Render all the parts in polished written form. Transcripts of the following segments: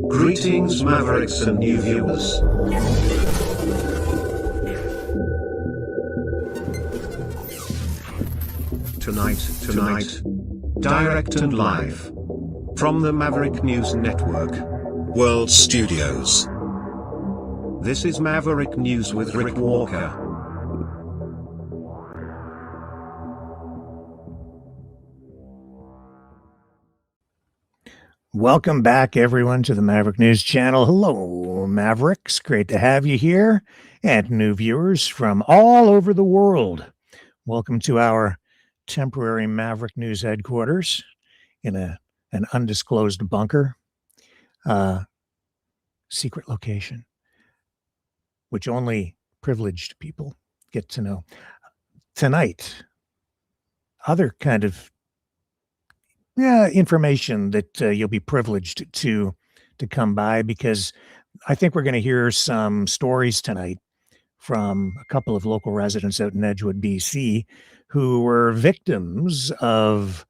Greetings, Mavericks and new viewers. Tonight, direct and live from the Maverick News Network World Studios. This is Maverick News with Rick Walker. Welcome back, everyone, to the Maverick News Channel. Hello, Mavericks. Great to have you here, and new viewers from all over the world. Welcome to our temporary Maverick News headquarters in an undisclosed bunker, secret location, which only privileged people get to know. Tonight, other kind of information that you'll be privileged to come by, because I think we're going to hear some stories tonight from a couple of local residents out in Edgewood, BC, who were victims of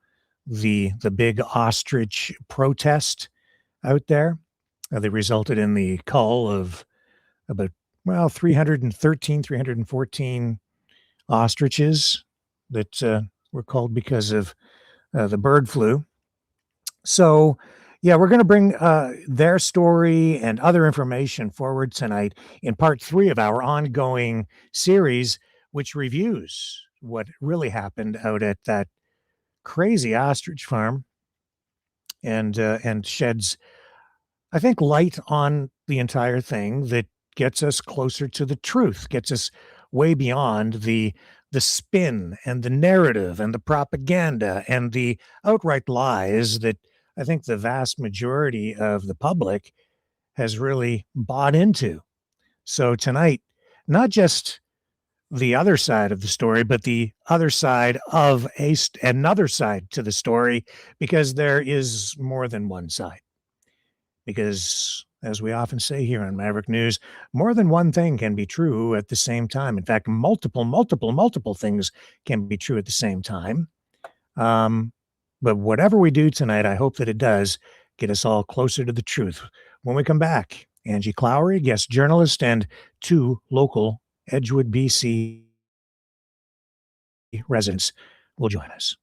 the big ostrich protest out there. They resulted in the cull of about 314 ostriches that were culled because of the bird flu. So, yeah, we're going to bring their story and other information forward tonight in part 3 of our ongoing series, which reviews what really happened out at that crazy ostrich farm and sheds, I think, light on the entire thing that gets us closer to the truth, gets us way beyond the spin and the narrative and the propaganda and the outright lies that I think the vast majority of the public has really bought into. So tonight, not just the other side of the story, but the other side of another side to the story, because there is more than one side. Because, as we often say here on Maverick News, more than one thing can be true at the same time. In fact, multiple things can be true at the same time. But whatever we do tonight, I hope that it does get us all closer to the truth. When we come back, Angie Clowry, guest journalist, and 2 local Edgewood, BC residents will join us.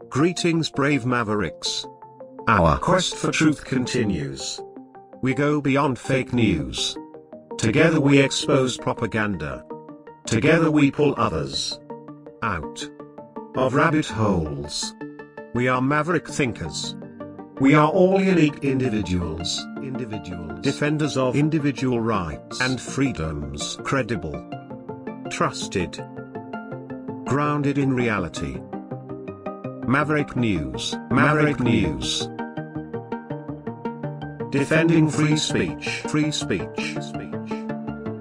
Greetings, brave Mavericks. Our quest for truth continues. We go beyond fake news. Together we expose propaganda. Together we pull others out of rabbit holes. We are maverick thinkers. We are all unique individuals, defenders of individual rights and freedoms, credible, trusted, grounded in reality. Maverick News, Maverick News. Defending free speech,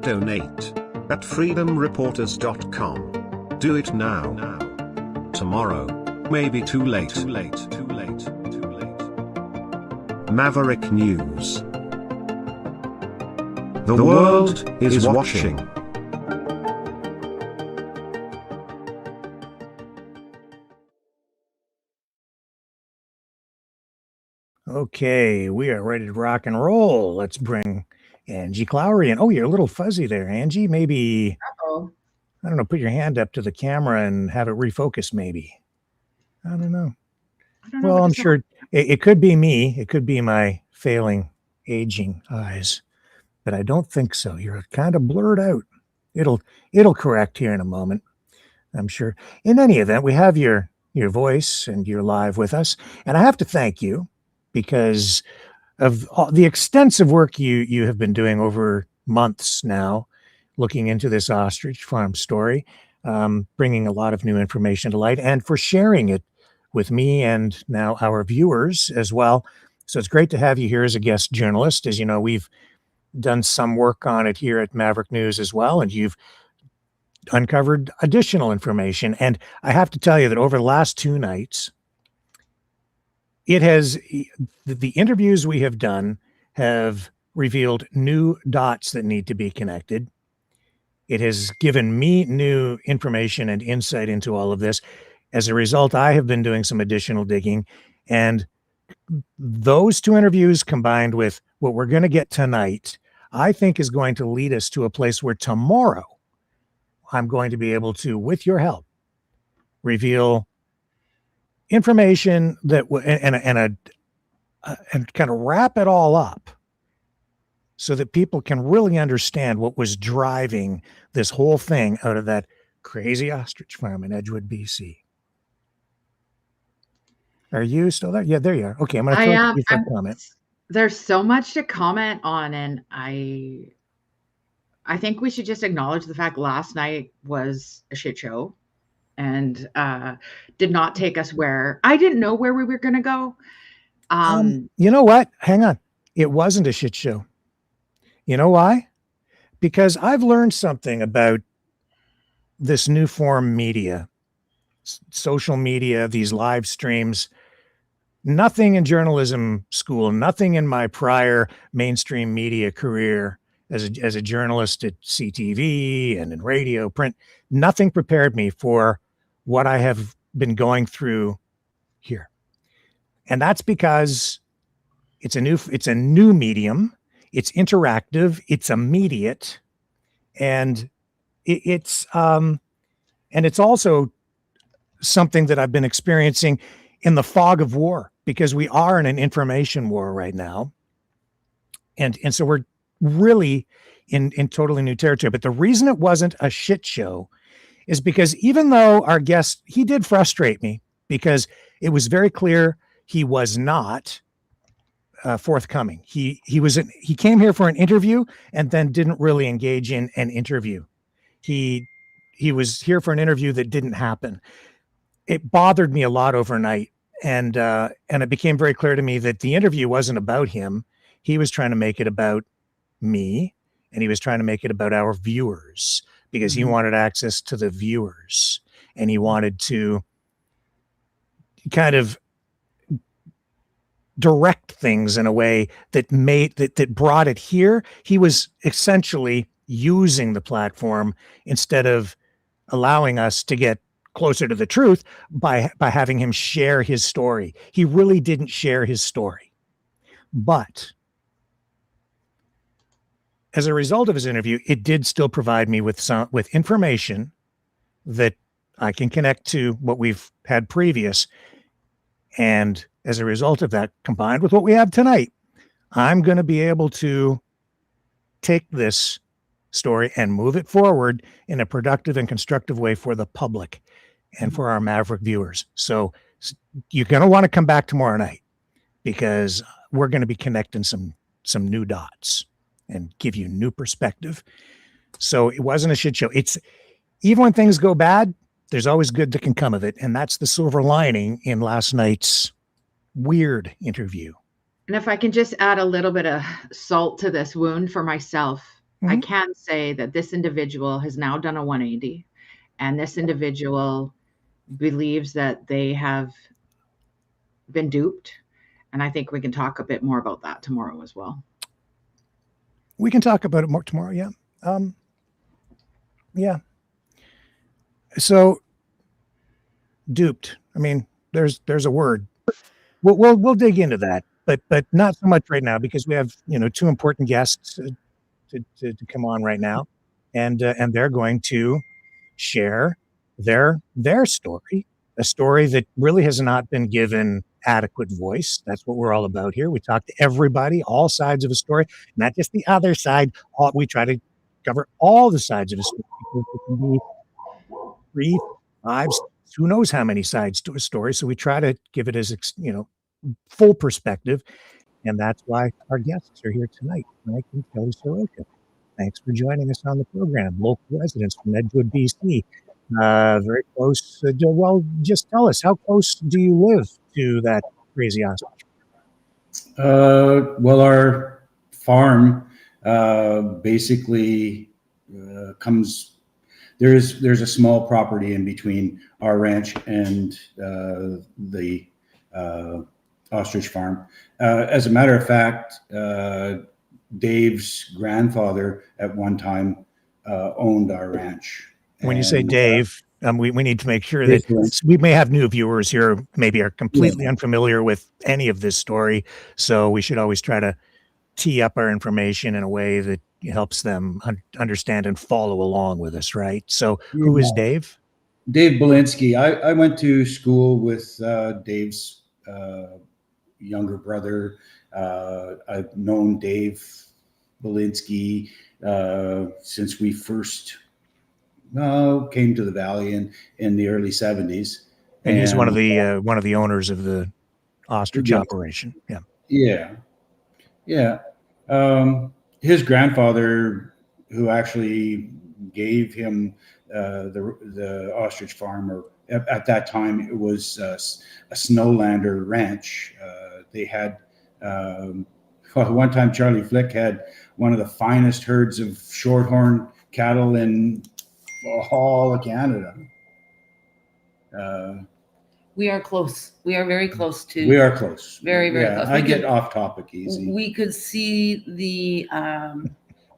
Donate at freedomreporters.com. Do it now. Tomorrow may be too late. Maverick News. The world is watching. Okay, we are ready to rock and roll. Let's bring Angie Clowry in. Oh, you're a little fuzzy there, Angie. Maybe, Uh-oh. I don't know, put your hand up to the camera and have it refocus, maybe. I don't know. Well, I'm sure it could be me. It could be my failing, aging eyes. But I don't think so. You're kind of blurred out. It'll correct here in a moment, I'm sure. In any event, we have your voice and you're live with us. And I have to thank you, because of the extensive work you have been doing over months now, looking into this ostrich farm story, bringing a lot of new information to light, and for sharing it with me and now our viewers as well. So it's great to have you here as a guest journalist. As you know, we've done some work on it here at Maverick News as well, and you've uncovered additional information. And I have to tell you that over the last 2 nights, it has, the interviews we have done have revealed new dots that need to be connected. It has given me new information and insight into all of this. As a result, I have been doing some additional digging, and those two interviews combined with what we're going to get tonight, I think is going to lead us to a place where tomorrow I'm going to be able to, with your help, reveal information that and kind of wrap it all up so that people can really understand what was driving this whole thing out of that crazy ostrich farm in Edgewood, BC. Are you still there? Yeah, there you are. Okay, I'm going to throw it to you for a comment. There's so much to comment on, and I think we should just acknowledge the fact last night was a shit show and did not take us where I didn't know where we were going to go. You know what? Hang on. It wasn't a shit show. You know why? Because I've learned something about this new form media, social media, these live streams. Nothing in journalism school, nothing in my prior mainstream media career as a journalist at CTV and in radio, print, nothing prepared me for what I have been going through here. And that's because it's a new medium. It's interactive. It's immediate, and it's also something that I've been experiencing in the fog of war, because we are in an information war right now. And so we're really in totally new territory. But the reason it wasn't a shit show is because even though our guest, he did frustrate me because it was very clear he was not forthcoming. He came here for an interview and then didn't really engage in an interview. He was here for an interview that didn't happen. It bothered me a lot overnight, and it became very clear to me that the interview wasn't about him. He was trying to make it about me, and he was trying to make it about our viewers, because he wanted access to the viewers, and he wanted to kind of direct things in a way that brought it here. He was essentially using the platform instead of allowing us to get closer to the truth by having him share his story. He really didn't share his story. But as a result of his interview, it did still provide me with information that I can connect to what we've had previous. And as a result of that, combined with what we have tonight, I'm going to be able to take this story and move it forward in a productive and constructive way for the public and for our Maverick viewers. So you're going to want to come back tomorrow night, because we're going to be connecting some new dots and give you new perspective. So it wasn't a shit show. It's, even when things go bad, there's always good that can come of it. And that's the silver lining in last night's weird interview. And if I can just add a little bit of salt to this wound for myself, I can say that this individual has now done a 180, and this individual believes that they have been duped. And I think we can talk a bit more about that tomorrow as well. We can talk about it more tomorrow. Yeah. Yeah. So duped. I mean, there's a word. We'll dig into that, but not so much right now, because we have, two important guests to come on right now, and they're going to share their story, a story that really has not been given adequate voice. That's what we're all about here. We talk to everybody, all sides of a story, not just the other side. We try to cover all the sides of a story. It can be 3, 5, who knows how many sides to a story. So we try to give it as, full perspective. And that's why our guests are here tonight, Mike and Kelly Soroka. Thanks for joining us on the program. Local residents from Edgewood, BC. Very close. Well, just tell us, how close do you live to that crazy ostrich? Well, our farm basically comes. There's a small property in between our ranch and the ostrich farm. As a matter of fact, Dave's grandfather at one time owned our ranch. When you say And, Dave, we need to make sure Dave that Belinsky. we may have new viewers here, maybe are completely unfamiliar with any of this story. So we should always try to tee up our information in a way that helps them understand and follow along with us, right? So who is Dave? Dave Belinsky. I went to school with Dave's younger brother. I've known Dave Belinsky since we first came to the Valley in the early 70s. And he's one of the owners of the ostrich operation. Yeah. His grandfather, who actually gave him the ostrich farm, or at that time it was a Snowlander ranch. They had one time Charlie Flick had one of the finest herds of shorthorn cattle in all of Canada. We are close. We are very close to. We are close. Very, very close. I get off topic easy. We could see the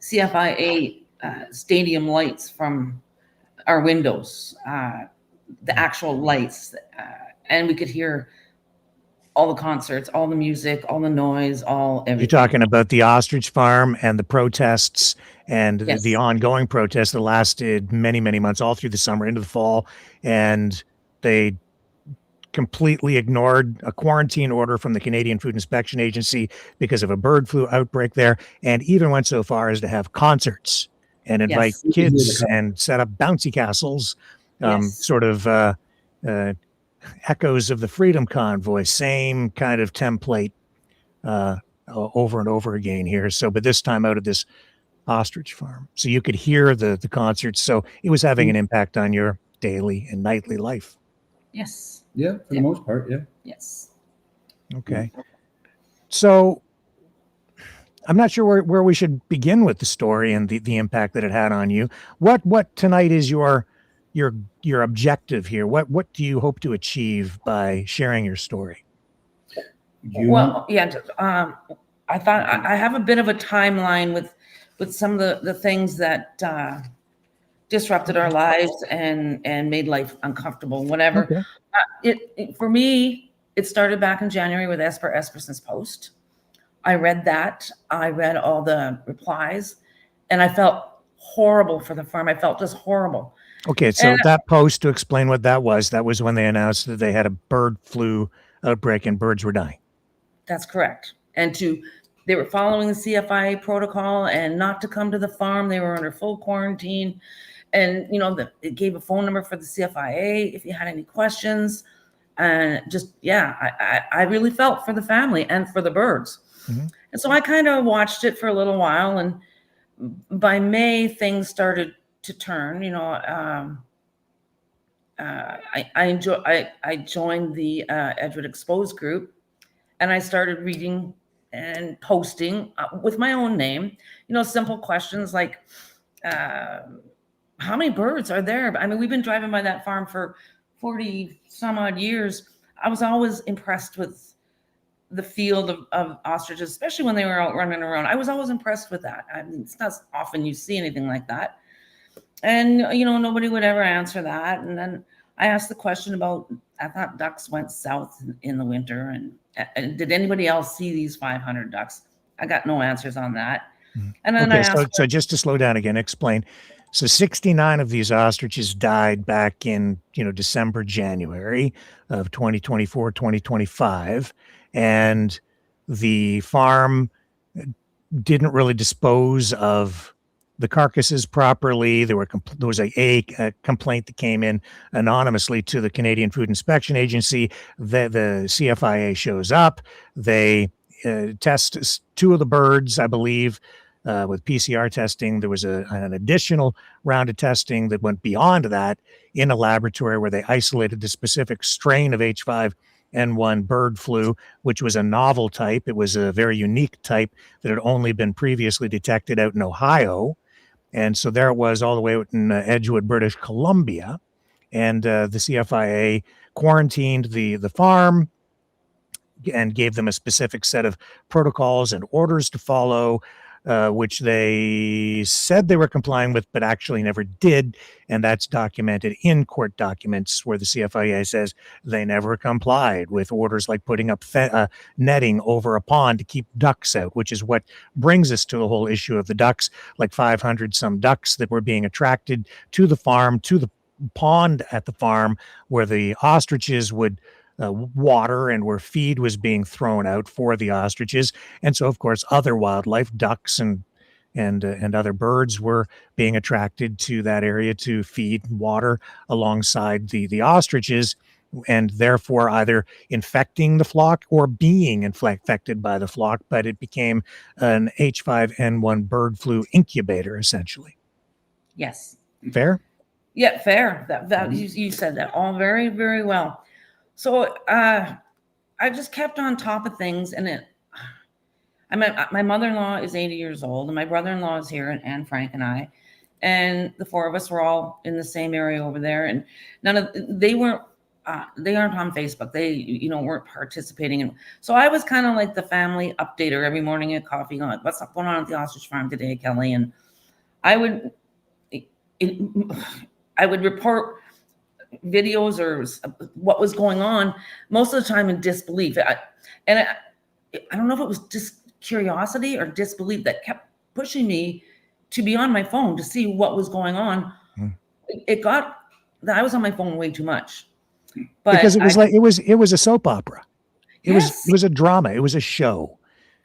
CFIA stadium lights from our windows, the actual lights, and we could hear all the concerts, all the music, all the noise, everything. You're talking about the ostrich farm and the protests and the ongoing protests that lasted many, many months, all through the summer into the fall, and they completely ignored a quarantine order from the Canadian Food Inspection Agency because of a bird flu outbreak there, and even went so far as to have concerts and invite kids and set up bouncy castles, sort of echoes of the Freedom Convoy, same kind of template over and over again here. So, but this time out of this ostrich farm. So you could hear the concerts. So it was having an impact on your daily and nightly life. Yes. Yeah, for the most part, yeah. Yes. Okay. So I'm not sure where we should begin with the story and the impact that it had on you. What tonight is your objective here? What do you hope to achieve by sharing your story? I thought I have a bit of a timeline with some of the things that disrupted our lives and made life uncomfortable, whatever. Okay. For me, it started back in January with Esper Esperson's post. I read that. I read all the replies, and I felt horrible for the farm. I felt just horrible. Okay, so that post, to explain what that was when they announced that they had a bird flu outbreak and birds were dying. That's correct. And they were following the CFIA protocol and not to come to the farm. They were under full quarantine. And, it gave a phone number for the CFIA if you had any questions. And just, I really felt for the family and for the birds. Mm-hmm. And so I kind of watched it for a little while. And by May, things started to turn. I joined the Edgewood Exposed group, and I started reading and posting with my own name, simple questions like, how many birds are there? I mean, we've been driving by that farm for 40 some odd years. I was always impressed with the field of ostriches, especially when they were out running around. I was always impressed with that. I mean, it's not often you see anything like that. And, nobody would ever answer that. And then I asked the question about, I thought ducks went south in the winter. And did anybody else see these 500 ducks? I got no answers on that. And then so just to slow down again, explain. So 69 of these ostriches died back in, December, January of 2024, 2025. And the farm didn't really dispose of the carcasses properly. There was a complaint that came in anonymously to the Canadian Food Inspection Agency. The CFIA shows up. They test two of the birds, I believe, with PCR testing. There was an additional round of testing that went beyond that in a laboratory where they isolated the specific strain of H5N1 bird flu, which was a novel type. It was a very unique type that had only been previously detected out in Ohio. And so there it was all the way out in Edgewood, British Columbia. And the CFIA quarantined the farm and gave them a specific set of protocols and orders to follow. which they said they were complying with, but actually never did. And that's documented in court documents where the CFIA says they never complied with orders like putting up netting over a pond to keep ducks out, which is what brings us to the whole issue of the ducks, like 500 some ducks that were being attracted to the farm, to the pond at the farm where the ostriches would water and where feed was being thrown out for the ostriches. And so, of course, other wildlife, ducks and other birds were being attracted to that area to feed and water alongside the ostriches, and therefore either infecting the flock or being infected by the flock. But it became an H5N1 bird flu incubator, essentially. Yes. Fair? Yeah, fair. That you said that all very, very well. So I just kept on top of things, and my mother-in-law is 80 years old, and my brother-in-law is here, and Frank and I, and the four of us were all in the same area over there, and they aren't on Facebook. They weren't participating in. So I was kind of like the family updater every morning at coffee, going, what's going on at the ostrich farm today, Kelly? And I would report videos or what was going on, most of the time in disbelief. I don't know if it was just curiosity or disbelief that kept pushing me to be on my phone to see what was going on. It got that I was on my phone way too much. But because it was it was a soap opera. It Yes. was a drama. It was a show.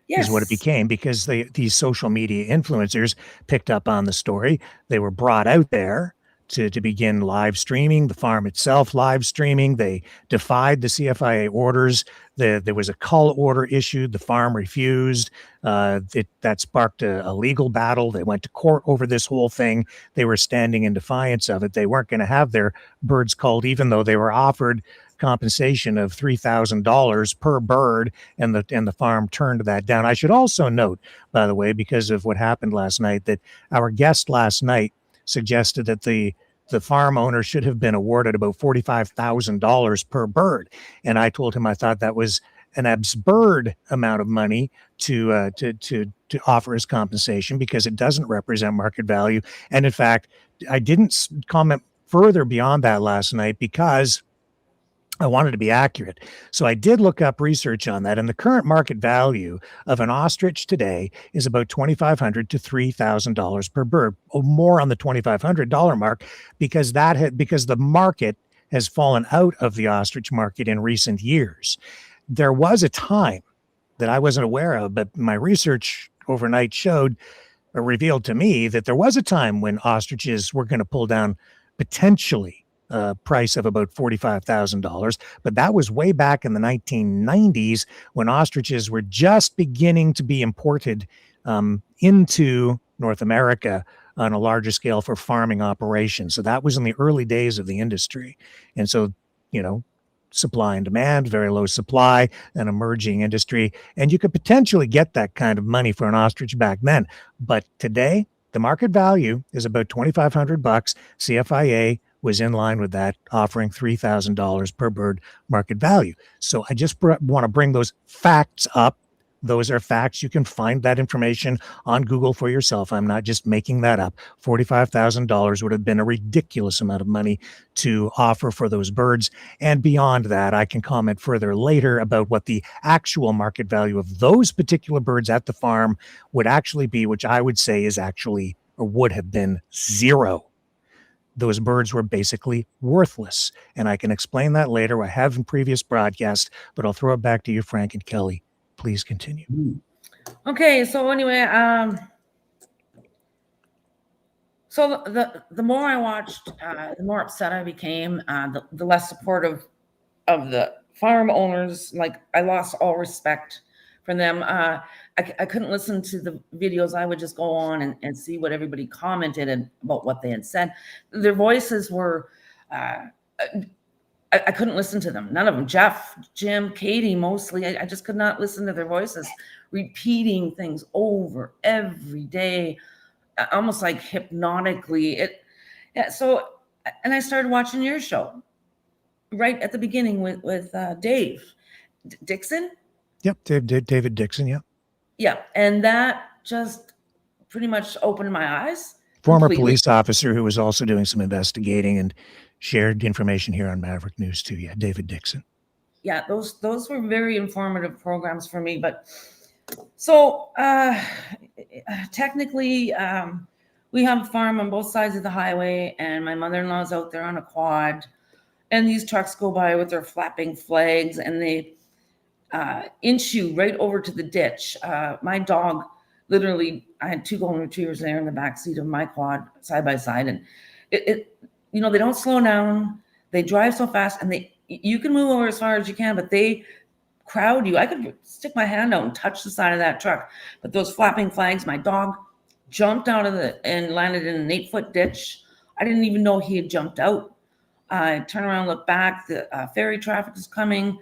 Yes. Is what it became, because these social media influencers picked up on the story. They were brought out there to begin live streaming, the farm itself live streaming. They defied the CFIA orders. There was a cull order issued. The farm refused. That sparked a legal battle. They went to court over this whole thing. They were standing in defiance of it. They weren't going to have their birds culled, even though they were offered compensation of $3,000 per bird, and the farm turned that down. I should also note, by the way, because of what happened last night, that our guest last night suggested that the farm owner should have been awarded about $45,000 per bird, and I told him I thought that was an absurd amount of money to offer as compensation, because it doesn't represent market value. And in fact, I didn't comment further beyond that last night because I wanted to be accurate. So I did look up research on that, and the current market value of an ostrich today is about $2,500 to $3,000 per bird, or more on the $2,500 mark, because because the market has fallen out of the ostrich market in recent years. There was a time that I wasn't aware of, but my research overnight revealed to me that there was a time when ostriches were going to pull down potentially price of about $45,000, but that was way back in the 1990s, when ostriches were just beginning to be imported into North America on a larger scale for farming operations. So that was in the early days of the industry. And so, supply and demand, very low supply, an emerging industry, and you could potentially get that kind of money for an ostrich back then. But today, the market value is about $2,500. CFIA was in line with that, offering $3,000 per bird market value. So I just want to bring those facts up. Those are facts. You can find that information on Google for yourself. I'm not just making that up. $45,000 would have been a ridiculous amount of money to offer for those birds. And beyond that, I can comment further later about what the actual market value of those particular birds at the farm would actually be, which I would say is actually, or would have been, zero. Those birds were basically worthless. And I can explain that later. I have in previous broadcasts, but I'll throw it back to you, Frank and Kelly. Please continue. Okay, so anyway, so the more I watched, the more upset I became, the less supportive of the farm owners. Like, I lost all respect for them. I couldn't listen to the videos. I would just go on and see what everybody commented about what they had said. Their voices were, I couldn't listen to them. None of them. Jeff, Jim, Katie, mostly. I just could not listen to their voices, repeating things over every day, almost like hypnotically. So, and I started watching your show right at the beginning with Dave Dixon. Yep, David Dixon. Yep. Yeah, and that just pretty much opened my eyes. Former completely. police officer who was also doing some investigating and shared information here on Maverick News too. Yeah, David Dixon. Yeah, those were very informative programs for me. But so technically, we have a farm on both sides of the highway, and my mother-in-law's out there on a quad, and these trucks go by with their flapping flags, and they inch you right over to the ditch. My dog, literally, I had 2 golden retrievers there in the back seat of my quad, side by side, and it they don't slow down. They drive so fast, and you can move over as far as you can, but they crowd you. I could stick my hand out and touch the side of that truck, but those flapping flags, my dog jumped out of and landed in an 8-foot ditch. I didn't even know he had jumped out. I turn around, look back. The ferry traffic is coming.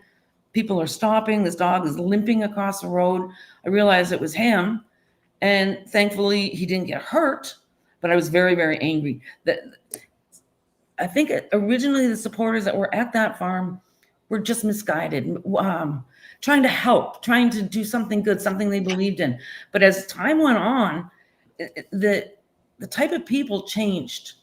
People are stopping. This dog is limping across the road. I realized it was him, and thankfully he didn't get hurt. But I was very, very angry. I think originally the supporters that were at that farm were just misguided, trying to help, trying to do something good, something they believed in. But as time went on, the type of people changed.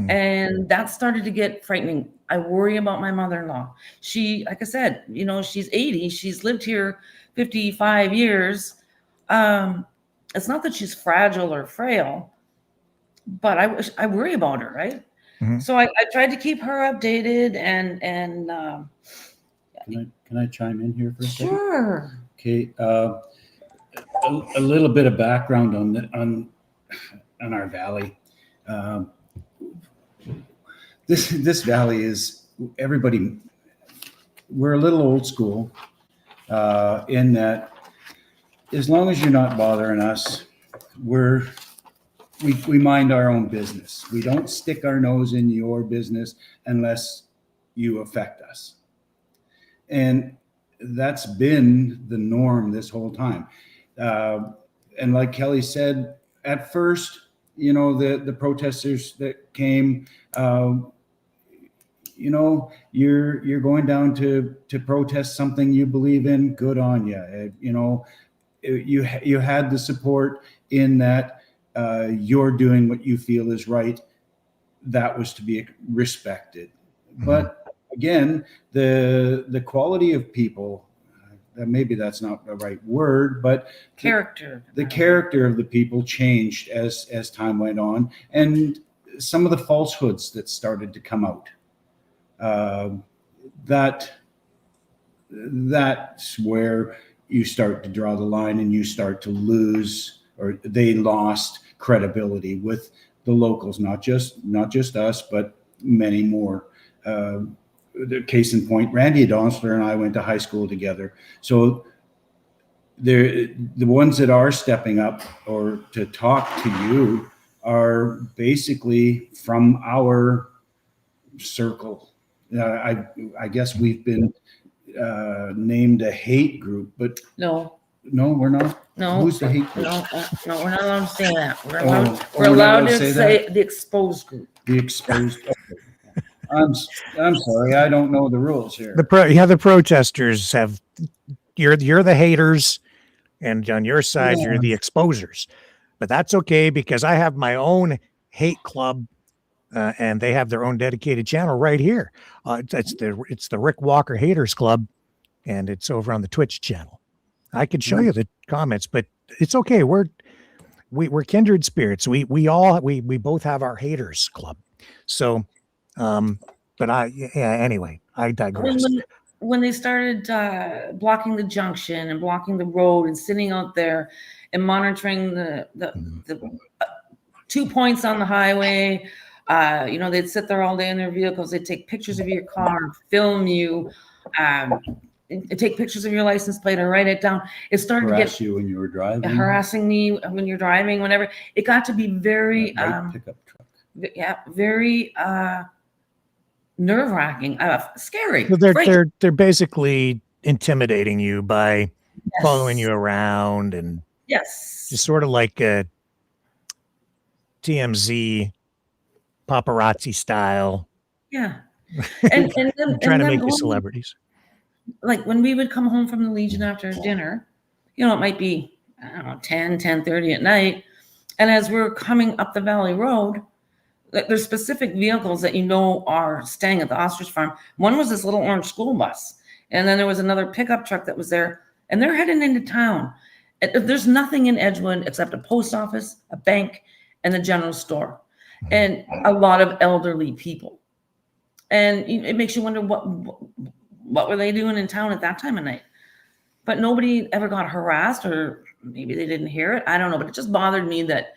And that started to get frightening. I worry about my mother-in-law. She, like I said, she's 80. She's lived here 55 years. It's not that she's fragile or frail, but I worry about her, right? Mm-hmm. So I tried to keep her updated and Can I chime in here for a second? Sure. Okay. A little bit of background on our valley. This valley is everybody. We're a little old school in that as long as you're not bothering us, we mind our own business. We don't stick our nose in your business unless you affect us. And that's been the norm this whole time. And like Kelly said, at first, the protesters that came, you're going down to protest something you believe in. Good on you. You had the support in that you're doing what you feel is right. That was to be respected. Mm-hmm. But again, the quality of people, maybe that's not the right word, but the character of the people changed as time went on, and some of the falsehoods that started to come out. That's where you start to draw the line, and you start to lose, or they lost credibility with the locals, not just us, but many more. The case in point, Randy Donsler and I went to high school together. So the ones that are stepping up or to talk to you are basically from our circle. I guess we've been named a hate group, but no, we're not. No, who's the hate group? No, we're not allowed to say that. We're allowed to say the exposed group. The exposed. Okay. I'm sorry, I don't know the rules here. The protesters have. You're the haters, and on your side, You're the exposers. But that's okay, because I have my own hate club. And they have their own dedicated channel right here. It's the Rick Walker Haters Club, and it's over on the Twitch channel. I could show you the comments, but it's okay. We're kindred spirits. We both have our haters club. So, anyway, I digress. When they started blocking the junction and blocking the road and sitting out there and monitoring the 2 points on the highway. They'd sit there all day in their vehicles. They'd take pictures of your car, film you, take pictures of your license plate and write it down. It started to get you when you were driving, harassing me when you're driving, whenever. It got to be very pickup truck. Yeah, very nerve-wracking, scary. So they're basically intimidating you by following you around, and just sort of like a TMZ paparazzi style. Yeah. And trying to make you celebrities. Like when we would come home from the Legion after dinner, it might be, 10:30 at night. And as we're coming up the valley road, there's specific vehicles that are staying at the ostrich farm. One was this little orange school bus. And then there was another pickup truck that was there. And they're heading into town. There's nothing in Edgewood except a post office, a bank, and the general store. And a lot of elderly people. And it makes you wonder what were they doing in town at that time of night. But nobody ever got harassed, or maybe they didn't hear it. I don't know. But it just bothered me that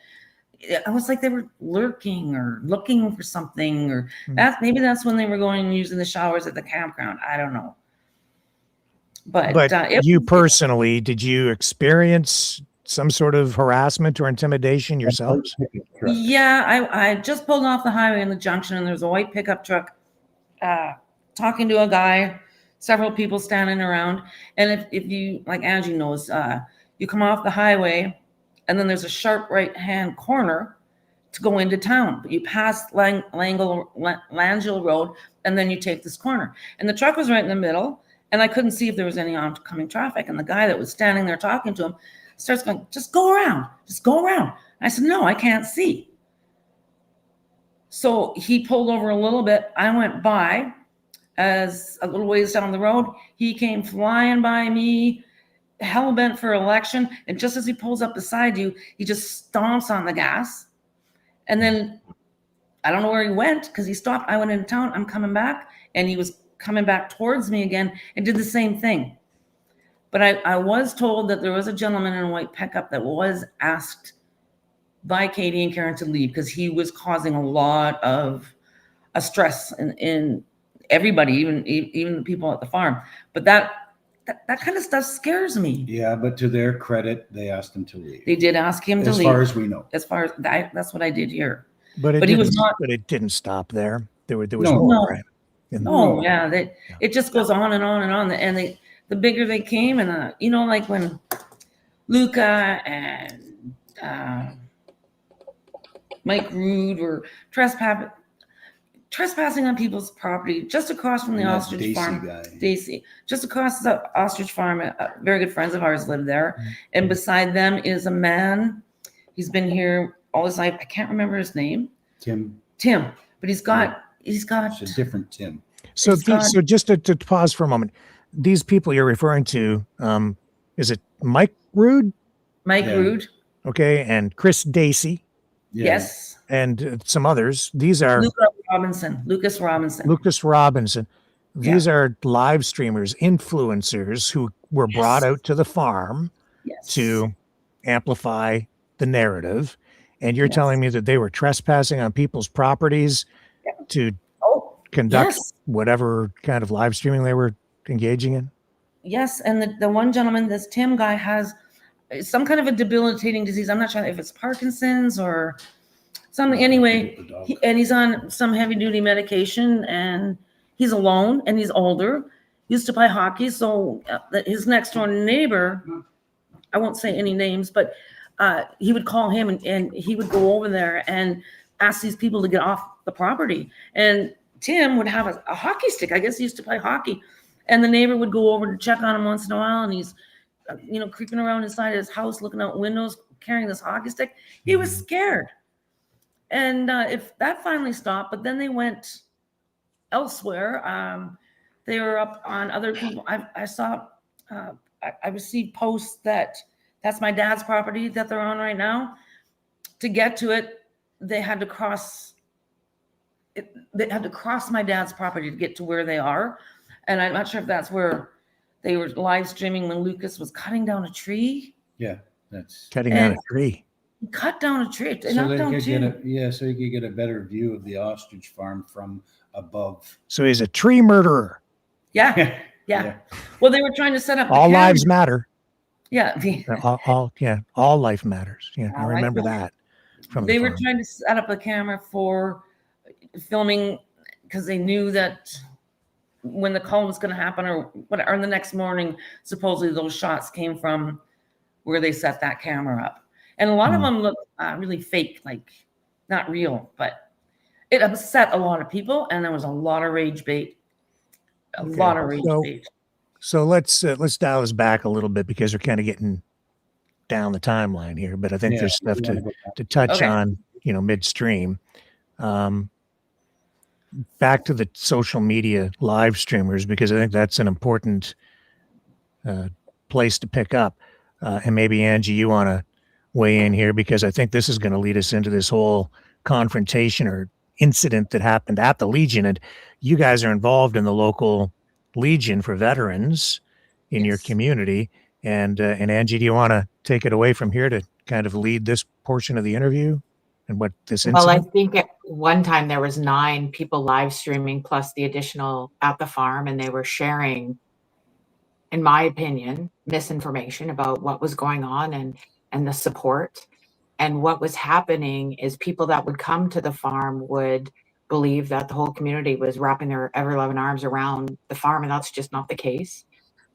I was like they were lurking or looking for something, or maybe that's when they were going and using the showers at the campground. I don't know. But you personally, did you experience some sort of harassment or intimidation yourself? Yeah, I just pulled off the highway in the junction, and there was a white pickup truck talking to a guy, several people standing around. And if you, like Angie knows, you come off the highway, and then there's a sharp right-hand corner to go into town. But you pass Langell Road, and then you take this corner. And the truck was right in the middle, and I couldn't see if there was any oncoming traffic. And the guy that was standing there talking to him starts going, just go around. I said, no, I can't see. So he pulled over a little bit. I went by as a little ways down the road. He came flying by me, hell bent for election. And just as he pulls up beside you, he just stomps on the gas. And then I don't know where he went because he stopped. I went into town. I'm coming back. And he was coming back towards me again and did the same thing. But I was told that there was a gentleman in a white pickup that was asked by Katie and Karen to leave because he was causing a lot of stress in everybody, even the people at the farm. But that kind of stuff scares me. Yeah, but to their credit, they asked him to leave. They did ask him to leave. As far as we know. As far as that's what I did hear. But he was not. But it didn't stop there. There was more. Right? Oh yeah, it just goes on and on and on. And the bigger they came, and like when Luca and Mike Rude were trespassing on people's property just across from the ostrich farm. Daisy, just across the ostrich farm. Very good friends of ours live there, and beside them is a man. He's been here all his life. I can't remember his name. Tim, but he's got. It's a different Tim. So just to pause for a moment, these people you're referring to, is it Mike Rude? Mike Rude. Okay, and Chris Dacey. Yeah. Yes. And some others. These are Lucas Robinson. These are live streamers, influencers who were brought out to the farm to amplify the narrative. And you're telling me that they were trespassing on people's properties to conduct whatever kind of live streaming they were engaging in? Yes, and the one gentleman, this Tim guy, has some kind of a debilitating disease. I'm not sure if it's Parkinson's or something. Anyway, he's on some heavy-duty medication, and he's alone, and he's older. Used to play hockey, so his next-door neighbor, I won't say any names, but he would call him, and he would go over there and ask these people to get off the property. And Tim would have a hockey stick. I guess he used to play hockey. And the neighbor would go over to check on him once in a while, and he's, creeping around inside his house, looking out windows, carrying this hockey stick. He was scared. And if that finally stopped, but then they went elsewhere. They were up on other people. I saw, I received posts that's my dad's property that they're on right now. To get to it, they had to cross my dad's property to get to where they are. And I'm not sure if that's where they were live streaming when Lucas was cutting down a tree. Yeah, that's cutting down a tree. He cut down a tree. So you could get a better view of the ostrich farm from above. So he's a tree murderer. Yeah. Well, they were trying to set up all lives matter. Yeah. All life matters. Yeah, I remember that. They were trying to set up a camera for filming because they knew that when the call was going to happen or the next morning, supposedly those shots came from where they set that camera up. And a lot of them look really fake, like not real, but it upset a lot of people. And there was a lot of rage bait. So let's dial this back a little bit because we're kind of getting down the timeline here, but I think Yeah, there's stuff we wanna go back. to touch Okay. on, midstream. Back to the social media live streamers, because I think that's an important place to pick up. And maybe Angie, you want to weigh in here, because I think this is going to lead us into this whole confrontation or incident that happened at the Legion. And you guys are involved in the local Legion for veterans in your Yes. community. And Angie, do you want to take it away from here to kind of lead this portion of the interview and what this Well, I incident? think at one time there was 9 people live streaming plus the additional at the farm, and they were sharing, in my opinion, misinformation about what was going on and the support. And what was happening is people that would come to the farm would believe that the whole community was wrapping their ever-loving arms around the farm, and that's just not the case.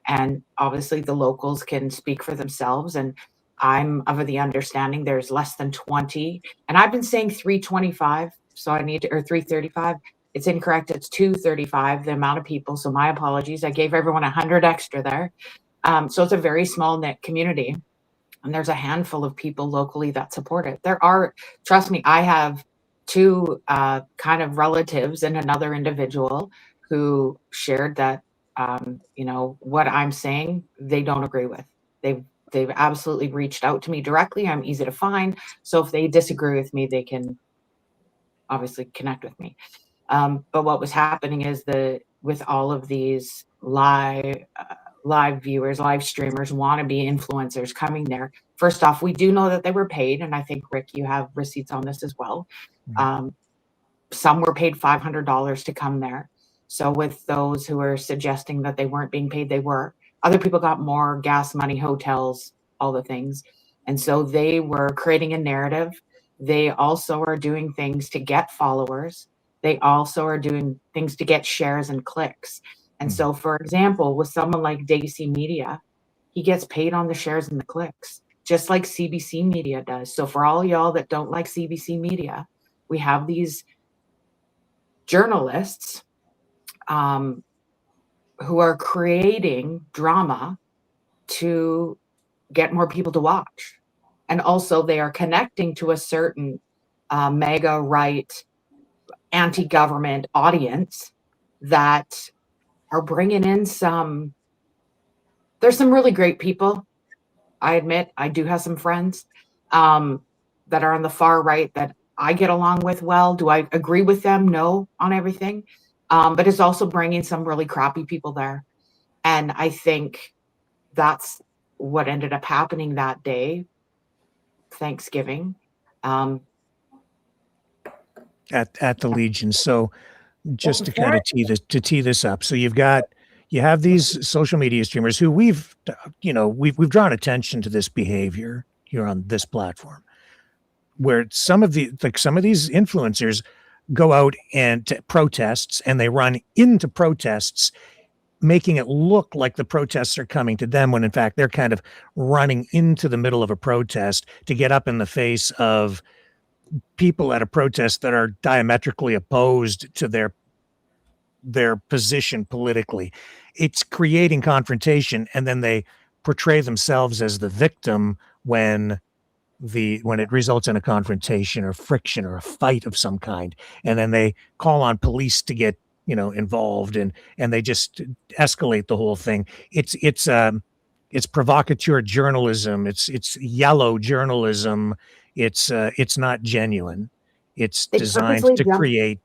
And obviously the locals can speak for themselves, and I'm of the understanding there's less than 20, and I've been saying 325, so I need to, or 335. It's incorrect. It's 235, the amount of people. So my apologies. I gave everyone 100 extra there. So it's a very small knit community, and there's a handful of people locally that support it. There are, trust me, I have 2 kind of relatives and another individual who shared that, what I'm saying, they don't agree with. They've absolutely reached out to me directly. I'm easy to find. So if they disagree with me, they can obviously connect with me. But what was happening is with all of these live viewers, live streamers, wannabe influencers coming there. First off, we do know that they were paid, and I think, Rick, you have receipts on this as well. Some were paid $500 to come there. So with those who are suggesting that they weren't being paid, they were. Other people got more gas money, hotels, all the things. And so they were creating a narrative. They also are doing things to get followers. They also are doing things to get shares and clicks. And so, for example, with someone like Dacey Media, he gets paid on the shares and the clicks, just like CBC Media does. So for all y'all that don't like CBC Media, we have these journalists who are creating drama to get more people to watch. And also they are connecting to a certain mega right, anti-government audience that are bringing in there's some really great people. I admit I do have some friends that are on the far right that I get along with well. Do I agree with them? No, on everything. But it's also bringing some really crappy people there. And I think that's what ended up happening that day, Thanksgiving. At the Legion. So just to kind of tee this up. So you have these social media streamers who we've drawn attention to this behavior here on this platform, where some of these influencers go out and to protests, and they run into protests, making it look like the protests are coming to them, when in fact they're kind of running into the middle of a protest to get up in the face of people at a protest that are diametrically opposed to their position politically. It's creating confrontation, and then they portray themselves as the victim when it results in a confrontation or friction or a fight of some kind, and then they call on police to get involved, and they just escalate the whole thing. It's provocateur journalism. It's yellow journalism. It's not genuine. It's designed to create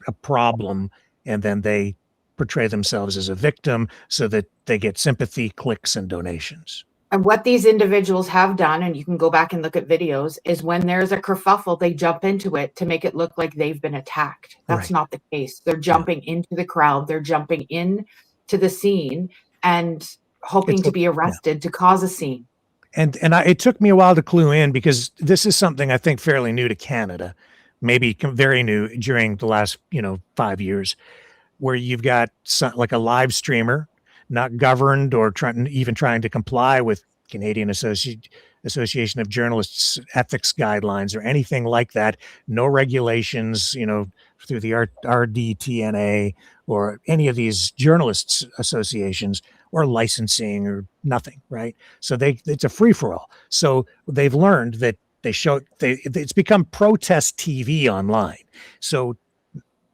a problem, and then they portray themselves as a victim so that they get sympathy, clicks, and donations. And what these individuals have done, and you can go back and look at videos, is when there's a kerfuffle, they jump into it to make it look like they've been attacked. That's not the case. They're jumping into the crowd. They're jumping in to the scene and hoping to be arrested to cause a scene. And it took me a while to clue in, because this is something I think fairly new to Canada, maybe very new during the last 5 years, where you've got like a live streamer, not governed or trying to comply with Canadian Association of Journalists ethics guidelines or anything like that. No regulations, through the RDTNA or any of these journalists associations, or licensing or nothing, right? So it's a free for all. So they've learned that it's become protest TV online. So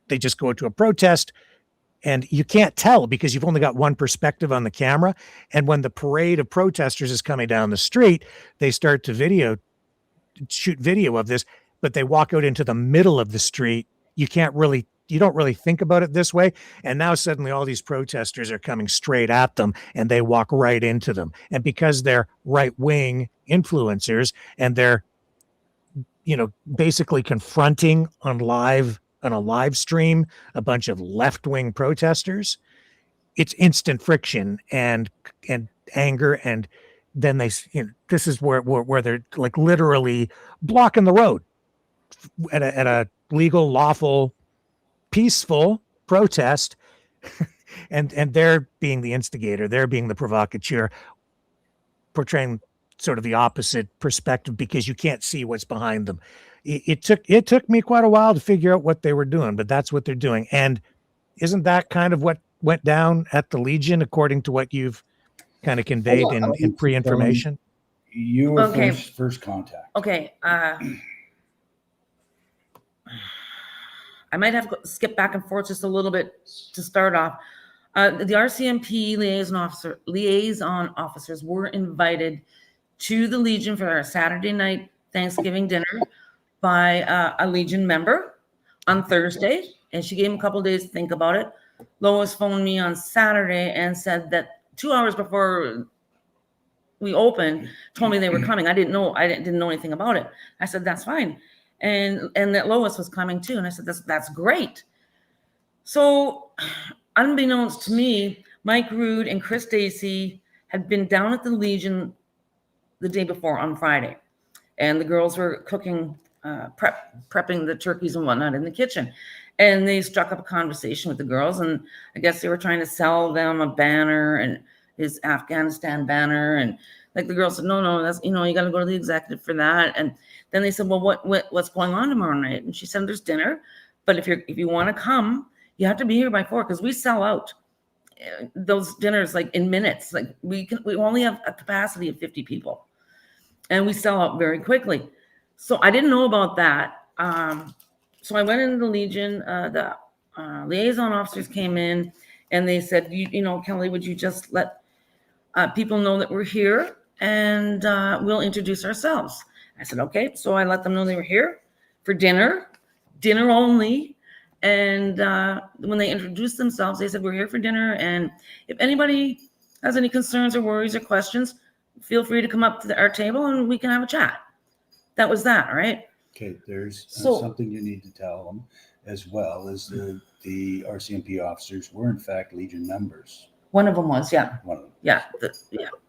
they just go to a protest, and you can't tell because you've only got one perspective on the camera. And when the parade of protesters is coming down the street, they start to shoot video of this, but they walk out into the middle of the street. You don't really think about it this way. And now suddenly all these protesters are coming straight at them, and they walk right into them. And because they're right-wing influencers, and they're, basically confronting on a live stream a bunch of left-wing protesters, it's instant friction and anger. And then this is where they're like literally blocking the road at a legal, lawful, peaceful protest. and they're being the instigator, they're being the provocateur, portraying sort of the opposite perspective because you can't see what's behind them. It took me quite a while to figure out what they were doing, but that's what they're doing. And isn't that kind of what went down at the Legion, according to what you've kind of conveyed in pre-information? You were first contact. Okay. I might have to skip back and forth just a little bit to start off. The RCMP liaison officers were invited to the Legion for our Saturday night Thanksgiving dinner by a Legion member on Thursday, and she gave him a couple of days to think about it. Lois phoned me on Saturday and said that 2 hours before we opened, told me they were coming. I didn't know anything about it. I said, that's fine. And that Lois was coming too. And I said, that's great. So unbeknownst to me, Mike Rood and Chris Stacy had been down at the Legion the day before on Friday. And the girls were cooking, prepping the turkeys and whatnot in the kitchen. And they struck up a conversation with the girls. And I guess they were trying to sell them a banner, and his Afghanistan banner. And like the girl said, no, that's, you got to go to the executive for that. And then they said, well, what's going on tomorrow night? And she said, there's dinner, but if you want to come, you have to be here by 4, because we sell out those dinners like in minutes. Like we only have a capacity of 50 people, and we sell out very quickly. So I didn't know about that. So I went into the Legion. The liaison officers came in, and they said, Kelly, would you just let people know that we're here, and we'll introduce ourselves. I said, okay. So I let them know they were here for dinner only. And when they introduced themselves, they said, we're here for dinner. And if anybody has any concerns or worries or questions, feel free to come up to our table and we can have a chat. That was that, right? Okay, there's something you need to tell them as well, is the RCMP officers were in fact Legion members. One of them was, yeah. One of them. Yeah,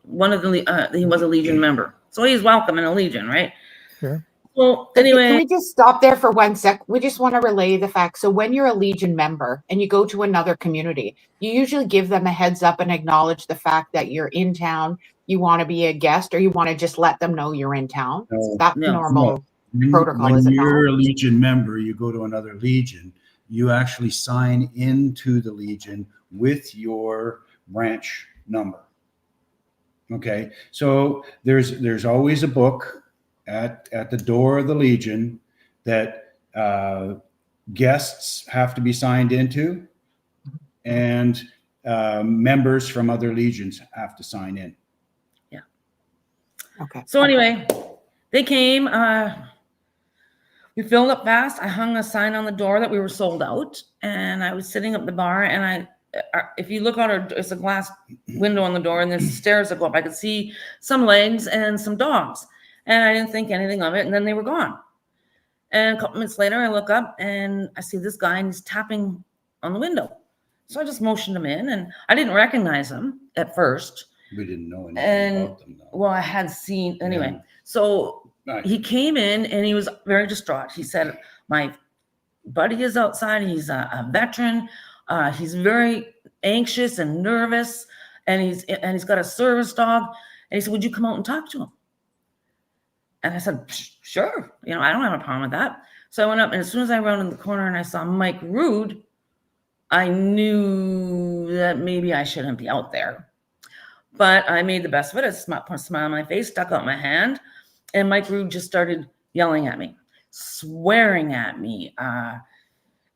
one of the he was a Legion member, so he's welcome in a Legion, right? Sure. Well, anyway, can we just stop there for 1 sec? We just want to relay the fact. So when you're a Legion member and you go to another community, you usually give them a heads up and acknowledge the fact that you're in town, you want to be a guest, or you want to just let them know you're in town. That's normal protocol. When you're a Legion member, you go to another Legion, you actually sign into the Legion with your branch number. Okay, so there's always a book at the door of the Legion that guests have to be signed into, and members from other Legions have to sign in. Yeah. Okay. So anyway, they came. We filled up fast. I hung a sign on the door that we were sold out, and I was sitting up the bar, and if you look out, it's a glass window on the door, and there's stairs that go up. I could see some legs and some dogs, and I didn't think anything of it. And then they were gone. And a couple minutes later, I look up and I see this guy, and he's tapping on the window. So I just motioned him in, and I didn't recognize him at first. We didn't know anything about them, though. Well, I had seen anyway. Yeah. So he came in, and he was very distraught. He said, "My buddy is outside. He's a veteran. He's very anxious and nervous, and he's got a service dog." And he said, "Would you come out and talk to him?" And I said, "Sure. I don't have a problem with that." So I went up, and as soon as I rounded the corner and I saw Mike Rood, I knew that maybe I shouldn't be out there. But I made the best of it. I put a smile on my face, stuck out my hand, and Mike Rude just started yelling at me, swearing at me,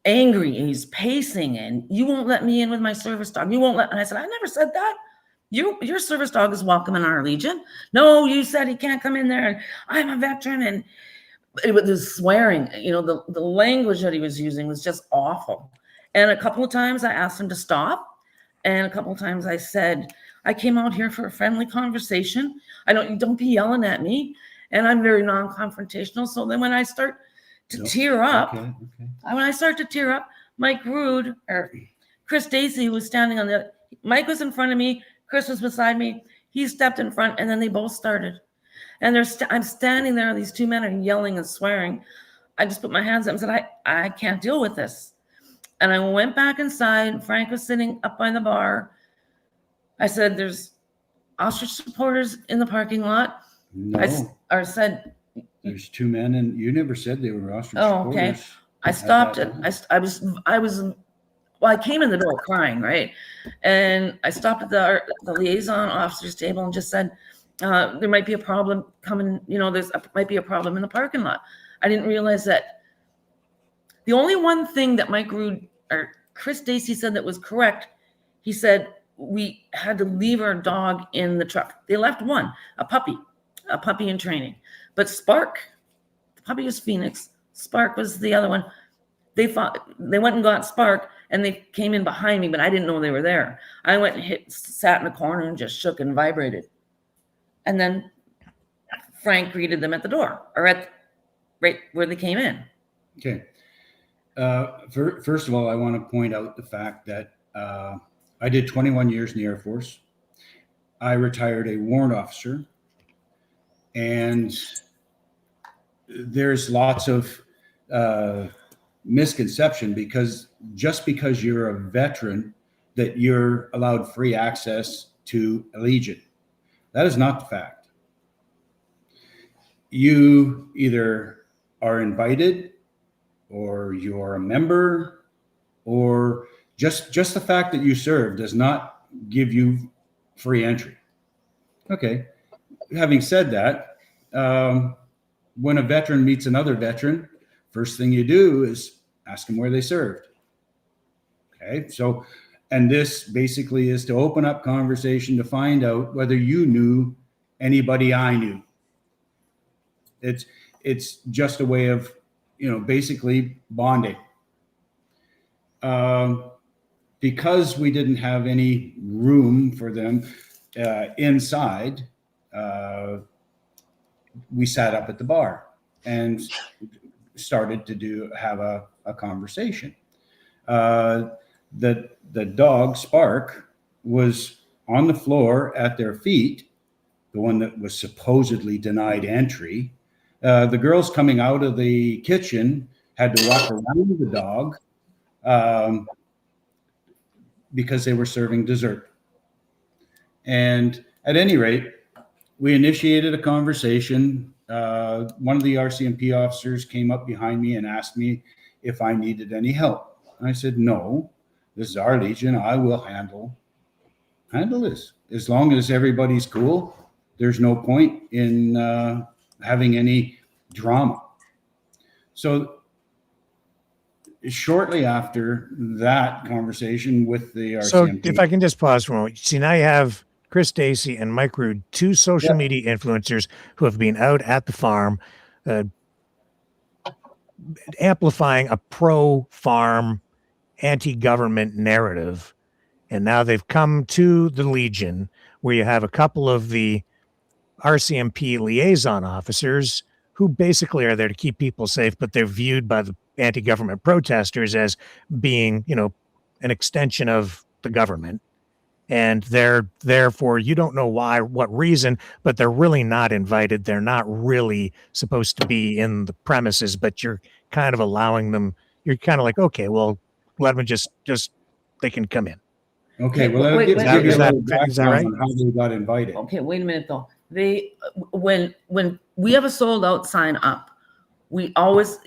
angry. And he's pacing, and you won't let me in with my service dog. You won't let. And I said, I never said that. Your service dog is welcome in our Legion. No, you said he can't come in there, and I'm a veteran. And it was swearing. The language that he was using was just awful. And a couple of times I asked him to stop. And a couple of times I said, I came out here for a friendly conversation. Don't be yelling at me. And I'm very non-confrontational. So then when I start to tear up, Mike Rude or Chris Dacey, who was standing Mike was in front of me, Chris was beside me. He stepped in front, and then they both started. And I'm standing there, and these two men are yelling and swearing. I just put my hands up and said, I can't deal with this. And I went back inside. Frank was sitting up by the bar. I said, there's ostrich supporters in the parking lot. No. I said, there's two men, and you never said they were ostrich supporters. Okay. I stopped it. I came in the door crying, right? And I stopped at the liaison officer's table and just said, there might be a problem coming, might be a problem in the parking lot. I didn't realize that. The only one thing that Mike Rude or Chris Dacey said that was correct, he said we had to leave our dog in the truck. They left one, a puppy in training. But Spark, the puppy was Phoenix. Spark was the other one. They went and got Spark, and they came in behind me, but I didn't know they were there. I went and sat in a corner and just shook and vibrated. And then Frank greeted them at the door, or right where they came in. Okay. First of all, I want to point out the fact that I did 21 years in the Air Force. I retired a warrant officer, and there's lots of misconception because just because you're a veteran that you're allowed free access to a Legion. That is not the fact. You either are invited or you're a member, or just the fact that you serve does not give you free entry. Okay. Having said that, when a veteran meets another veteran, first thing you do is ask them where they served. Okay. So, and this basically is to open up conversation to find out whether you knew anybody I knew. It's just a way of, basically bonding. Because we didn't have any room for them inside, we sat up at the bar and started to have a conversation. The dog, Spark, was on the floor at their feet, the one that was supposedly denied entry. The girls coming out of the kitchen had to walk around the dog because they were serving dessert. And at any rate, we initiated a conversation. One of the RCMP officers came up behind me and asked me if I needed any help. And I said, no, this is our Legion. I will handle this. As long as everybody's cool, there's no point in having any drama. So shortly after that conversation with the RCMP. So if I can just pause for a moment. See, now you have Chris Dacey and Mike Rude, two social media influencers who have been out at the farm amplifying a pro-farm, anti-government narrative. And now they've come to the Legion, where you have a couple of the RCMP liaison officers who basically are there to keep people safe, but they're viewed by the anti-government protesters as being, an extension of the government. And they're therefore, you don't know why, what reason, but they're really not invited. They're not really supposed to be in the premises, but you're kind of allowing them. You're kind of like, okay, well, let them just they can come in. Okay, well, wait, give you a little is that right? background on how they got invited. Okay, wait a minute though. When we have a sold out sign up, we always,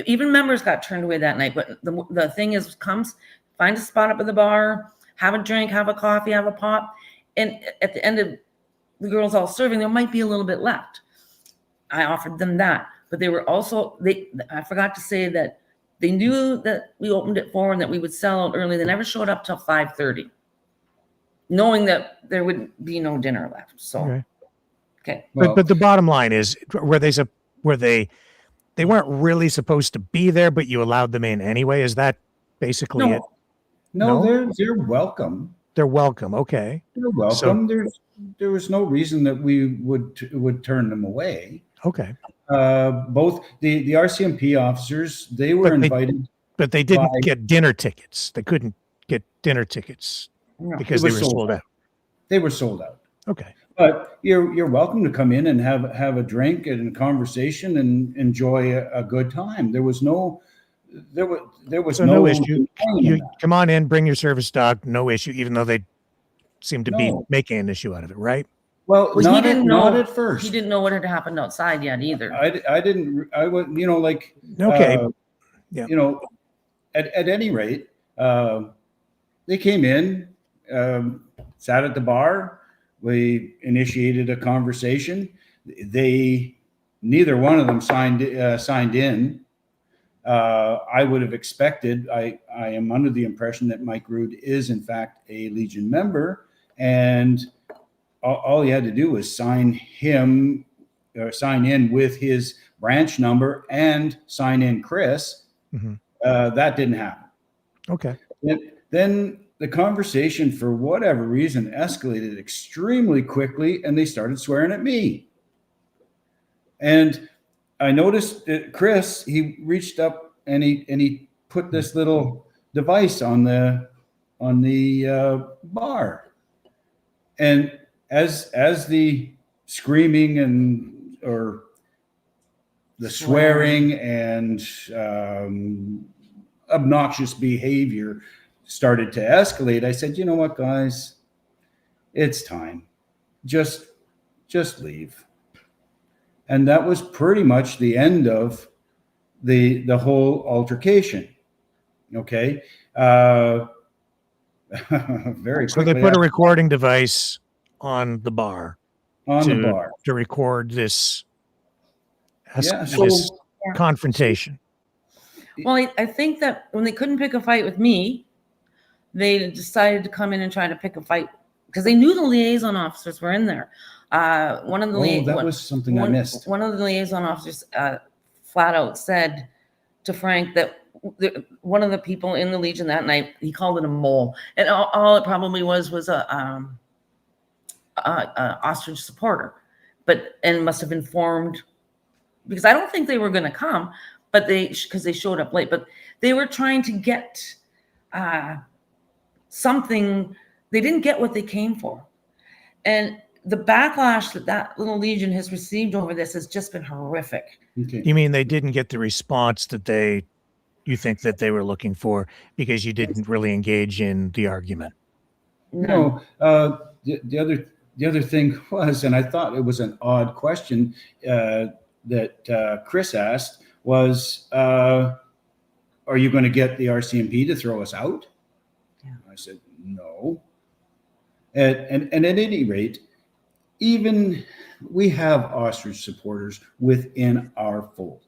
even members got turned away that night. But the thing is, find a spot up at the bar, have a drink, have a coffee, have a pop, and at the end of the girls all serving, there might be a little bit left. I offered them that, but they were also, I forgot to say that they knew that we opened at 4 and that we would sell out early. They never showed up till 5:30, knowing that there would be no dinner left. So, okay. Well, but the bottom line is, were they weren't really supposed to be there, but you allowed them in anyway? Is that basically it? No, they're welcome. They're welcome. Okay. They're welcome. So, there was no reason that we would turn them away. Okay. Both the RCMP officers, they were invited. But they didn't get dinner tickets. They couldn't get dinner tickets because they were sold out. They were sold out. Okay. But you're welcome to come in and have a drink and a conversation and enjoy a good time. There was no issue. You come on in, bring your service dog, no issue, even though they seem to be making an issue out of it, right? Well, he didn't know at first. He didn't know what had happened outside yet either. I didn't. I would, like. Okay. At any rate, they came in, sat at the bar. We initiated a conversation. Neither one of them signed in. I would have expected. I am under the impression that Mike Rood is in fact a Legion member, and all he had to do was sign in with his branch number and sign in Chris. Mm-hmm. That didn't happen. Okay. Then the conversation, for whatever reason, escalated extremely quickly, and they started swearing at me. And I noticed that Chris, he reached up and he put this little device on the bar, and as the screaming or the swearing and obnoxious behavior started to escalate, I said, you know what, guys, it's time. Just leave. And that was pretty much the end of the whole altercation. Okay. Very quickly. So they put a recording device on the bar. To record this confrontation. Well, I think that when they couldn't pick a fight with me, they decided to come in and try to pick a fight because they knew the liaison officers were in there. One of the that was something I missed. One of the liaison officers flat out said to Frank that one of the people in the Legion that night, he called it a mole, and all it probably was a ostrich supporter, and must have informed, because I don't think they were going to come, but because they showed up late, but they were trying to get something. They didn't get what they came for, and the backlash that little Legion has received over this has just been horrific. Okay. You mean they didn't get the response that you think that they were looking for because you didn't really engage in the argument? No. The other thing was, and I thought it was an odd question that Chris asked, was, are you going to get the RCMP to throw us out? Yeah. I said, no. And at any rate, even we have ostrich supporters within our fold.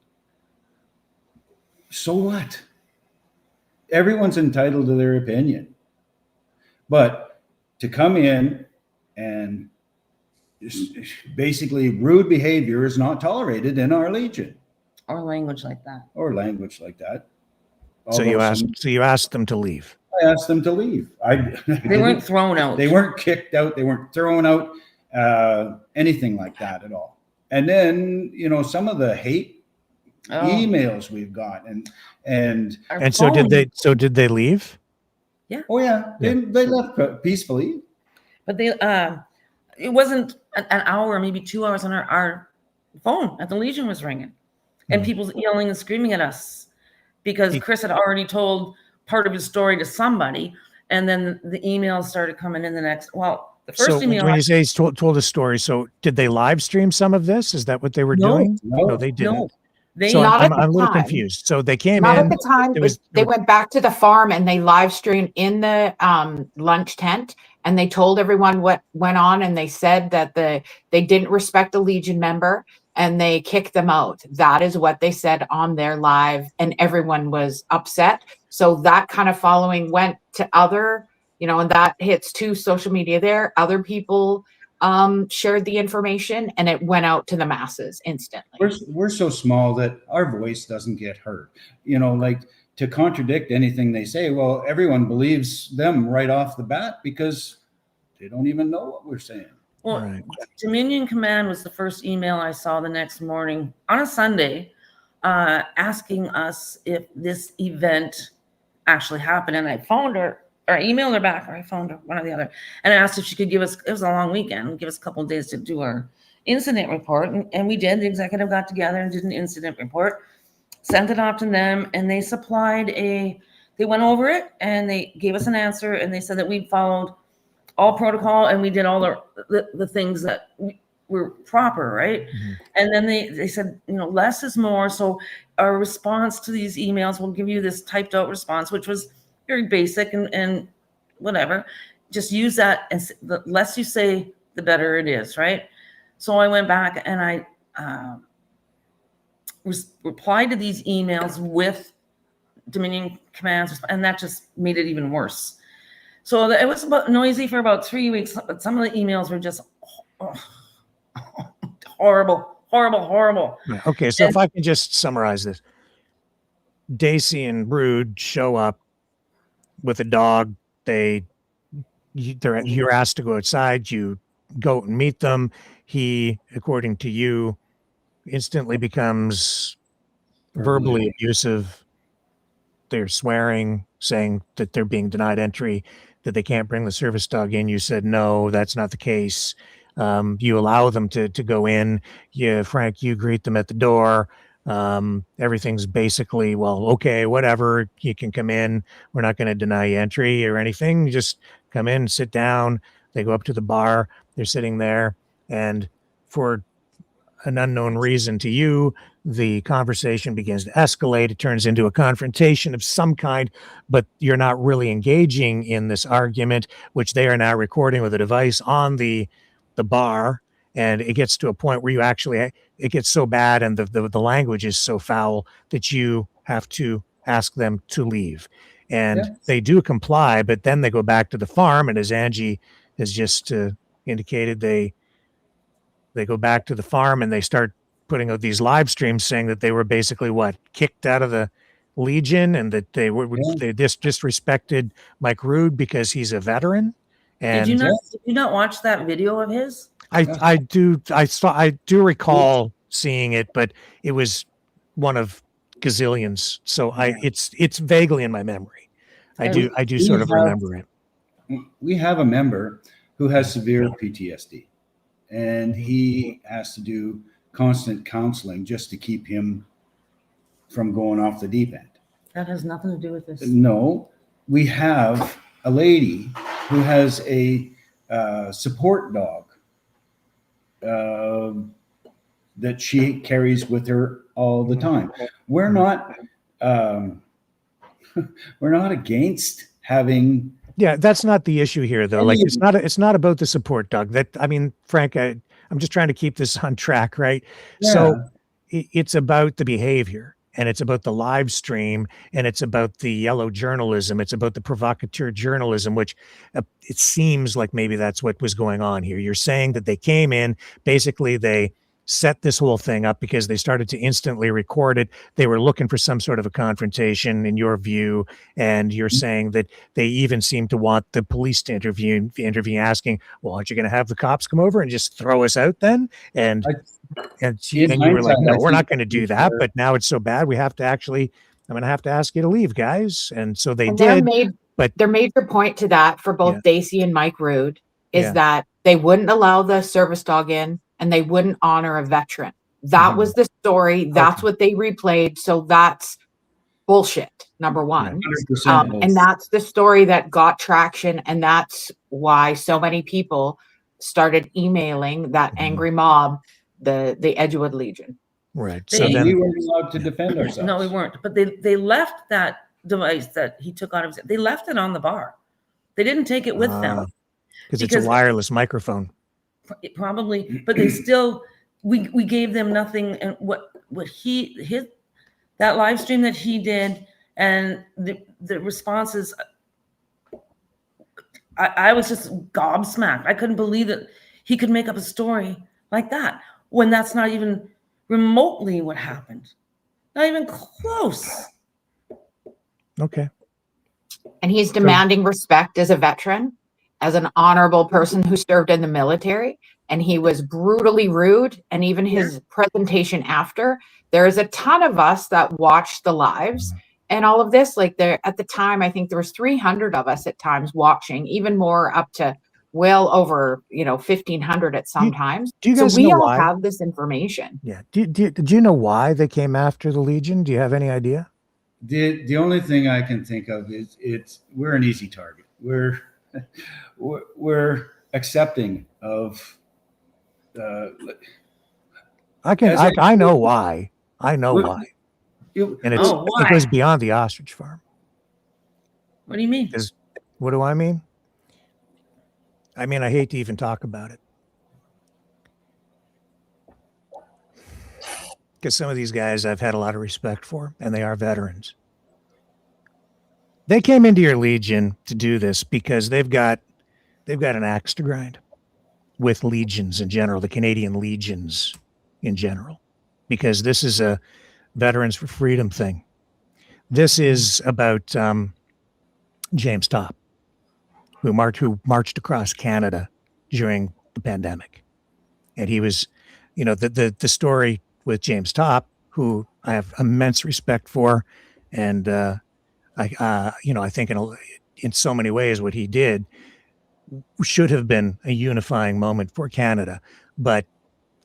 So what? Everyone's entitled to their opinion. But to come in and basically rude behavior is not tolerated in our Legion. Or language like that. So you asked them to leave. I asked them to leave. They weren't thrown out. They weren't kicked out. They weren't thrown out. Anything like that at all. And then, some of the hate emails we've got and so did they leave? Yeah. Oh yeah. They left peacefully. But it wasn't an hour, maybe 2 hours on our phone at the Legion was ringing, and people yelling and screaming at us because Chris had already told part of his story to somebody, and then the emails started coming in the next. Well, the first email. When you say he's told a story, so did they live stream some of this? Is that what they were doing? No, they didn't. No. I'm a little confused. So they came not in. At the time. They went back to the farm and they live streamed in the lunch tent, and they told everyone what went on, and they said that they didn't respect a Legion member and they kicked them out. That is what they said on their live, and everyone was upset. So that kind of following went to other, and that hits to social media there. Other people shared the information, and it went out to the masses instantly. We're so small that our voice doesn't get heard. Like, to contradict anything they say, well, everyone believes them right off the bat because they don't even know what we're saying. Well, Right. Dominion Command was the first email I saw the next morning on a Sunday, asking us if this event actually happened. And I phoned her, or I emailed her back, or I phoned her, one or the other, and I asked if she could give us, it was a long weekend, give us a couple of days to do our incident report. And we did. The executive got together and did an incident report, sent it off to them, and they supplied they went over it and they gave us an answer, and they said that we followed all protocol and we did all the things that were proper, right? Mm-hmm. And then they said, less is more. So our response to these emails, we'll give you this typed out response, which was very basic and whatever. Just use that, and the less you say, the better it is, right? So I went back and I replied to these emails with Dominion Commands, and that just made it even worse. So it was noisy for about 3 weeks, but some of the emails were just horrible. Okay, so if I can just summarize this. Daisy and Brood show up with a dog. You're asked to go outside. You go and meet them. He, according to you, instantly becomes verbally abusive. They're swearing, saying that they're being denied entry, that they can't bring the service dog in. You said, no, that's not the case. You allow them to go in. Frank, you greet them at the door. Everything's basically, well, okay, whatever, you can come in. We're not going to deny you entry or anything. You just come in, sit down. They go up to the bar. They're sitting there. And for an unknown reason to you, the conversation begins to escalate. It turns into a confrontation of some kind, but you're not really engaging in this argument, which they are now recording with a device on the bar. And it gets to a point where it gets so bad and the language is so foul that you have to ask them to leave. And they do comply, but then they go back to the farm. And as Angie has just indicated, they go back to the farm and they start putting out these live streams saying that they were basically kicked out of the Legion, and that they disrespected Mike Rood because he's a veteran. And did you not watch that video of his? I do recall seeing it, but it was one of gazillions. So it's vaguely in my memory. I do sort of remember it. We have a member who has severe PTSD, and he has to do constant counseling just to keep him from going off the deep end. That has nothing to do with this. No, we have a lady who has a support dog that she carries with her all the time. We're not against having. Yeah, that's not the issue here, though. Like, it's not about the support dog. Frank, I'm just trying to keep this on track, right? Yeah. So it's about the behavior, and it's about the live stream, and it's about the yellow journalism. It's about the provocateur journalism, which it seems like maybe that's what was going on here. You're saying that they came in, basically they set this whole thing up because they started to instantly record it. They were looking for some sort of a confrontation in your view. And you're saying that they even seem to want the police to interview asking, well, aren't you going to have the cops come over and just throw us out then? And you were like, no, we're not going to do that. But now it's so bad. I'm going to have to ask you to leave, guys. And so they did. But their major point to that for both Daisy and Mike Rood is that they wouldn't allow the service dog in, and they wouldn't honor a veteran. That was the story. That's what they replayed. So that's bullshit, number one. And that's the story that got traction. And that's why so many people started emailing that angry mob, the Edgewood Legion. Right. So then we weren't allowed to defend ourselves. No, we weren't. But they left that device that he took out of his, they left it on the bar. They didn't take it with them. Because it's a wireless microphone. Probably, but they still, we gave them nothing. And what that live stream that he did, and the responses, I was just gobsmacked. I couldn't believe that he could make up a story like that when that's not even remotely what happened. Not even close. Okay. And he's demanding respect as a veteran, as an honorable person who served in the military. And he was brutally rude. And even his presentation after, there is a ton of us that watched the lives and all of this. Like there at the time, I think there was 300 of us at times watching, even more, up to well over 1,500 at some times. Do you guys so we know all why? have this information. Yeah. Did you know why they came after the Legion? Do you have any idea? The only thing I can think of is we're an easy target. We're accepting of. I know why. I know why. And it goes beyond the ostrich farm. What do you mean? What do I mean? I mean, I hate to even talk about it. Because some of these guys I've had a lot of respect for, and they are veterans. They came into your Legion to do this because they've got an axe to grind with legions in general, the Canadian legions in general, because this is a Veterans for Freedom thing. This is about James Topp, who marched across Canada during the pandemic, and he was, the story with James Topp, who I have immense respect for, and I think in so many ways what he did should have been a unifying moment for Canada. But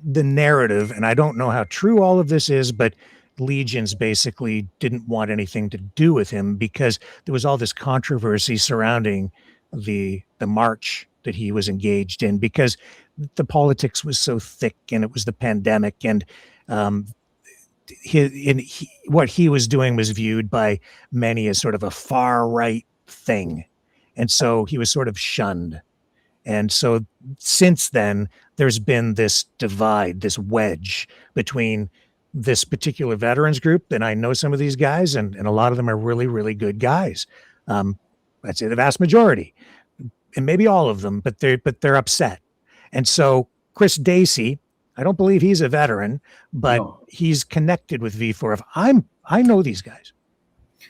the narrative, and I don't know how true all of this is, but legions basically didn't want anything to do with him because there was all this controversy surrounding the march that he was engaged in, because the politics was so thick and it was the pandemic, and what he was doing was viewed by many as sort of a far right thing. And so he was sort of shunned. And so since then, there's been this divide, this wedge between this particular veterans group. And I know some of these guys, and a lot of them are really, really good guys. I'd say the vast majority, and maybe all of them, but they're upset. And so Chris Dacey, I don't believe he's a veteran, but he's connected with V4F. I know these guys.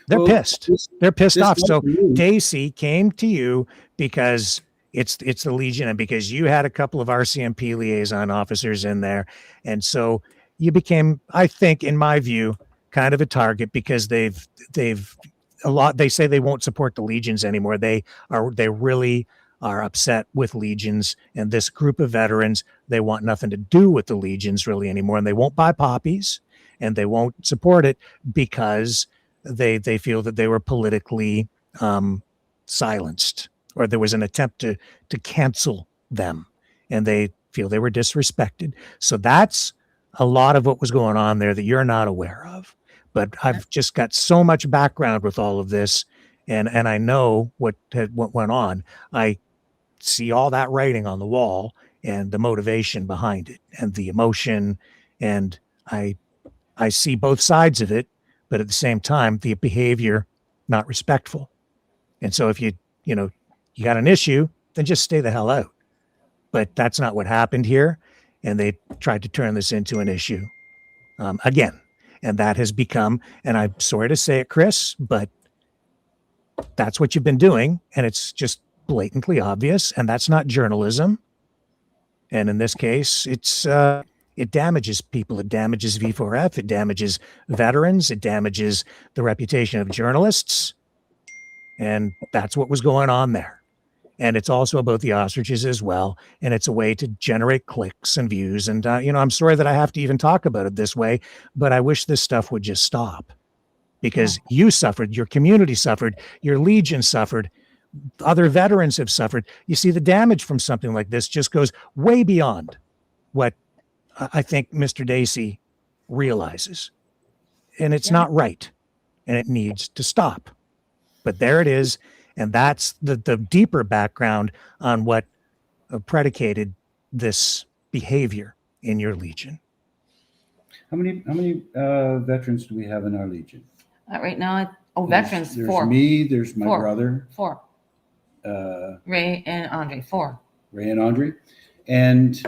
They're pissed. They're pissed off. So Dacey came to you because it's the Legion, and because you had a couple of RCMP liaison officers in there. And so you became, I think, in my view, kind of a target, because they say they won't support the Legions anymore. They really are upset with Legions, and this group of veterans, they want nothing to do with the Legions really anymore, and they won't buy poppies and they won't support it because they feel that they were politically silenced, or there was an attempt to cancel them, and they feel they were disrespected. So that's a lot of what was going on there that you're not aware of. But I've just got so much background with all of this, and I know what went on. I see all that writing on the wall and the motivation behind it and the emotion, and I see both sides of it, but at the same time, the behavior not respectful. And so if you got an issue, then just stay the hell out. But that's not what happened here, and they tried to turn this into an issue again. And that has become, and I'm sorry to say it, Chris, but that's what you've been doing, and it's just blatantly obvious, and that's not journalism. And in this case, it damages people. It damages V4F. It damages veterans. It damages the reputation of journalists. And that's what was going on there. And it's also about the ostriches as well. And it's a way to generate clicks and views. And, I'm sorry that I have to even talk about it this way, but I wish this stuff would just stop, because you suffered, your community suffered, your Legion suffered, other veterans have suffered. You see, the damage from something like this just goes way beyond what I think Mr. Dacey realizes. And it's not right, and it needs to stop. But there it is. And that's the deeper background on what predicated this behavior in your Legion? How many veterans do we have in our Legion? Right now, veterans, There's 4. me, there's my 4. brother. 4. Ray and Andre, 4. Ray and Andre. And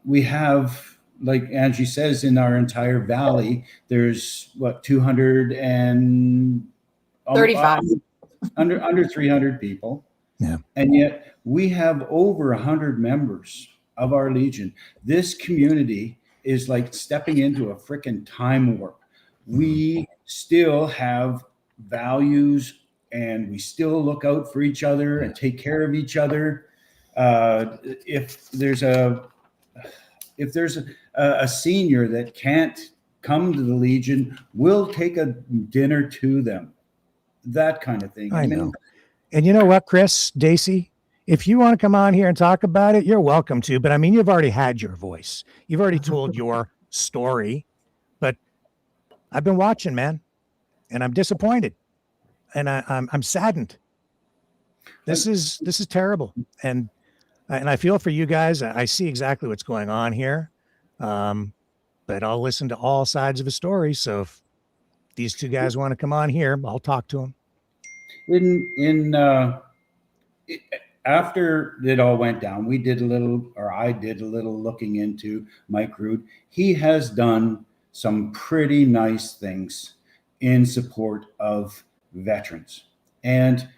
we have, like Angie says, in our entire valley, there's what, 235. Under 300 people. Yeah. And yet we have over 100 members of our Legion. This community is like stepping into a freaking time warp. We still have values, and we still look out for each other and take care of each other. If there's a senior that can't come to the Legion, we'll take a dinner to them. That kind of thing. I know. And you know what, Chris, Daisy, if you want to come on here and talk about it, you're welcome to. But I mean, you've already had your voice. You've already told your story. But I've been watching, man, and I'm disappointed, and I'm saddened. This is terrible, and I feel for you guys. I see exactly what's going on here, but I'll listen to all sides of a story. So if these two guys want to come on here, I'll talk to them. After it all went down, I did a little looking into Mike Rood. He has done some pretty nice things in support of veterans. And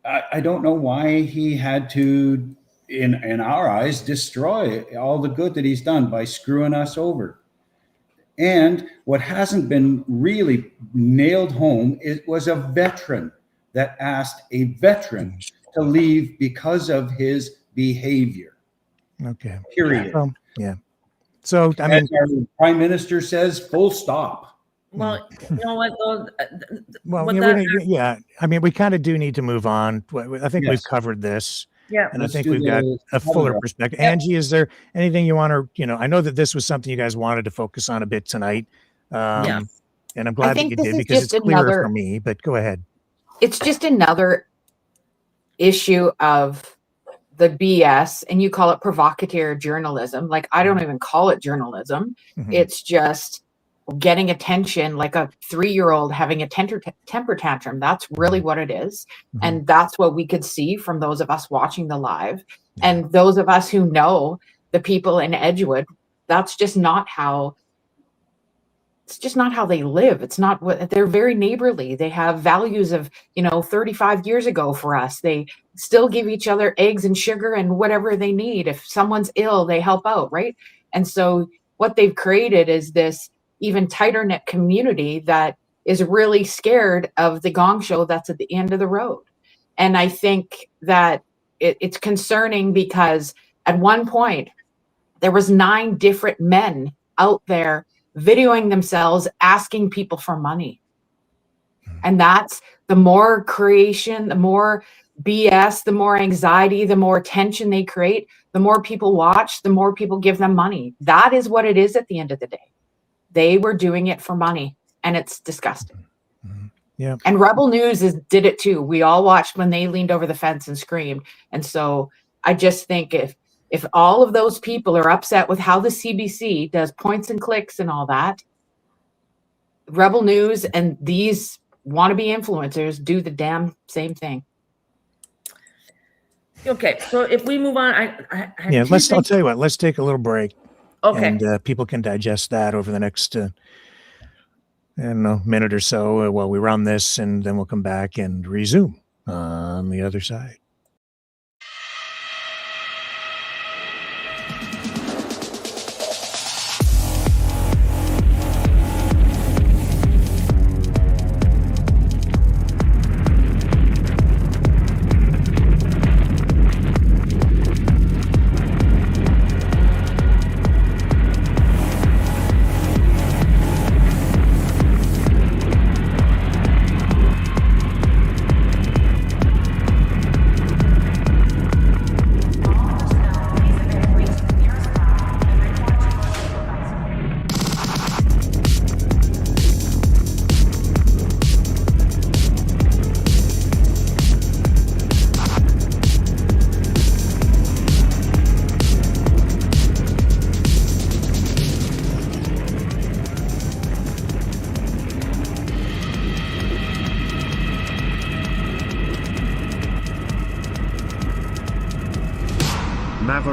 I don't know why he had to, in our eyes, destroy all the good that he's done by screwing us over. And what hasn't been really nailed home was a veteran that asked a veteran to leave because of his behavior. Okay. Period. Yeah. So, I mean, our Prime Minister says, full stop. Well, you know what, though? I mean, we kind of do need to move on. I think we've covered this. Yeah. And I think we've got a fuller perspective. Angie, is there anything you want to, I know that this was something you guys wanted to focus on a bit tonight. And I'm glad that you did, because it's clearer for me, but go ahead. It's just another issue of the BS, and you call it provocateur journalism. Like, I don't even call it journalism. Mm-hmm. It's just getting attention, like a 3-year-old having a temper tantrum. That's really what it is. Mm-hmm. And that's what we could see from those of us watching the live. Yeah. And those of us who know the people in Edgewood, that's just not how, it's just not how they live. It's not what they're very neighborly. They have values of, 35 years ago for us. They still give each other eggs and sugar and whatever they need. If someone's ill, they help out. Right. And so what they've created is this even tighter knit community that is really scared of the gong show that's at the end of the road. And I think that it's concerning, because at one point there was 9 different men out there videoing themselves asking people for money. And that's the more creation, the more BS, the more anxiety, the more tension they create, the more people watch, the more people give them money. That is what it is at the end of the day. They were doing it for money, and it's disgusting. Mm-hmm. Yeah. And Rebel News did it too. We all watched when they leaned over the fence and screamed. And so I just think if all of those people are upset with how the CBC does points and clicks and all that, Rebel News and these wannabe influencers do the damn same thing. Okay, so if we move on, I'll tell you what, let's take a little break. Okay. And people can digest that over the next, minute or so while we run this, and then we'll come back and resume on the other side.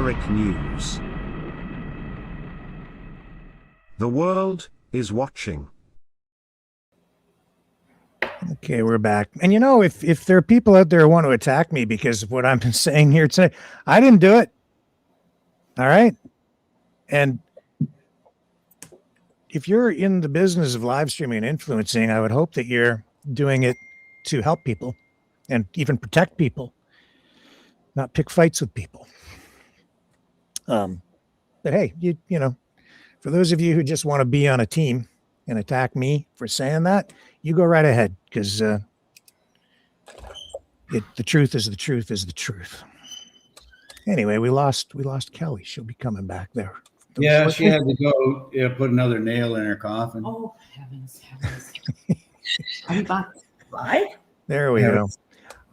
esoteric news. The world is watching. Okay, we're back. And you know, if there are people out there who want to attack me because of what I'm saying here today, I didn't do it. All right. And if you're in the business of live streaming and influencing, I would hope that you're doing it to help people and even protect people, not pick fights with people. But hey, you know, for those of you who just want to be on a team and attack me for saying that, you go right ahead, because the truth is the truth is the truth. Anyway, we lost Kelly. She'll be coming back there. Yeah, she had to go put another nail in her coffin. Oh, heavens. Are we back live? There we go.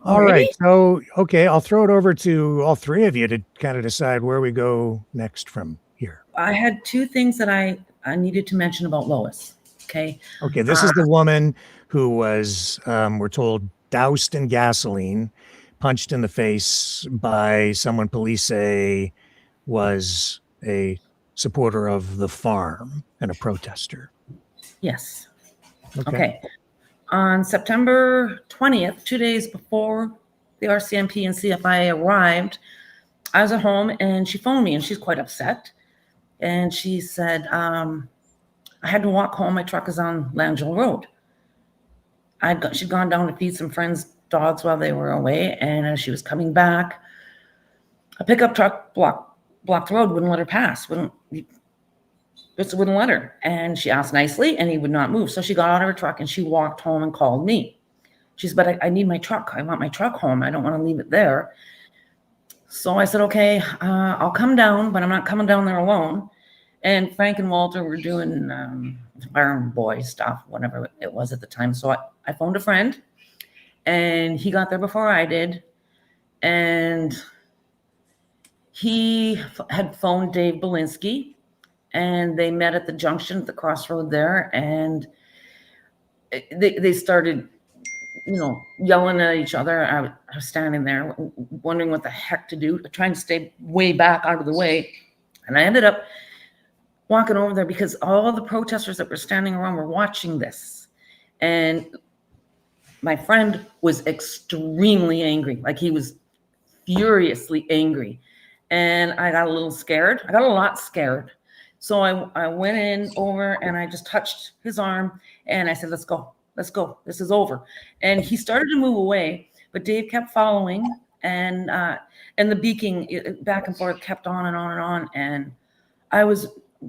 All right. So, okay, I'll throw it over to all three of you to kind of decide where we go next from here. I had two things that I needed to mention about Lois. Okay. Okay, this is the woman who was, we're told, doused in gasoline, punched in the face by someone police say was a supporter of the farm and a protester. Yes. Okay. On September 20th, 2 days before the RCMP and CFIA arrived, I was at home and she phoned me and she's quite upset. And she said, I had to walk home. My truck is on Langell Road. She'd gone down to feed some friends' dogs while they were away. And as she was coming back, a pickup truck blocked the road, wouldn't let her pass, wouldn't let her. And she asked nicely and he would not move. So she got out of her truck and she walked home and called me. She said, but I need my truck. I want my truck home. I don't want to leave it there. So I said, okay, I'll come down, but I'm not coming down there alone. And Frank and Walter were doing farm boy stuff, whatever it was at the time. So I phoned a friend and he got there before I did. And he had phoned Dave Belinsky and they met at the junction at the crossroad there. And they started, yelling at each other. I was standing there wondering what the heck to do, trying to stay way back out of the way. And I ended up walking over there because all the protesters that were standing around were watching this. And my friend was extremely angry. Like he was furiously angry. And I got a little scared. I got a lot scared. So I went in over and I just touched his arm and I said, let's go. This is over. And he started to move away, but Dave kept following and the beaking back and forth kept on and on and on. And I was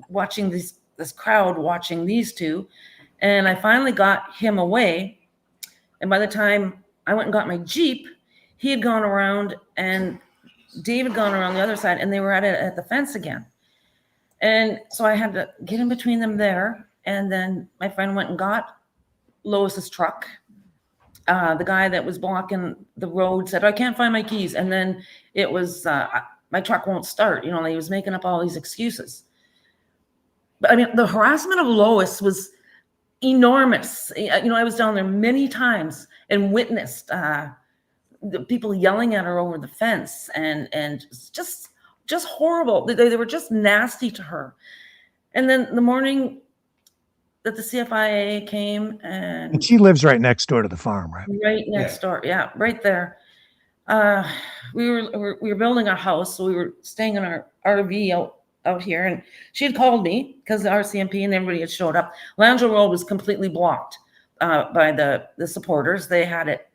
watching this crowd watching these two, and I finally got him away. And by the time I went and got my Jeep, he had gone around and Dave had gone around the other side and they were at the fence again. And so I had to get in between them there. And then my friend went and got Lois's truck. The guy that was blocking the road said, I can't find my keys. And then it was, my truck won't start. He was making up all these excuses. But I mean, the harassment of Lois was enormous. I was down there many times and witnessed the people yelling at her over the fence and just horrible. They were just nasty to her. And then the morning that the CFIA came and she lives right next door to the farm, right? Right next door. Yeah, right there. We were building a house, so we were staying in our RV out here, and she had called me because the RCMP and everybody had showed up. Langell Road was completely blocked by the supporters. They had it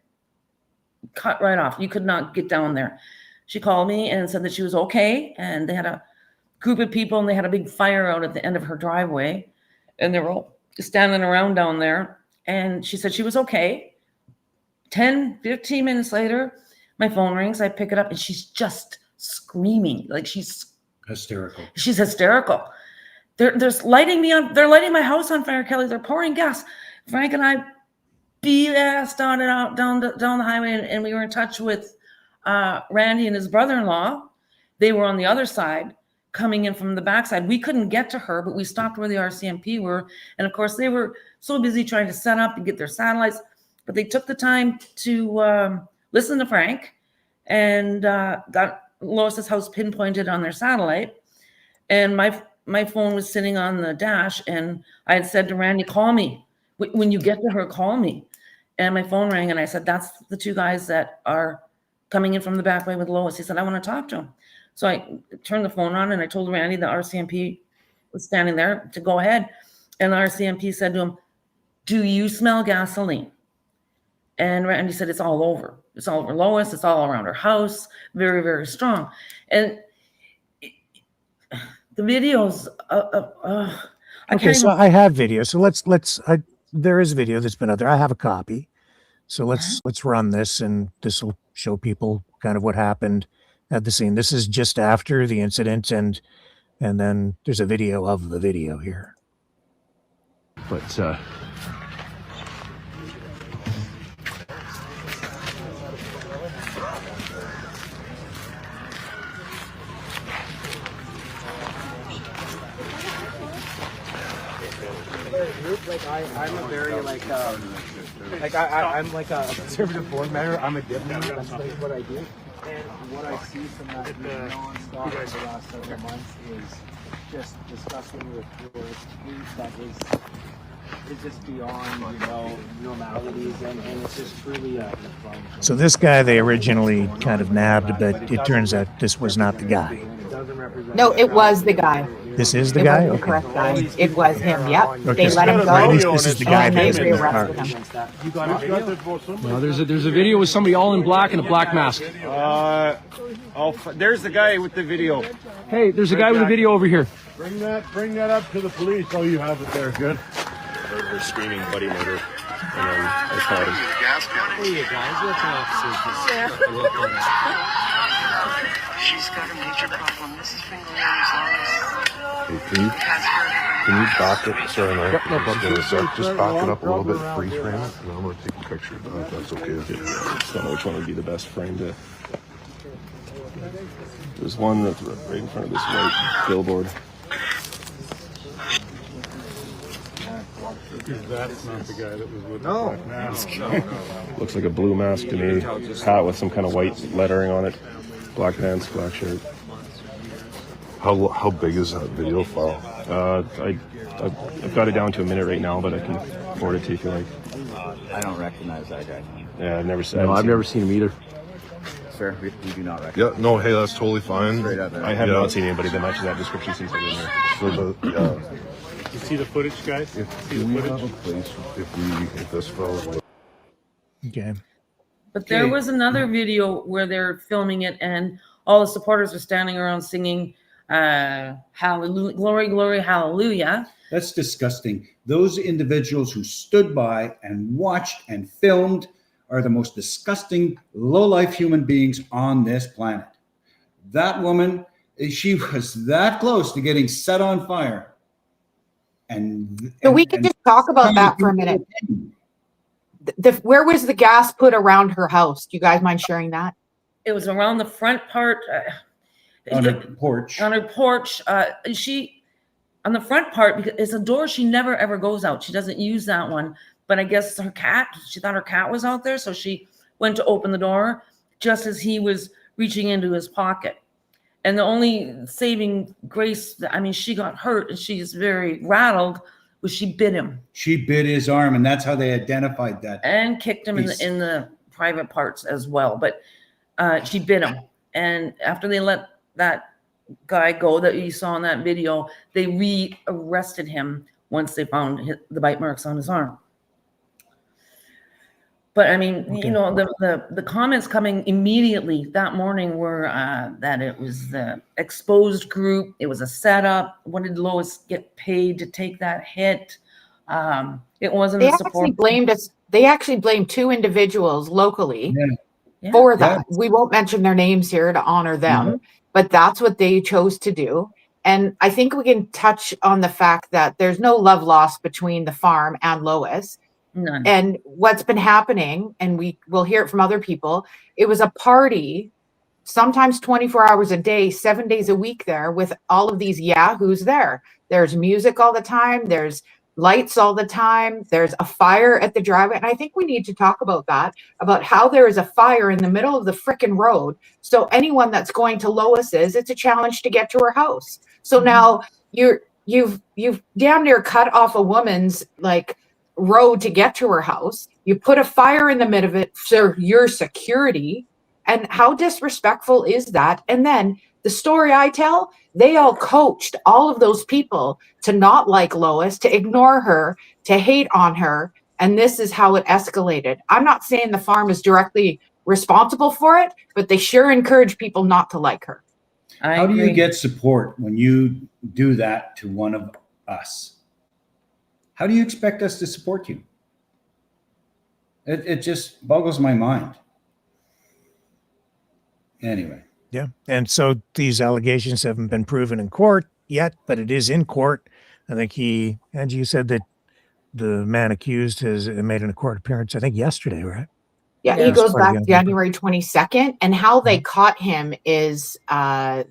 cut right off. You could not get down there. She called me and said that she was okay, and they had a group of people, and they had a big fire out at the end of her driveway, and they were all standing around down there, and she said she was okay. 10-15 minutes later, my phone rings. I pick it up, and she's just screaming. Like she's hysterical. She's hysterical. They're lighting me on. They're lighting my house on fire, Kelly. They're pouring gas. Frank and I BS down the highway, and we were in touch with Randy and his brother-in-law. They were on the other side, coming in from the backside. We couldn't get to her, but we stopped where the RCMP were. And of course, they were so busy trying to set up and get their satellites, but they took the time to listen to Frank and got Lois's house pinpointed on their satellite, and my phone was sitting on the dash, and I had said to Randy, call me. When you get to her, call me. And my phone rang, and I said, that's the two guys that are coming in from the back way with Lois. He said, I want to talk to him. So I turned the phone on, and I told Randy the RCMP was standing there to go ahead. And the RCMP said to him, do you smell gasoline? And Randy said, it's all over. It's all over Lois. It's all around her house. Very, very strong. And the videos, okay, so I have video. So there is video that's been out there. I have a copy. So let's run this, and this will show people kind of what happened at the scene. This is just after the incident, and then there's a video of the video here. But like I'm a very I'm like a conservative board member. I'm a diplomat. That's like what I do. And what I see from that nonstop for the last several months is just disgusting with tweets that is just beyond, normalities, and it's just truly a crime. So this guy they originally kind of nabbed, but it turns out this was not the guy. No, it was the guy. This is the It guy? was the Okay. correct guy. It was him, yep. Okay, They let him at least go. this is the guy and that they was in the car. rearrested him. You got a video? no, there's a video with somebody all in black and a black mask. There's the guy with the video. Hey, there's a guy with a video over here. Bring that up to the police. Oh, you have it there. Good. We're screaming bloody murder, and then I caught him. Hey, you guys, what's an officer? She's got a major problem. This is Fingernails Hey, can you back it? Sorry, no. Yep, no problem. Just back it up a little bit, freeze frame it, and I'm going to take a picture of that. That's okay. I just don't know which one would be the best frame to. There's one that's right in front of this white billboard. That's not the guy that was with the black mask. Looks like a blue mask to me. Hat with some kind of white lettering on it. Black pants, black shirt. How big is that video file? I've got it down to a minute right now, but I can forward it to you if you like. I don't recognize that guy. Yeah, I've never seen. No, I've never seen him either. Sir, we do not recognize. Yeah, no, hey, that's totally fine. I have not seen anybody that matches that description since I've been there. So yeah. You see the footage, guys? Do we have a place if this fell? Okay. But there was another video where they're filming it, and all the supporters are standing around singing hallelujah, glory, glory, hallelujah. That's disgusting. Those individuals who stood by and watched and filmed are the most disgusting, low-life human beings on this planet. That woman, she was that close to getting set on fire. So we could just talk about that for a minute. Where was the gas put around her house? Do you guys mind sharing that? It was around the front part. On her porch. On her porch. She, on the front part, because it's a door she never ever goes out. She doesn't use that one. But I guess her cat, she thought her cat was out there. So she went to open the door just as he was reaching into his pocket. And the only saving grace, I mean, she got hurt and she's very rattled, was she bit him. She bit his arm, and that's how they identified that. And kicked him in the private parts as well. But she bit him. And after they let that guy go that you saw in that video, they re-arrested him once they found the bite marks on his arm. But I mean, okay. The comments coming immediately that morning were that it was the exposed group. It was a setup. When did Lois get paid to take that hit? It wasn't a support. They actually blamed two individuals locally for that. We won't mention their names here to honor them, but that's what they chose to do. And I think we can touch on the fact that there's no love lost between the farm and Lois. None. And what's been happening, and we will hear it from other people, it was a party, sometimes 24 hours a day, 7 days a week there with all of these yahoos there. There's music all the time. There's lights all the time. There's a fire at the driveway. And I think we need to talk about that, about how there is a fire in the middle of the frickin' road. So anyone that's going to Lois's, it's a challenge to get to her house. So now you've damn near cut off a woman's like road to get to her house. You put a fire in the middle of it for your security. And how disrespectful is that? And then the story I tell, they all coached all of those people to not like Lois, to ignore her, to hate on her. And this is how it escalated. I'm not saying the farm is directly responsible for it, but they sure encourage people not to like her. How do you get support when you do that to one of us? How do you expect us to support you? It just boggles my mind. Anyway. Yeah. And so these allegations haven't been proven in court yet, but it is in court. I think Angie, you said that the man accused has made a court appearance, I think yesterday, right? Yeah, he goes back January 22nd. And how they caught him is there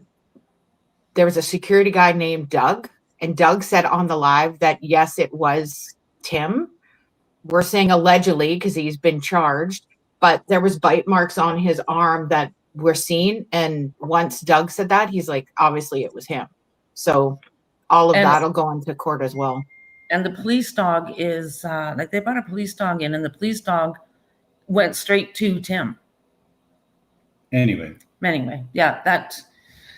was a security guy named Doug. And Doug said on the live that, yes, it was Tim. We're saying allegedly because he's been charged. But there was bite marks on his arm that were seen. And once Doug said that, he's like, obviously it was him. So all of that'll go into court as well. And the police dog is like they brought a police dog in, and the police dog went straight to Tim. Anyway, yeah, that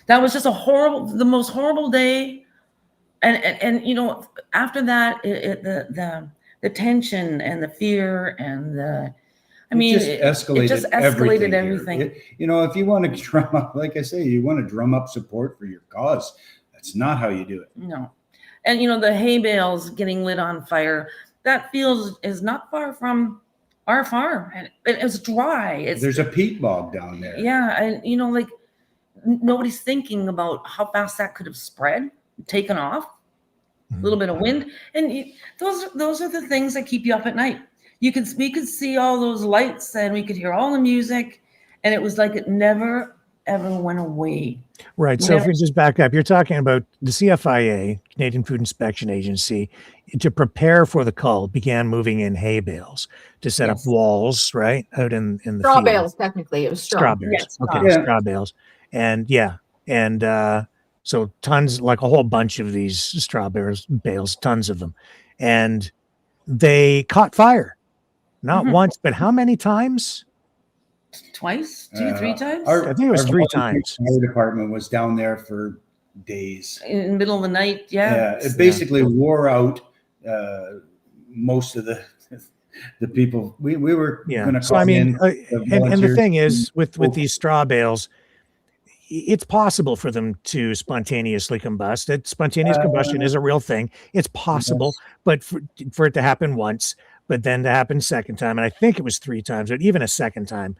was just the most horrible day. And you know, after that, the tension and the fear and it just escalated everything. You know, if you want to drum up, like I say, you want to drum up support for your cause. That's not how you do it. No. And, you know, the hay bales getting lit on fire, that field is not far from our farm. And it's dry. There's a peat bog down there. Yeah. And, you know, like nobody's thinking about how fast that could have spread, taken off, a little bit of wind. And those are the things that keep you up at night. We could see all those lights and we could hear all the music. And it was like it never, ever went away. Right. So if we just back up, you're talking about the CFIA, Canadian Food Inspection Agency, to prepare for the cull, began moving in hay bales to set up walls, right, out in the straw field. bales. Technically, it was straw bales. Yes, okay, straw bales, and so tons, like a whole bunch of these straw bales, tons of them, and they caught fire, not once, but how many times? Twice, 2-3 times. I think it was 3 times. The fire department was down there for days. In the middle of the night, yeah. It basically wore out most of the people. We were going to call and the thing is, with these straw bales, it's possible for them to spontaneously combust. Spontaneous combustion is a real thing. It's possible, but for it to happen once, but then to happen second time, and I think it was 3 times, but even a second time,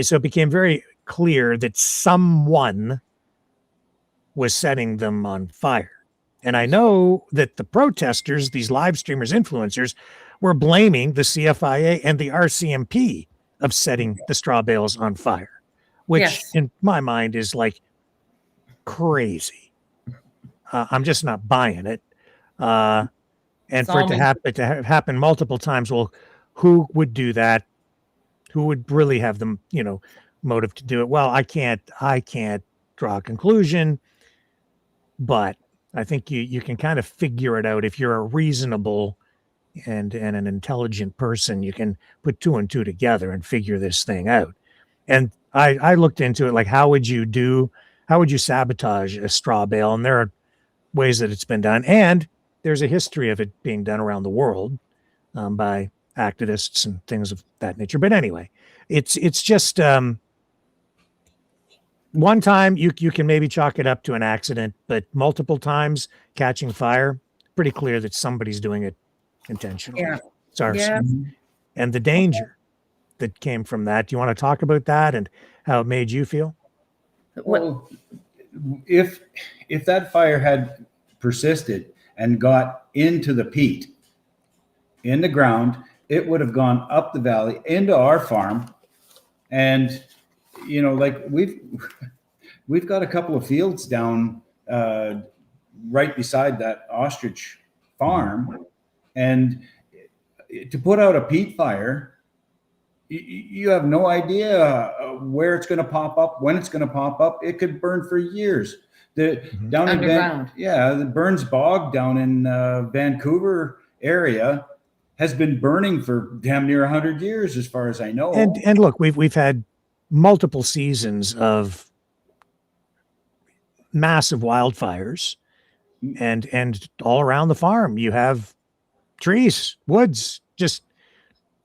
so it became very clear that someone was setting them on fire. And I know that the protesters, these live streamers, influencers, were blaming the CFIA and the RCMP of setting the straw bales on fire, which in my mind is like crazy. I'm just not buying it. And for it to happen multiple times, well, who would do that? Who would really have the motive to do it? Well, I can't draw a conclusion, but I think you can kind of figure it out. If you're a reasonable and an intelligent person, you can put 2 and 2 together and figure this thing out. And I looked into it, like how would you sabotage a straw bale? And there are ways that it's been done. And there's a history of it being done around the world by activists and things of that nature. But anyway, it's just one time you can maybe chalk it up to an accident, but multiple times catching fire, pretty clear that somebody's doing it intentionally. Yeah. It's arson. And the danger that came from that. Do you want to talk about that and how it made you feel? Well, if that fire had persisted and got into the peat in the ground, it would have gone up the valley into our farm. And, like we've got a couple of fields down right beside that ostrich farm. And to put out a peat fire, you have no idea where it's going to pop up, when it's going to pop up. It could burn for years. Down Underground. in the Burns Bog down in Vancouver area has been burning for damn near 100 years, as far as I know. And look, we've had multiple seasons of massive wildfires, and all around the farm you have trees, woods, just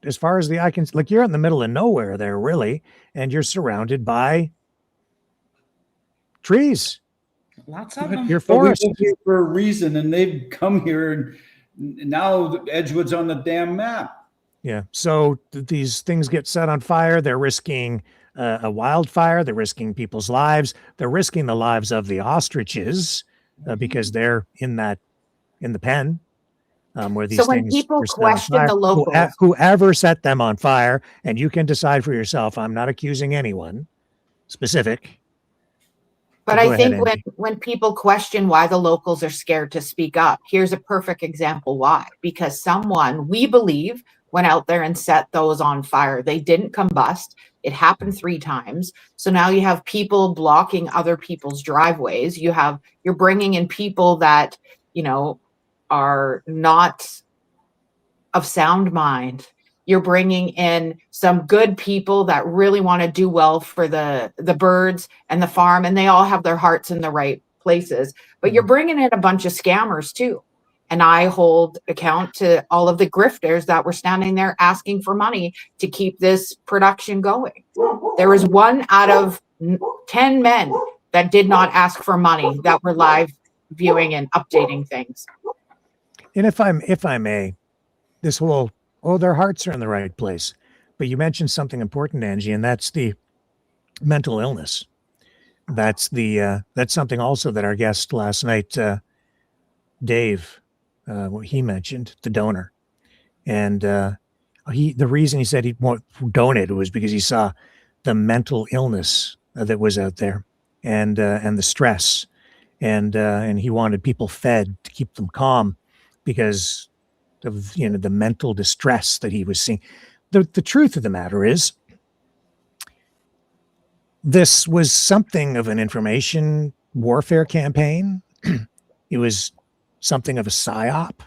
as far as the eye can. Like, you're in the middle of nowhere there, really, and you're surrounded by trees. Lots of them. Your forest. We live here for a reason, and they've come here, and now Edgewood's on the damn map. Yeah. So these things get set on fire. They're risking a wildfire. They're risking people's lives. They're risking the lives of the ostriches because they're in the pen where these So when things people were set on question fire. the locals, Whoever set them on fire, and you can decide for yourself. I'm not accusing anyone specific. but Go I ahead, think Andy. when people question why the locals are scared to speak up, here's a perfect example why. Because someone, we believe, went out there and set those on fire. They didn't combust. It happened 3 times. So now you have people blocking other people's driveways. You're bringing in people that, are not of sound mind. You're bringing in some good people that really want to do well for the birds and the farm, and they all have their hearts in the right places. But you're bringing in a bunch of scammers too. And I hold account to all of the grifters that were standing there asking for money to keep this production going. There was 1 out of 10 men that did not ask for money that were live viewing and updating things. And if I may, this whole, their hearts are in the right place. But you mentioned something important, Angie, and that's the mental illness. That's something also that our guest last night, Dave, he mentioned, the donor. And the reason he said he won't donate was because he saw the mental illness that was out there, and the stress, and he wanted people fed to keep them calm because of the mental distress that he was seeing. The truth of the matter is, this was something of an information warfare campaign. It was something of a psyop,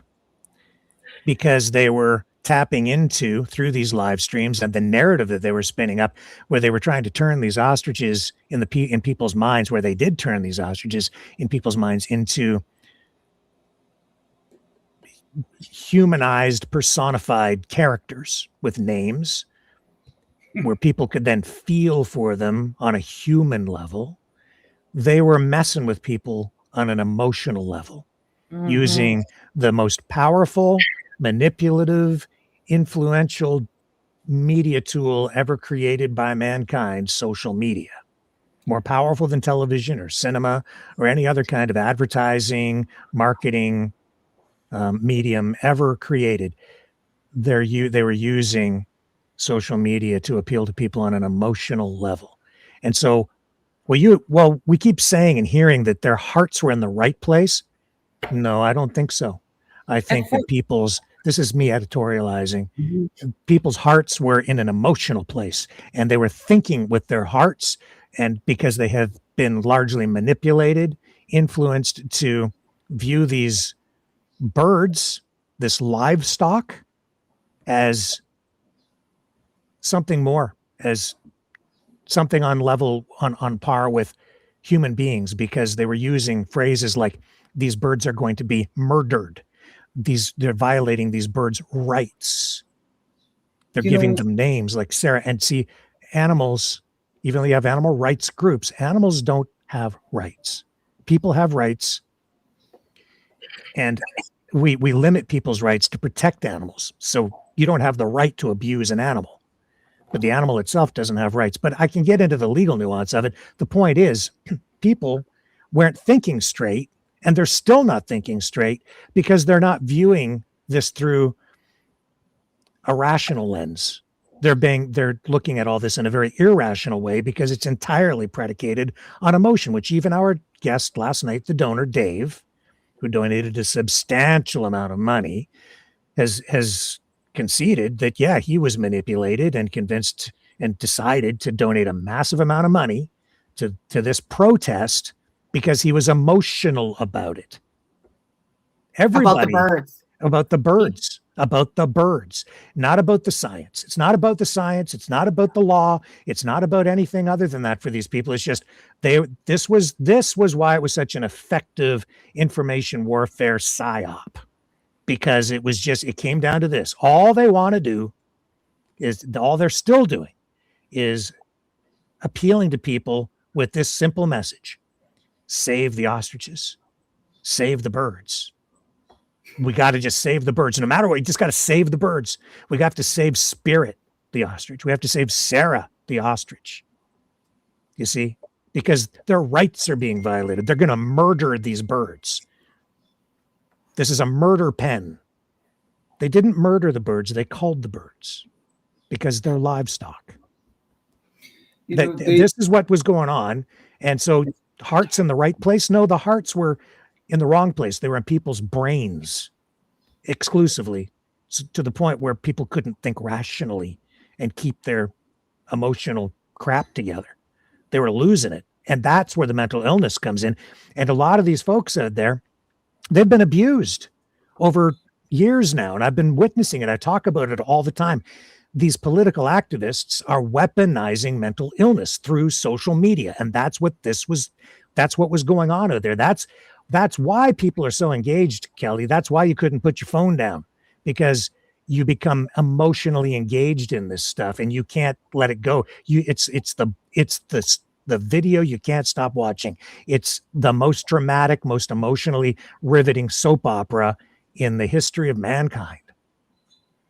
because they were tapping into, through these live streams and the narrative that they were spinning up, where they were trying to turn these ostriches in people's minds, where they did turn these ostriches in people's minds into humanized, personified characters with names, where people could then feel for them on a human level. They were messing with people on an emotional level, using the most powerful, manipulative, influential media tool ever created by mankind, social media. More powerful than television or cinema or any other kind of advertising, marketing medium ever created. They were using social media to appeal to people on an emotional level. And so, we keep saying and hearing that their hearts were in the right place. No, I don't think so. I think that this is me editorializing, people's hearts were in an emotional place, and they were thinking with their hearts, and because they have been largely manipulated, influenced to view these birds, this livestock, as something more, as something on par with human beings, because they were using phrases like, these birds are going to be murdered. They're violating these birds' rights. They're giving them names like Sarah. And see, animals, even though you have animal rights groups, animals don't have rights. People have rights. And we limit people's rights to protect animals. So you don't have the right to abuse an animal, but the animal itself doesn't have rights. But I can get into the legal nuance of it. The point is, people weren't thinking straight, and they're still not thinking straight, because they're not viewing this through a rational lens. They're looking at all this in a very irrational way, because it's entirely predicated on emotion, which even our guest last night, the donor, Dave, who donated a substantial amount of money, has conceded that, yeah, he was manipulated and convinced and decided to donate a massive amount of money to this protest because he was emotional about it. Everybody about the birds, not about the science. It's not about the science. It's not about the law. It's not about anything other than that for these people. It's just this was why it was such an effective information warfare psyop, because it came down to this. All they want to do all they're still doing is appealing to people with this simple message: save the ostriches, save the birds. We got to just save the birds. No matter what, you just got to save the birds. We have to save Spirit, the ostrich. We have to save Sarah, the ostrich. You see, because their rights are being violated. They're going to murder these birds. This is a murder pen. They didn't murder the birds. They culled the birds because they're livestock. This is what was going on. And so hearts in the right place? No, the hearts were in the wrong place. They were in people's brains exclusively, to the point where people couldn't think rationally and keep their emotional crap together. They were losing it. And that's where the mental illness comes in. And a lot of these folks out there, they've been abused over years now. And I've been witnessing it. I talk about it all the time. These political activists are weaponizing mental illness through social media. And that's what was going on out there. That's why people are so engaged, Kelly. That's why you couldn't put your phone down, because you become emotionally engaged in this stuff and you can't let it go. It's the video you can't stop watching. It's the most dramatic, most emotionally riveting soap opera in the history of mankind.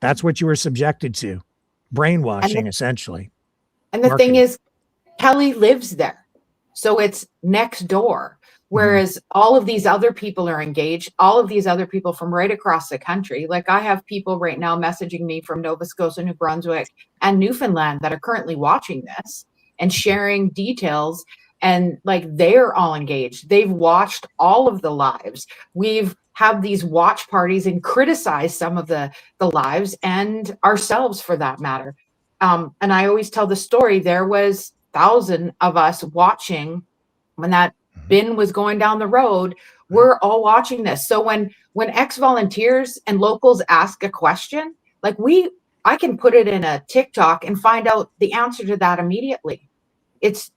That's what you were subjected to. Brainwashing, essentially. And the thing is, Kelly lives there. So it's next door. Whereas all of these other people are engaged, all of these other people from right across the country. Like, I have people right now messaging me from Nova Scotia, New Brunswick, and Newfoundland that are currently watching this and sharing details. And like, they're all engaged. They've watched all of the lives. We've had these watch parties and criticized some of the lives, and ourselves for that matter. And I always tell the story, there was 1,000 of us watching when that bin was going down the road. We're all watching this. So when ex-volunteers and locals ask a question, like, I can put it in a TikTok and find out the answer to that immediately. It's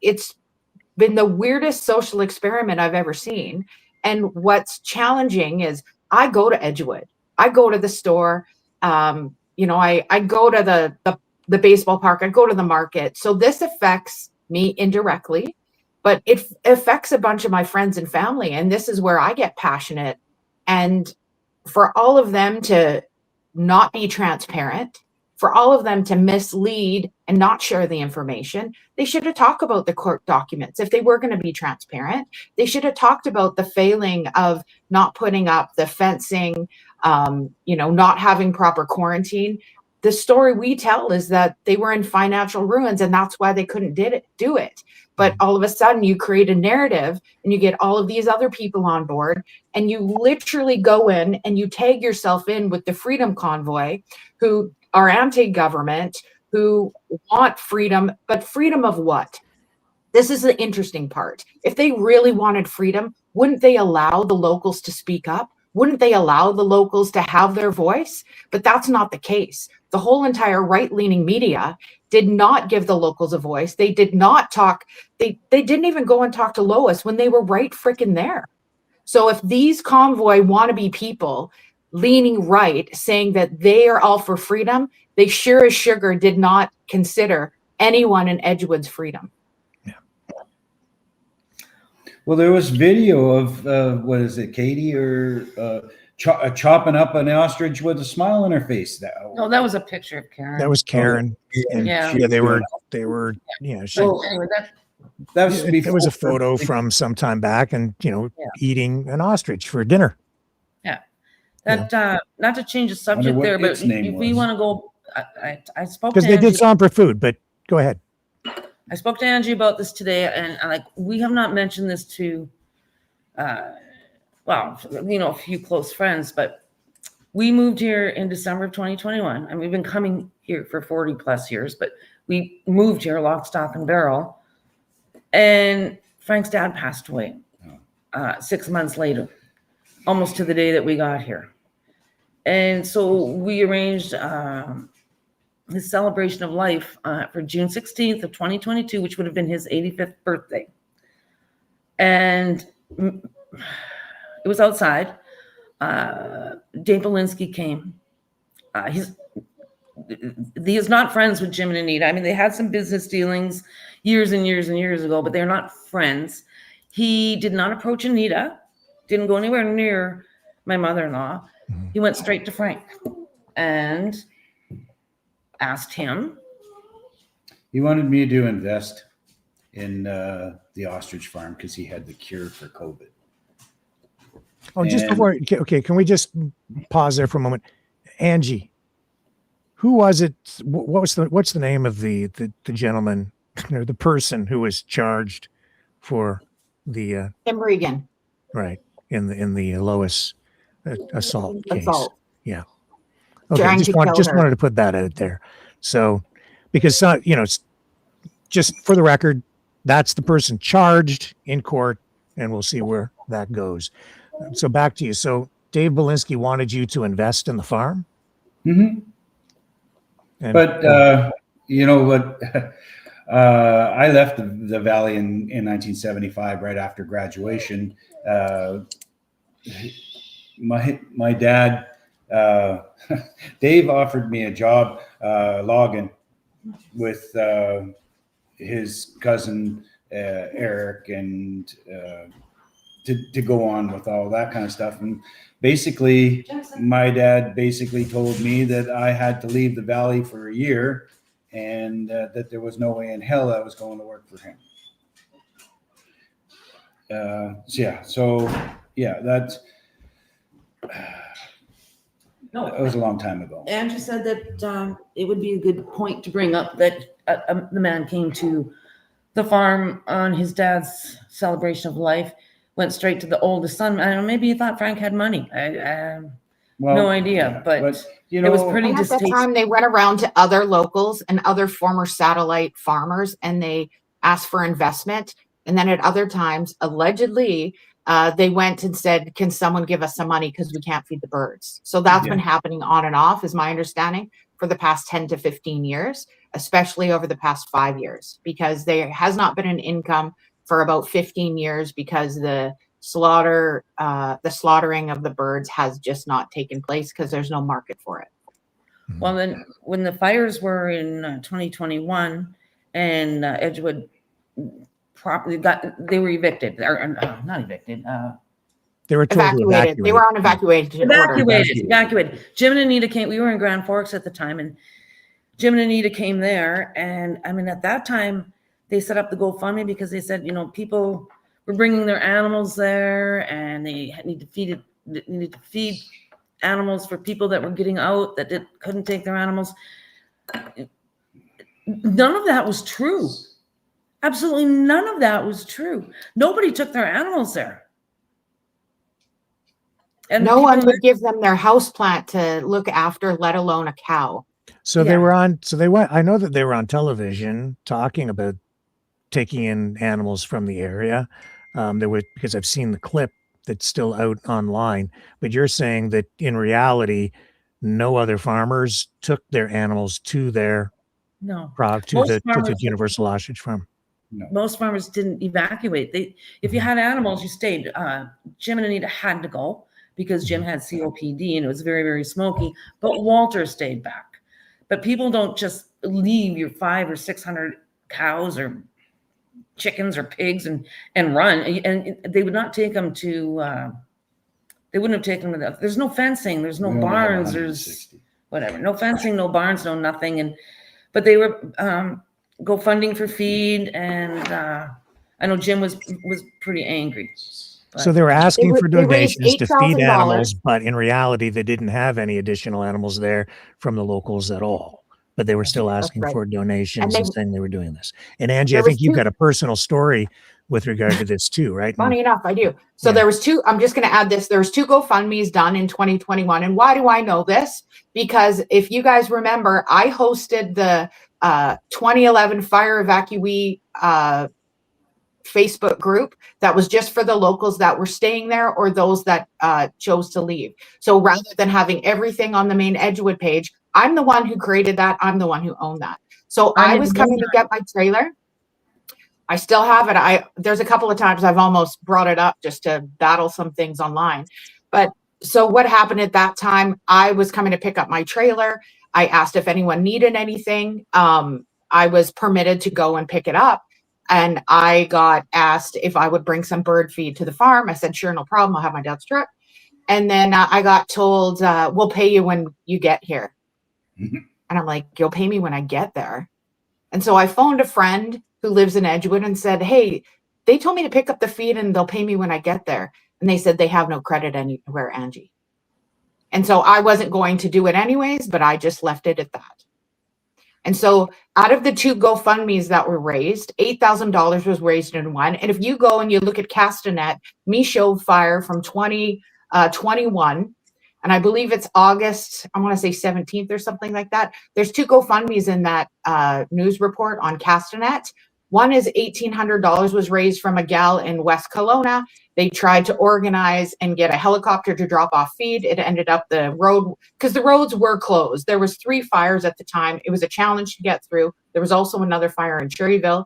been the weirdest social experiment I've ever seen. And what's challenging is, I go to Edgewood, I go to the store, I go to the baseball park, I go to the market. So this affects me indirectly, but it affects a bunch of my friends and family. And this is where I get passionate. And for all of them to not be transparent, for all of them to mislead and not share the information, they should have talked about the court documents. If they were going to be transparent, they should have talked about the failing of not putting up the fencing, not having proper quarantine. The story we tell is that they were in financial ruins, and that's why they couldn't do it. But all of a sudden you create a narrative and you get all of these other people on board, and you literally go in and you tag yourself in with the Freedom Convoy, who are anti-government, who want freedom, but freedom of what? This is the interesting part. If they really wanted freedom, wouldn't they allow the locals to speak up? Wouldn't they allow the locals to have their voice? But that's not the case. The whole entire right-leaning media did not give the locals a voice. They did not talk. They didn't even go and talk to Lois when they were right freaking there. So if these convoy wannabe people leaning right, saying that they are all for freedom, they sure as sugar did not consider anyone in Edgewood's freedom. Yeah. Well, there was video of what is it, Katie, or chopping up an ostrich with a smile on her face. No, that was a picture of Karen. That was Karen. And they were. Anyway, that was a photo from some time back, and eating an ostrich for dinner. Yeah. That not to change the subject there, but if we want to go, I spoke to Angie, because they did some for food, but go ahead. I spoke to Angie about this today, and we have not mentioned this to, a few close friends, but We moved here in December of 2021, and we've been coming here for 40 plus years, but we moved here lock, stock, and barrel. And Frank's dad passed away 6 months later, almost to the day that we got here. And so we arranged his celebration of life for June 16th of 2022, which would have been his 85th birthday. And it was outside. Dave Belinsky came. He is not friends with Jim and Anita. I mean, they had some business dealings years and years and years ago, but they're not friends. He did not approach Anita, didn't go anywhere near my mother-in-law. He went straight to Frank and asked him. He wanted me to invest in the ostrich farm because he had the cure for COVID. Oh, just before, okay, can we just pause there for a moment? Angie, who was it? What's the name of the gentleman or the person who was charged for the Tim Regan. Right, in the Lois assault case? Yeah. Okay, just wanted to put that out there. So, because just for the record, that's the person charged in court, and we'll see where that goes. So back to you. So Dave Belinsky wanted you to invest in the farm? Mm-hmm. But you know what? I left the Valley in 1975, right after graduation. My dad, Dave, offered me a job logging with his cousin Eric, and to go on with all that kind of stuff. And basically, my dad basically told me that I had to leave the Valley for a year, and that there was no way in hell I was going to work for him. That was a long time ago. Andrew said that it would be a good point to bring up that the man came to the farm on his dad's celebration of life, went straight to the oldest son. I don't know, maybe he thought Frank had money. No idea, but you know, it was pretty distasteful. At that time, they went around to other locals and other former satellite farmers, and they asked for investment. And then at other times, allegedly, they went and said, "Can someone give us some money because we can't feed the birds?" So that's been happening on and off, is my understanding, for the past 10 to 15 years, especially over the past 5 years, because there has not been an income for about 15 years because the slaughtering of the birds has just not taken place because there's no market for it. Well, then when the fires were in 2021 and Edgewood they were evicted, or not evicted. They were evacuated. They were on evacuated. Evacuated. Jim and Anita came. We were in Grand Forks at the time, and Jim and Anita came there. And I mean, at that time, they set up the GoFundMe because they said, people were bringing their animals there, and they needed to feed animals for people that were getting out that couldn't take their animals. None of that was true. Absolutely none of that was true. Nobody took their animals there. And no one would give them their house plant to look after, let alone a cow. So they went, I know that they were on television talking about taking in animals from the area. Because I've seen the clip that's still out online, but you're saying that in reality, no other farmers took their animals to their the Universal Ostrich Farm. No. Most farmers didn't evacuate. If you had animals, you stayed. Jim and Anita had to go because Jim had COPD and it was very, very smoky, but Walter stayed back. But people don't just leave your 500 or 600 cows or chickens or pigs and run. And they would not take them to, they wouldn't have taken them to there's no fencing, there's no barns, there's whatever, no fencing, no barns, no nothing. But they were go funding for feed, and I know Jim was pretty angry. So they were asking for donations to feed animals, but in reality, they didn't have any additional animals there from the locals at all. but they were still asking right. for donations And and saying they were doing this. And Angie, I There was think you've two- got a personal story with regard to this too, right? Funny enough, I do. So Yeah. there was two, I'm just going to add this. There was 2 GoFundMe's done in 2021. And why do I know this? Because if you guys remember, I hosted the 2011 fire evacuee Facebook group that was just for the locals that were staying there or those that chose to leave. So rather than having everything on the main Edgewood page, I'm the one who created that. I'm the one who owned that. So I was coming to get my trailer. I still have it. There's a couple of times I've almost brought it up just to battle some things online. But so what happened at that time, I was coming to pick up my trailer. I asked if anyone needed anything. I was permitted to go and pick it up. And I got asked if I would bring some bird feed to the farm. I said, sure, no problem. I'll have my dad's truck. And then I got told, we'll pay you when you get here. Mm-hmm. And I'm like, you'll pay me when I get there. And so I phoned a friend who lives in Edgewood and said, hey, they told me to pick up the feed and they'll pay me when I get there. And they said they have no credit anywhere, Angie. And so I wasn't going to do it anyways, but I just left it at that. And so out of the 2 GoFundMe's that were raised, $8,000 was raised in one. And if you go and you look at Castanet, Michaud Fire from 2021, and I believe it's August, I want to say 17th or something like that. There's 2 GoFundMe's in that news report on Castanet. One is $1,800 was raised from a gal in West Kelowna. They tried to organize and get a helicopter to drop off feed. It ended up the road, because the roads were closed. There was 3 fires at the time. It was a challenge to get through. There was also another fire in Cherryville.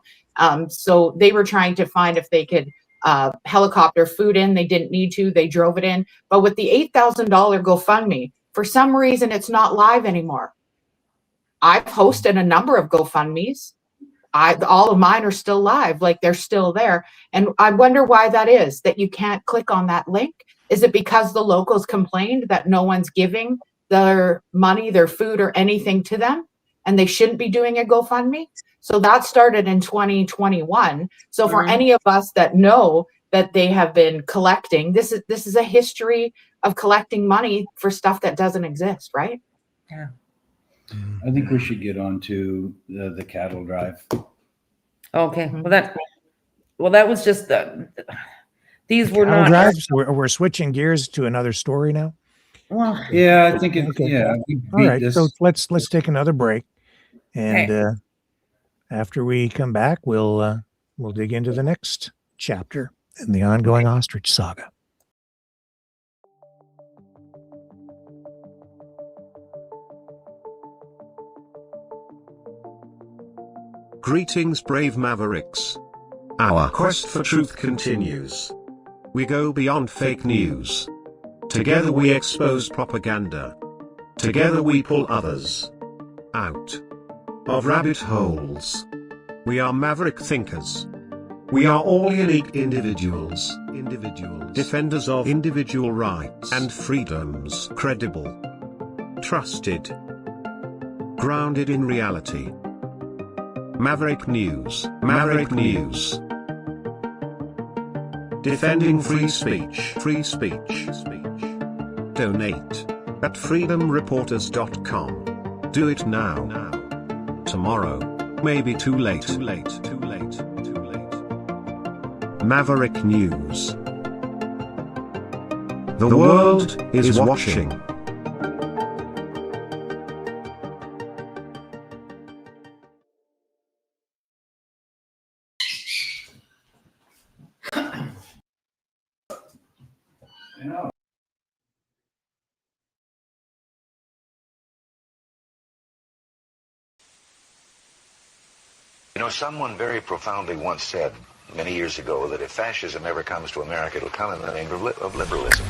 So they were trying to find if they could helicopter food in. They didn't need to. They drove it in. But with the $8,000 GoFundMe, for some reason, it's not live anymore. I've hosted a number of GoFundMe's. All of mine are still live, like they're still there. And I wonder why that is, that you can't click on that link. Is it because the locals complained that no one's giving their money, their food, or anything to them, and they shouldn't be doing a GoFundMe? So that started in 2021. So for any of us that know that they have been collecting, this is a history of collecting money for stuff that doesn't exist, right? Yeah. I think we should get on to the cattle drive. Okay. Well, that was just these were not drives. We're switching gears to another story now. Well, yeah, I think it. Okay. Yeah. All right. So let's take another break, and after we come back, we'll dig into the next chapter in the ongoing ostrich saga. Greetings, brave mavericks. Our quest for truth continues. We go beyond fake news. Together we expose propaganda. Together we pull others out of rabbit holes. We are maverick thinkers. We are all unique individuals, defenders of individual rights and freedoms, credible, trusted, grounded in reality. Maverick News. Defending free speech. Donate at freedomreporters.com. Do it now. Tomorrow may be too late. Maverick News. The world is watching. You know, someone very profoundly once said many years ago that if fascism ever comes to America, it'll come in the name of liberalism.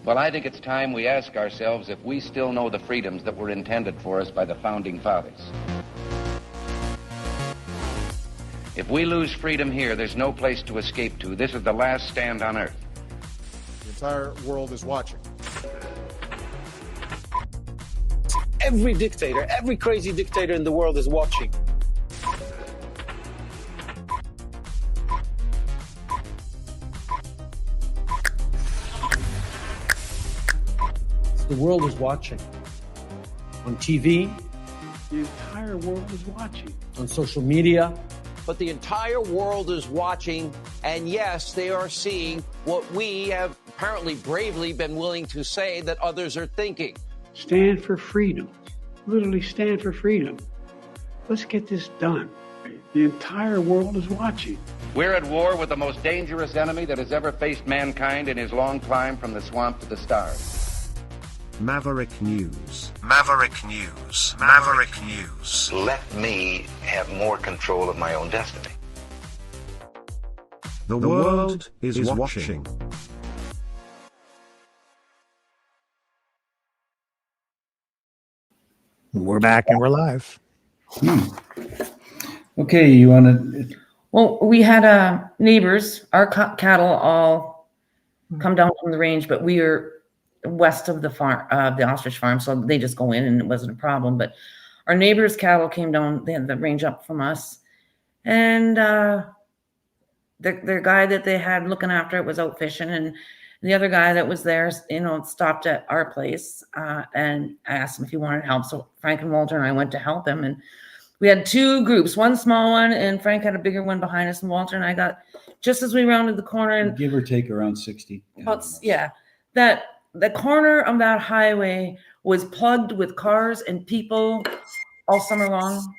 Well, I think it's time we ask ourselves if we still know the freedoms that were intended for us by the Founding Fathers. If we lose freedom here, there's no place to escape to. This is the last stand on Earth. The entire world is watching. Every dictator, every crazy dictator in the world is watching. The world is watching. On TV, The entire world is watching. on social media. But the entire world is watching, and yes, they are seeing what we have apparently bravely been willing to say that others are thinking. Stand for freedom. Literally stand for freedom. Let's get this done. The entire world is watching. We're at war with the most dangerous enemy that has ever faced mankind in his long climb from the swamp to the stars. Maverick News. Maverick News. Maverick News. Let me have more control of my own destiny. The world is watching. We're back and we're live. Okay, you want to? Well, we had neighbors. Our cattle all come down from the range, but we are west of the farm, the ostrich farm, so they just go in, and it wasn't a problem. But our neighbors' cattle came down. They had the range up from us, and the guy that they had looking after it was out fishing, and the other guy that was there, stopped at our place, and I asked him if he wanted help. So Frank and Walter and I went to help him, and we had two groups, one small one, and Frank had a bigger one behind us, and Walter and I got, just as we rounded the corner, and Give or take around 60. that the corner of that highway was plugged with cars and people all summer long,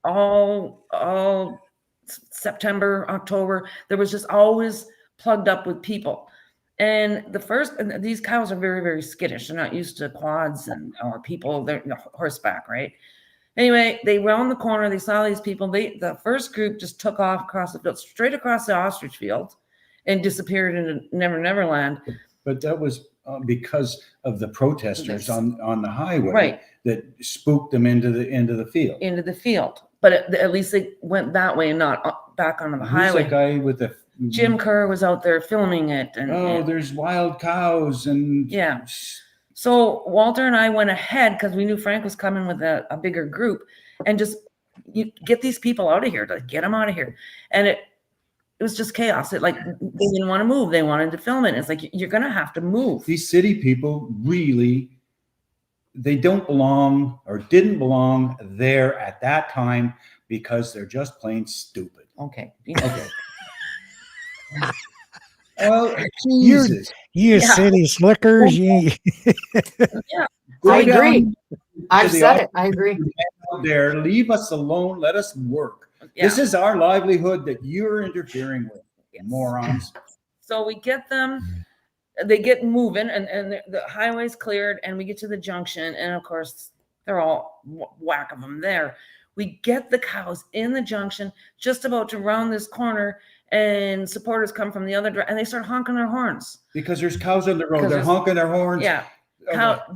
all September, October. There was just always plugged up with people. And these cows are very, very skittish. They're not used to quads or people. They're horseback, right? Anyway, they round the corner. They saw these people. The first group just took off across the field, straight across the ostrich field, and disappeared into Never Land. But that was because of the protesters on the highway, right, that spooked them into the field. Into the field. But at least they went that way and not back onto the highway. Who's that guy with the? Jim Kerr was out there filming it. And there's wild cows and yeah. So Walter and I went ahead because we knew Frank was coming with a bigger group, and just get these people out of here, to get them out of here. And it was just chaos. They didn't want to move. They wanted to film it. It's like, you're going to have to move. These city people really, they don't belong or didn't belong there at that time because they're just plain stupid. Okay. Well, Jesus. You city slickers. Yeah. I agree. I've said it. I agree. There, leave us alone. Let us work. Yeah. This is our livelihood that you're interfering with, morons. So we get them. They get moving, and the highway's cleared, and we get to the junction, and of course they're all whack of them there. We get the cows in the junction, just about to round this corner, and supporters come from the other direction, and they start honking their horns. Because there's cows on the road. They're honking their horns. Yeah.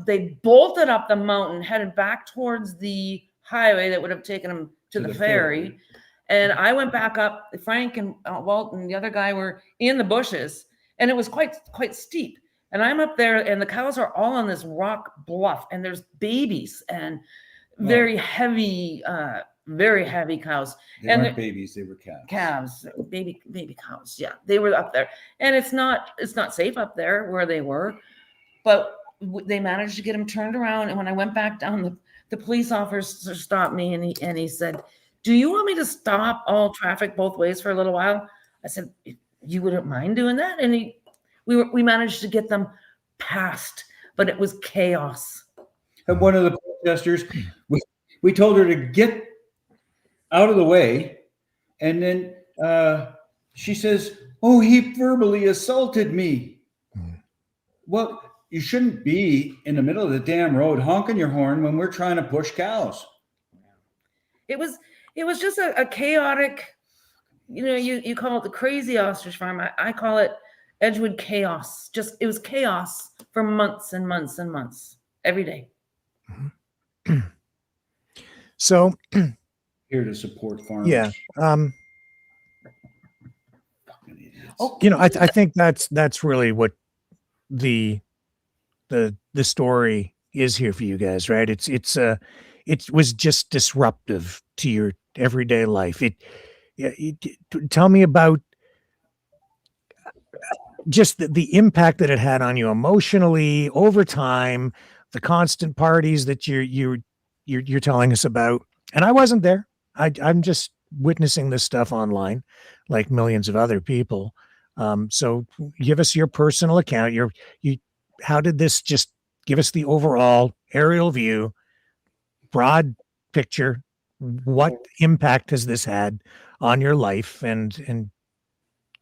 They bolted up the mountain, headed back towards the highway that would have taken them to the ferry. And I went back up. Frank and Walt and the other guy were in the bushes, and it was quite steep. And I'm up there, and the cows are all on this rock bluff, and there's babies and very heavy cows. They weren't babies; they were calves. Calves, baby cows. Yeah, they were up there, and it's not safe up there where they were, but they managed to get them turned around. And when I went back down, the police officer stopped me, and he said, "Do you want me to stop all traffic both ways for a little while?" I said, "You wouldn't mind doing that?" And we managed to get them past, but it was chaos. And one of the protesters, we told her to get out of the way, and then she says, "Oh, he verbally assaulted me." Well, you shouldn't be in the middle of the damn road honking your horn when we're trying to push cows. It was just a chaotic, you call it the crazy ostrich farm. I call it Edgewood chaos. It was chaos for months and months and months, every day. So here to support farmers. Yeah. I think that's really what the story is here for you guys, right? It was just disruptive to your everyday life. Tell me about just the impact that it had on you emotionally over time, the constant parties that you're telling us about. And I wasn't there. I'm just witnessing this stuff online, like millions of other people. So give us your personal account. How did this, just give us the overall aerial view, broad picture. What impact has this had on your life, and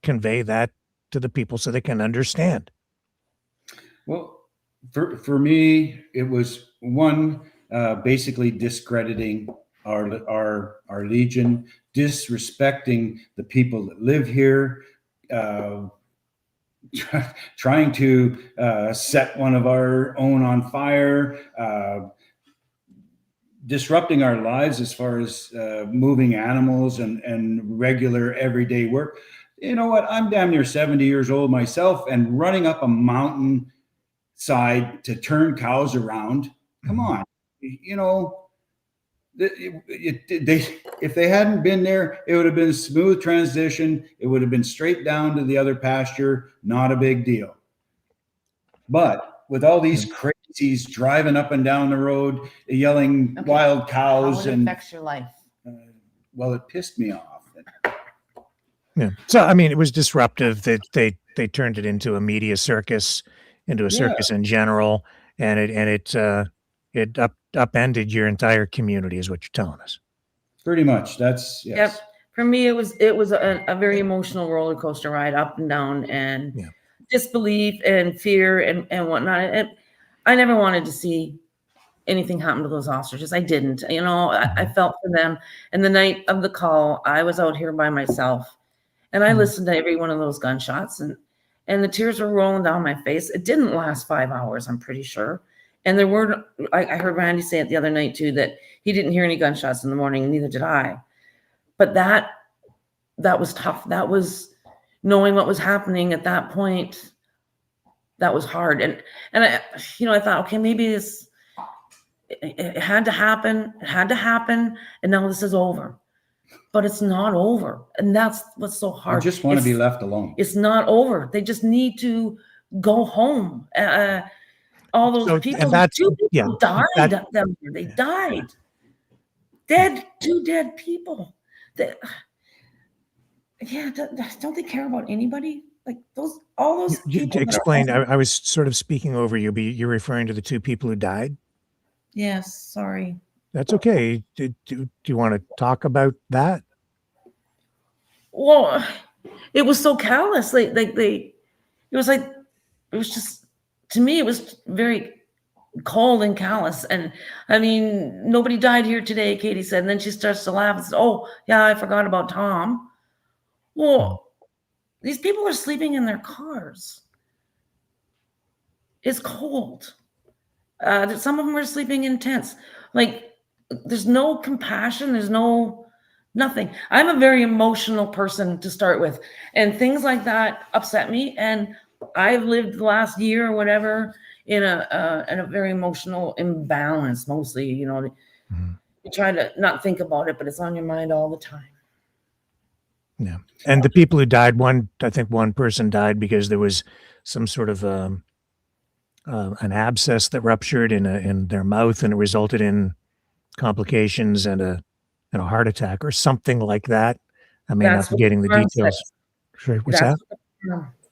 convey that to the people so they can understand? Well, for me, it was one, basically discrediting our Legion, disrespecting the people that live here, trying to set one of our own on fire, disrupting our lives as far as moving animals and regular everyday work. You know what? I'm damn near 70 years old myself, and running up a mountain side to turn cows around. Come on, you know, if they hadn't been there, it would have been a smooth transition. It would have been straight down to the other pasture. Not a big deal. But with all these crazies driving up and down the road, yelling wild cows, how it affects your life. Well, it pissed me off. Yeah. So, I mean, it was disruptive that they turned it into a media circus, into a circus in general, and it upended your entire community, is what you're telling us. Pretty much. That's yes. Yep. For me, it was a very emotional roller coaster ride, up and down, and disbelief and fear and whatnot. And I never wanted to see anything happen to those ostriches. I didn't. You know, I felt for them. And the night of the call, I was out here by myself, and I listened to every one of those gunshots, and the tears were rolling down my face. It didn't last 5 hours, I'm pretty sure. And there were, I heard Randy say it the other night too, that he didn't hear any gunshots in the morning, and neither did I. But that was tough. That was knowing what was happening at that point. That was hard. And I, I thought, okay, maybe it had to happen. It had to happen. And now this is over. But it's not over. And that's what's so hard. I just want to be left alone. It's not over. They just need to go home. All those people, two people died up there. They died. Two dead people. Don't they care about anybody? Like all those people. Explain. I was sort of speaking over you, but you're referring to the two people who died? Yes, sorry. That's okay. Do you want to talk about that? Well, it was so callous. It was just, to me, it was very cold and callous. And I mean, nobody died here today, Katie said. And then she starts to laugh and says, oh, yeah, I forgot about Tom. Well, these people are sleeping in their cars. It's cold. Some of them are sleeping in tents. Like, there's no compassion. There's nothing. I'm a very emotional person to start with. And things like that upset me. And I've lived the last year or whatever in a very emotional imbalance, mostly, you try to not think about it, but it's on your mind all the time. Yeah. And the people who died, I think one person died because there was some sort of an abscess that ruptured in their mouth, and it resulted in complications and a heart attack or something like that. I mean, not getting the details. Sure. What's that?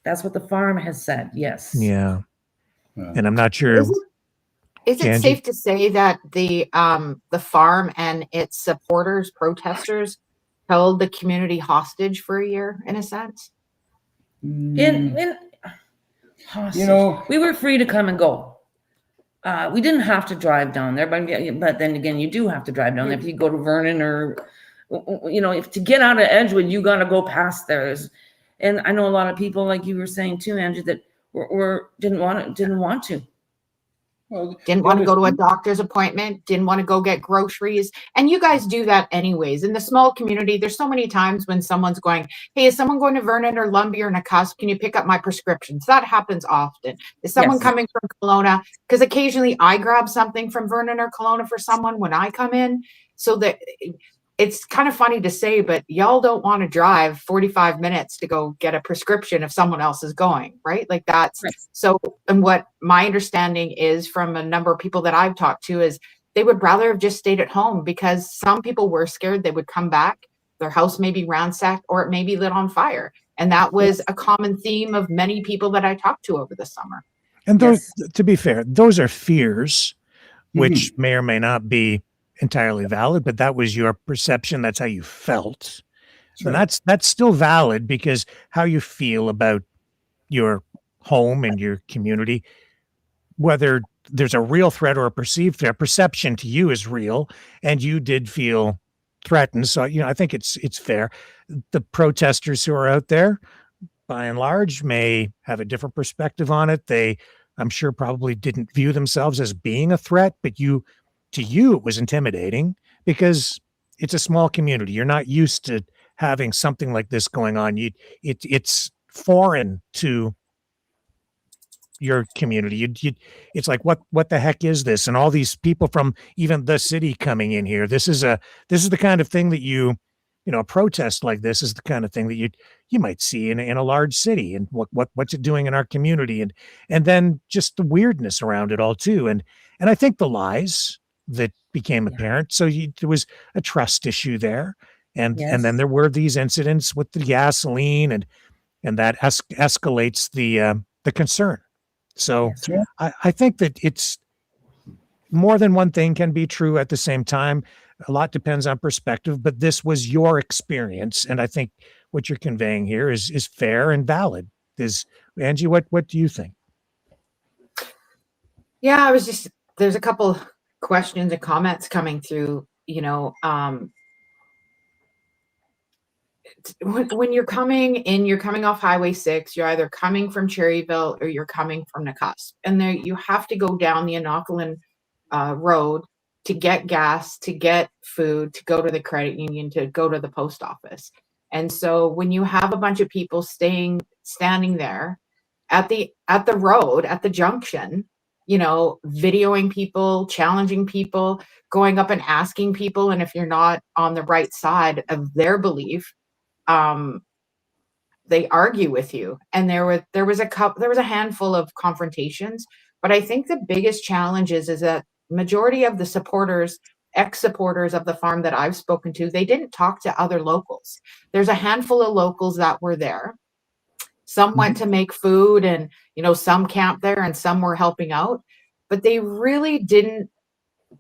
That's what the farm has said. Yes. Yeah. And I'm not sure. Is it safe to say that the farm and its supporters, protesters, held the community hostage for a year, in a sense? Hostage. We were free to come and go. We didn't have to drive down there, but then again, you do have to drive down there if you go to Vernon, or if to get out of Edgewood, you got to go past there. And I know a lot of people, like you were saying too, Andrew, that didn't want to. Well, didn't want to go to a doctor's appointment, didn't want to go get groceries. And you guys do that anyways. In the small community, there's so many times when someone's going, hey, is someone going to Vernon or Lumbee or Nakusp? Can you pick up my prescriptions? That happens often. Is someone coming from Kelowna? Because occasionally I grab something from Vernon or Kelowna for someone when I come in. So that it's kind of funny to say, but y'all don't want to drive 45 minutes to go get a prescription if someone else is going, right? Like that's right. So, and what my understanding is from a number of people that I've talked to is they would rather have just stayed at home, because some people were scared they would come back, their house may be ransacked, or it may be lit on fire. And that was a common theme of many people that I talked to over the summer. And those, to be fair, those are fears, which may or may not be entirely valid, but that was your perception. That's how you felt. And that's still valid, because how you feel about your home and your community, whether there's a real threat or a perceived threat, perception to you is real, and you did feel threatened. So, I think it's fair. The protesters who are out there, by and large, may have a different perspective on it. They, I'm sure, probably didn't view themselves as being a threat, but to you, it was intimidating, because it's a small community. You're not used to having something like this going on. It's foreign to your community. It's like, what the heck is this? And all these people from even the city coming in here. This is the kind of thing that a protest like this is the kind of thing that you might see in a large city, and what's it doing in our community, and then just the weirdness around it all too. And I think the lies that became apparent. So there was a trust issue there. And then there were these incidents with the gasoline, and that escalates the concern. So I think that it's more than one thing can be true at the same time. A lot depends on perspective, but this was your experience. And I think what you're conveying here is fair and valid. Angie, what do you think? Yeah, there's a couple questions and comments coming through, when you're coming off Highway 6, you're either coming from Cherryville or you're coming from Nakusp. And there you have to go down the Inoculin road to get gas, to get food, to go to the credit union, to go to the post office. And so when you have a bunch of people standing there at the road, at the junction, videoing people, challenging people, going up and asking people, and if you're not on the right side of their belief, they argue with you. And there was a handful of confrontations, but I think the biggest challenge is that majority of the supporters, ex-supporters of the farm that I've spoken to, they didn't talk to other locals. There's a handful of locals that were there. Some went to make food, and some camped there, and some were helping out, but they really didn't.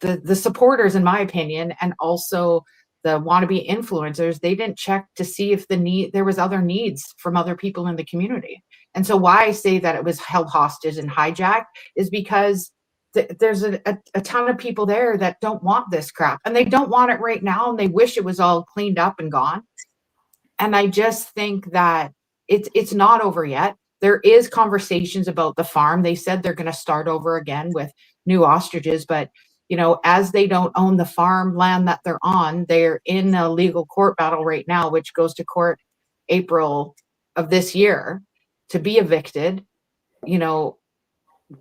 The supporters, in my opinion, and also the wannabe influencers, they didn't check to see if there was other needs from other people in the community. And so why I say that it was held hostage and hijacked is because there's a ton of people there that don't want this crap, and they don't want it right now, and they wish it was all cleaned up and gone. And I just think that it's not over yet. There is conversations about the farm. They said they're going to start over again with new ostriches, but as they don't own the farmland that they're on, they're in a legal court battle right now, which goes to court April of this year to be evicted.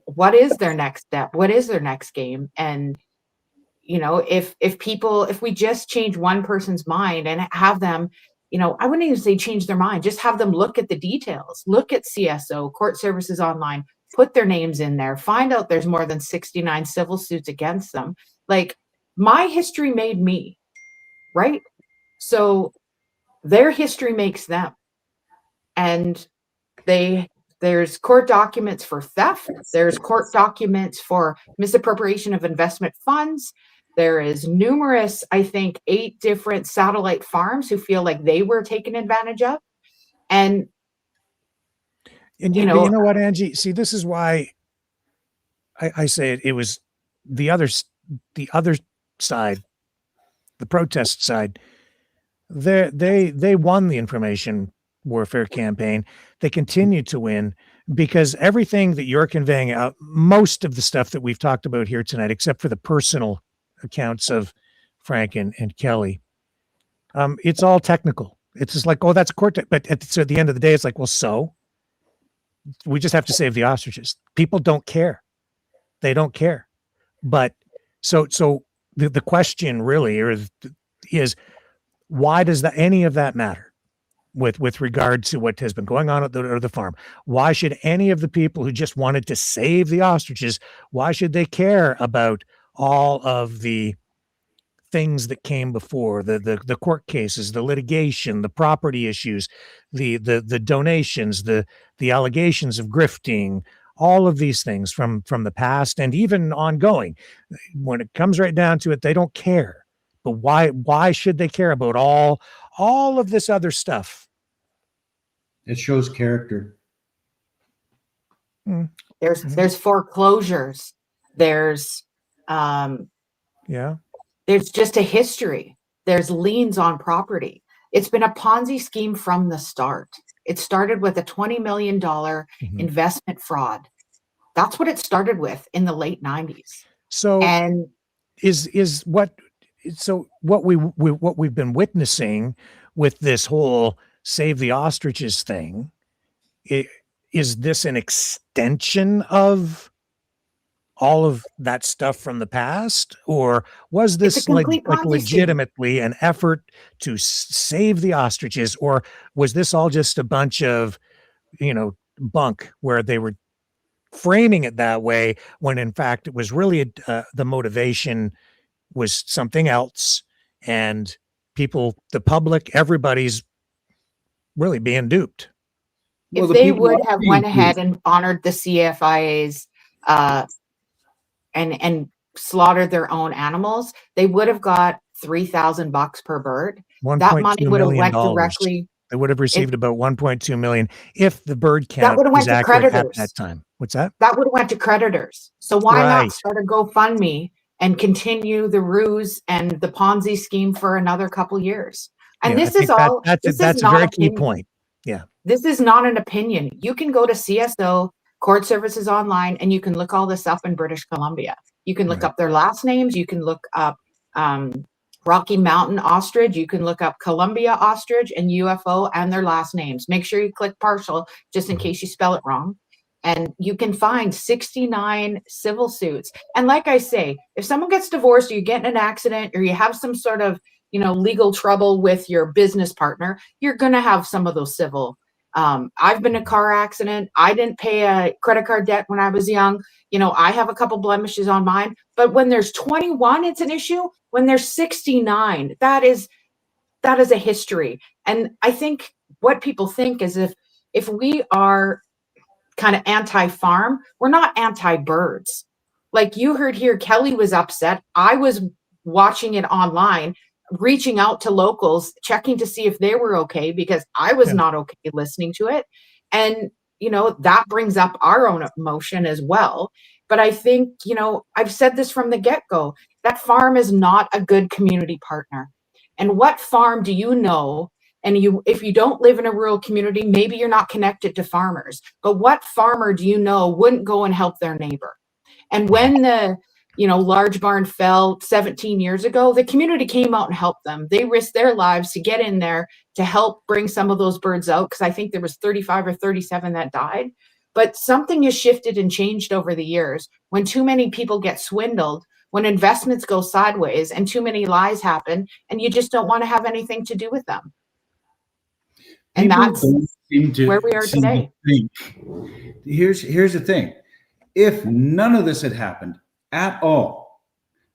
What is their next step? What is their next game? And if we just change one person's mind and have them, I wouldn't even say change their mind, just have them look at the details, look at CSO, Court Services Online, put their names in there, find out there's more than 69 civil suits against them. Like, my history made me, right? So their history makes them. And there's court documents for theft. There's court documents for misappropriation of investment funds. There is numerous, I think, 8 different satellite farms who feel like they were taken advantage of. And you know what, Angie? See, this is why I say it was the other side, the protest side. They won the information warfare campaign. They continue to win because everything that you're conveying out, most of the stuff that we've talked about here tonight, except for the personal accounts of Frank and Kelly, it's all technical. It's just like, oh, that's a court. But at the end of the day, it's like, well, so we just have to save the ostriches. People don't care. They don't care. But so the question really is Why does any of that matter with regard to what has been going on at the farm? Why should any of the people who just wanted to save the ostriches, why should they care about all of the things that came before, the court cases, the litigation, the property issues, the donations, the allegations of grifting, all of these things from the past and even ongoing? When it comes right down to it, they don't care. But why should they care about all of this other stuff? It shows character. There's foreclosures. There's there's just a history. There's liens on property. It's been a Ponzi scheme from the start. It started with a $20 million investment fraud. That's what it started with in the late 90s. So and what we've been witnessing with this whole save the ostriches thing, is this an extension of all of that stuff from the past, or was this like legitimately an effort to save the ostriches, or was this all just a bunch of bunk where they were framing it that way when in fact it was really the motivation was something else, and people, the public, everybody's really being duped? If they would have went ahead and honored the CFIA's and slaughtered their own animals, they would have got $3,000 per bird. That money would have went directly. They would have received about 1.2 million if the bird count was accurate at that time. What's that? That would have went to creditors. So why not start a GoFundMe and continue the ruse and the Ponzi scheme for another couple years? And this is all. That's a very key point. Yeah. This is not an opinion. You can go to CSO Court Services online and you can look all this up in British Columbia. You can look up their last names. You can look up Rocky Mountain Ostrich. You can look up Columbia Ostrich and UFO and their last names. Make sure you click partial just in case you spell it wrong. And you can find 69 civil suits. And like I say, if someone gets divorced or you get in an accident or you have some sort of legal trouble with your business partner, you're going to have some of those civil. I've been in a car accident. I didn't pay a credit card debt when I was young. I have a couple blemishes on mine, but when there's 21, it's an issue. When there's 69, that is a history. And I think what people think is if we are kind of anti-farm, we're not anti-birds. Like you heard here, Kelly was upset. I was watching it online, reaching out to locals, checking to see if they were okay, because I was not okay listening to it. And, that brings up our own emotion as well. But I think, I've said this from the get-go, that farm is not a good community partner. And what farm do you know? And if you don't live in a rural community, maybe you're not connected to farmers, but what farmer do you know wouldn't go and help their neighbor? And when the large barn fell 17 years ago, the community came out and helped them. They risked their lives to get in there to help bring some of those birds out, because I think there was 35 or 37 that died. But something has shifted and changed over the years. When too many people get swindled, when investments go sideways and too many lies happen, and you just don't want to have anything to do with them. And that's where we are today. Here's the thing. If none of this had happened at all,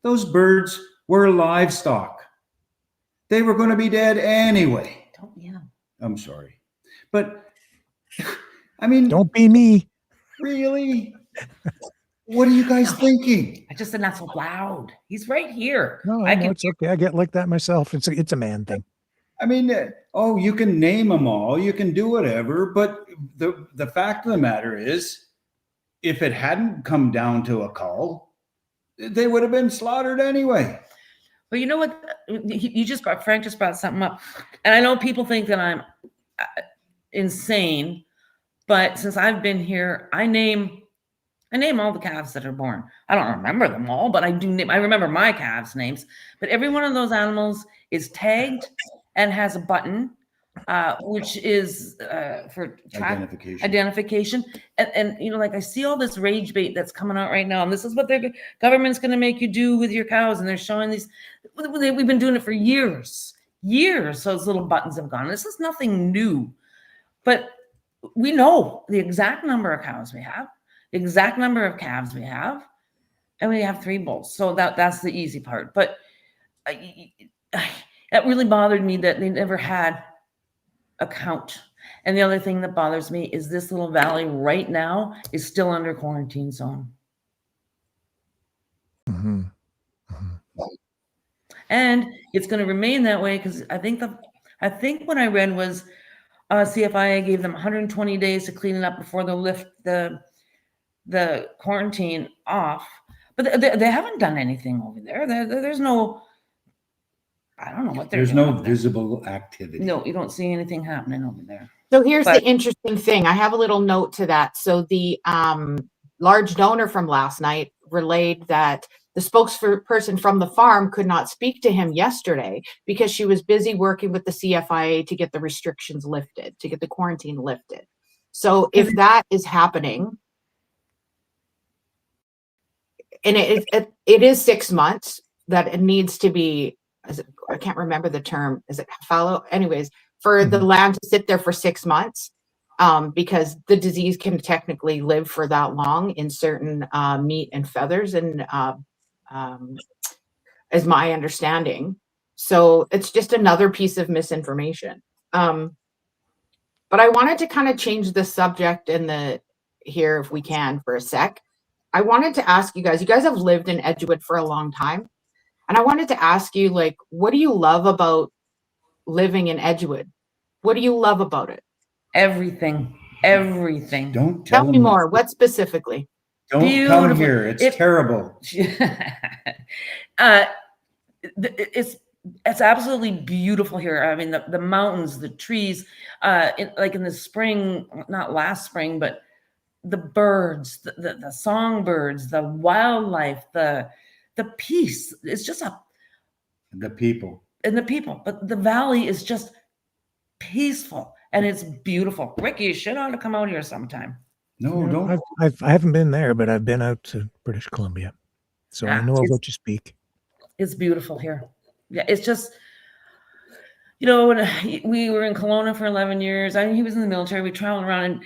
those birds were livestock. They were going to be dead anyway. I'm sorry. But, I mean... Don't be me. Really? What are you guys thinking? I just said not so loud. He's right here. No, it's okay. I get like that myself. It's a man thing. I mean, you can name them all. You can do whatever. But the fact of the matter is, if it hadn't come down to a cull, they would have been slaughtered anyway. But you know what? Frank just brought something up. And I know people think that I'm insane, but since I've been here, I name all the calves that are born. I don't remember them all, but I remember my calves' names. But every one of those animals is tagged and has a button, which is for identification. And like I see all this rage bait that's coming out right now, and this is what the government's going to make you do with your cows, and they're showing these. We've been doing it for years. years those little buttons have gone. This is nothing new, but we know the exact number of cows we have, the exact number of calves we have, and we have 3 bulls. So that's the easy part. But that really bothered me that they never had a count. And the other thing that bothers me is this little valley right now is still under quarantine zone. Mm-hmm. And it's going to remain that way because I think what I read was CFIA gave them 120 days to clean it up before they'll lift the quarantine off. But they haven't done anything over there. There's no, I don't know what they're doing. There's no visible activity. No, you don't see anything happening over there. So here's the interesting thing. I have a little note to that. So the large donor from last night relayed that the spokesperson from the farm could not speak to him yesterday because she was busy working with the CFIA to get the restrictions lifted, to get the quarantine lifted. So if that is happening, and it is 6 months that it needs to be, I can't remember the term, is it fallow? Anyways, for the land to sit there for 6 months, because the disease can technically live for that long in certain meat and feathers, and is my understanding. So it's just another piece of misinformation. But I wanted to kind of change the subject here, if we can, for a sec. I wanted to ask you guys have lived in Edgewood for a long time. And I wanted to ask you, like, what do you love about living in Edgewood? What do you love about it? Everything. Don't tell me more. What specifically? Don't come here. It's terrible. It's absolutely beautiful here. I mean, the mountains, the trees, like in the spring, not last spring, but the birds, the songbirds, the wildlife, the peace. It's just the people. But the valley is just peaceful and it's beautiful. Ricky, you should ought to come out here sometime. No, don't. I haven't been there, but I've been out to British Columbia, so I know of what you speak. It's beautiful here. Yeah, it's just, when we were in Kelowna for 11 years. I mean, he was in the military. We traveled around and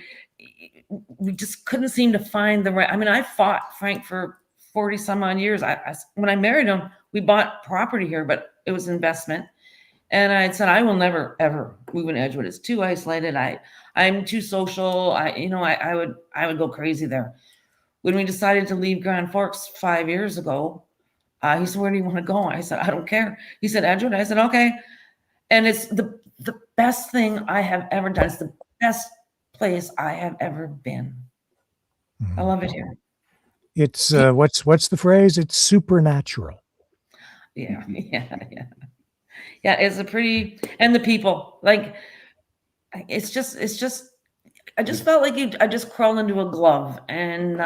we just couldn't seem to find the right. I mean, I fought Frank for 40 some odd years. When I married him, we bought property here, but it was investment. And I said, I will never, ever move in Edgewood. It's too isolated. I'm too social. I would go crazy there. When we decided to leave Grand Forks 5 years ago, he said, where do you want to go? I said, I don't care. He said, Edgewood. I said, okay. And it's the best thing I have ever done. It's the best place I have ever been. I love it here. It's what's the phrase? It's supernatural. Yeah. It's a pretty, and the people, like, it's just, I just felt like I just crawled into a glove, and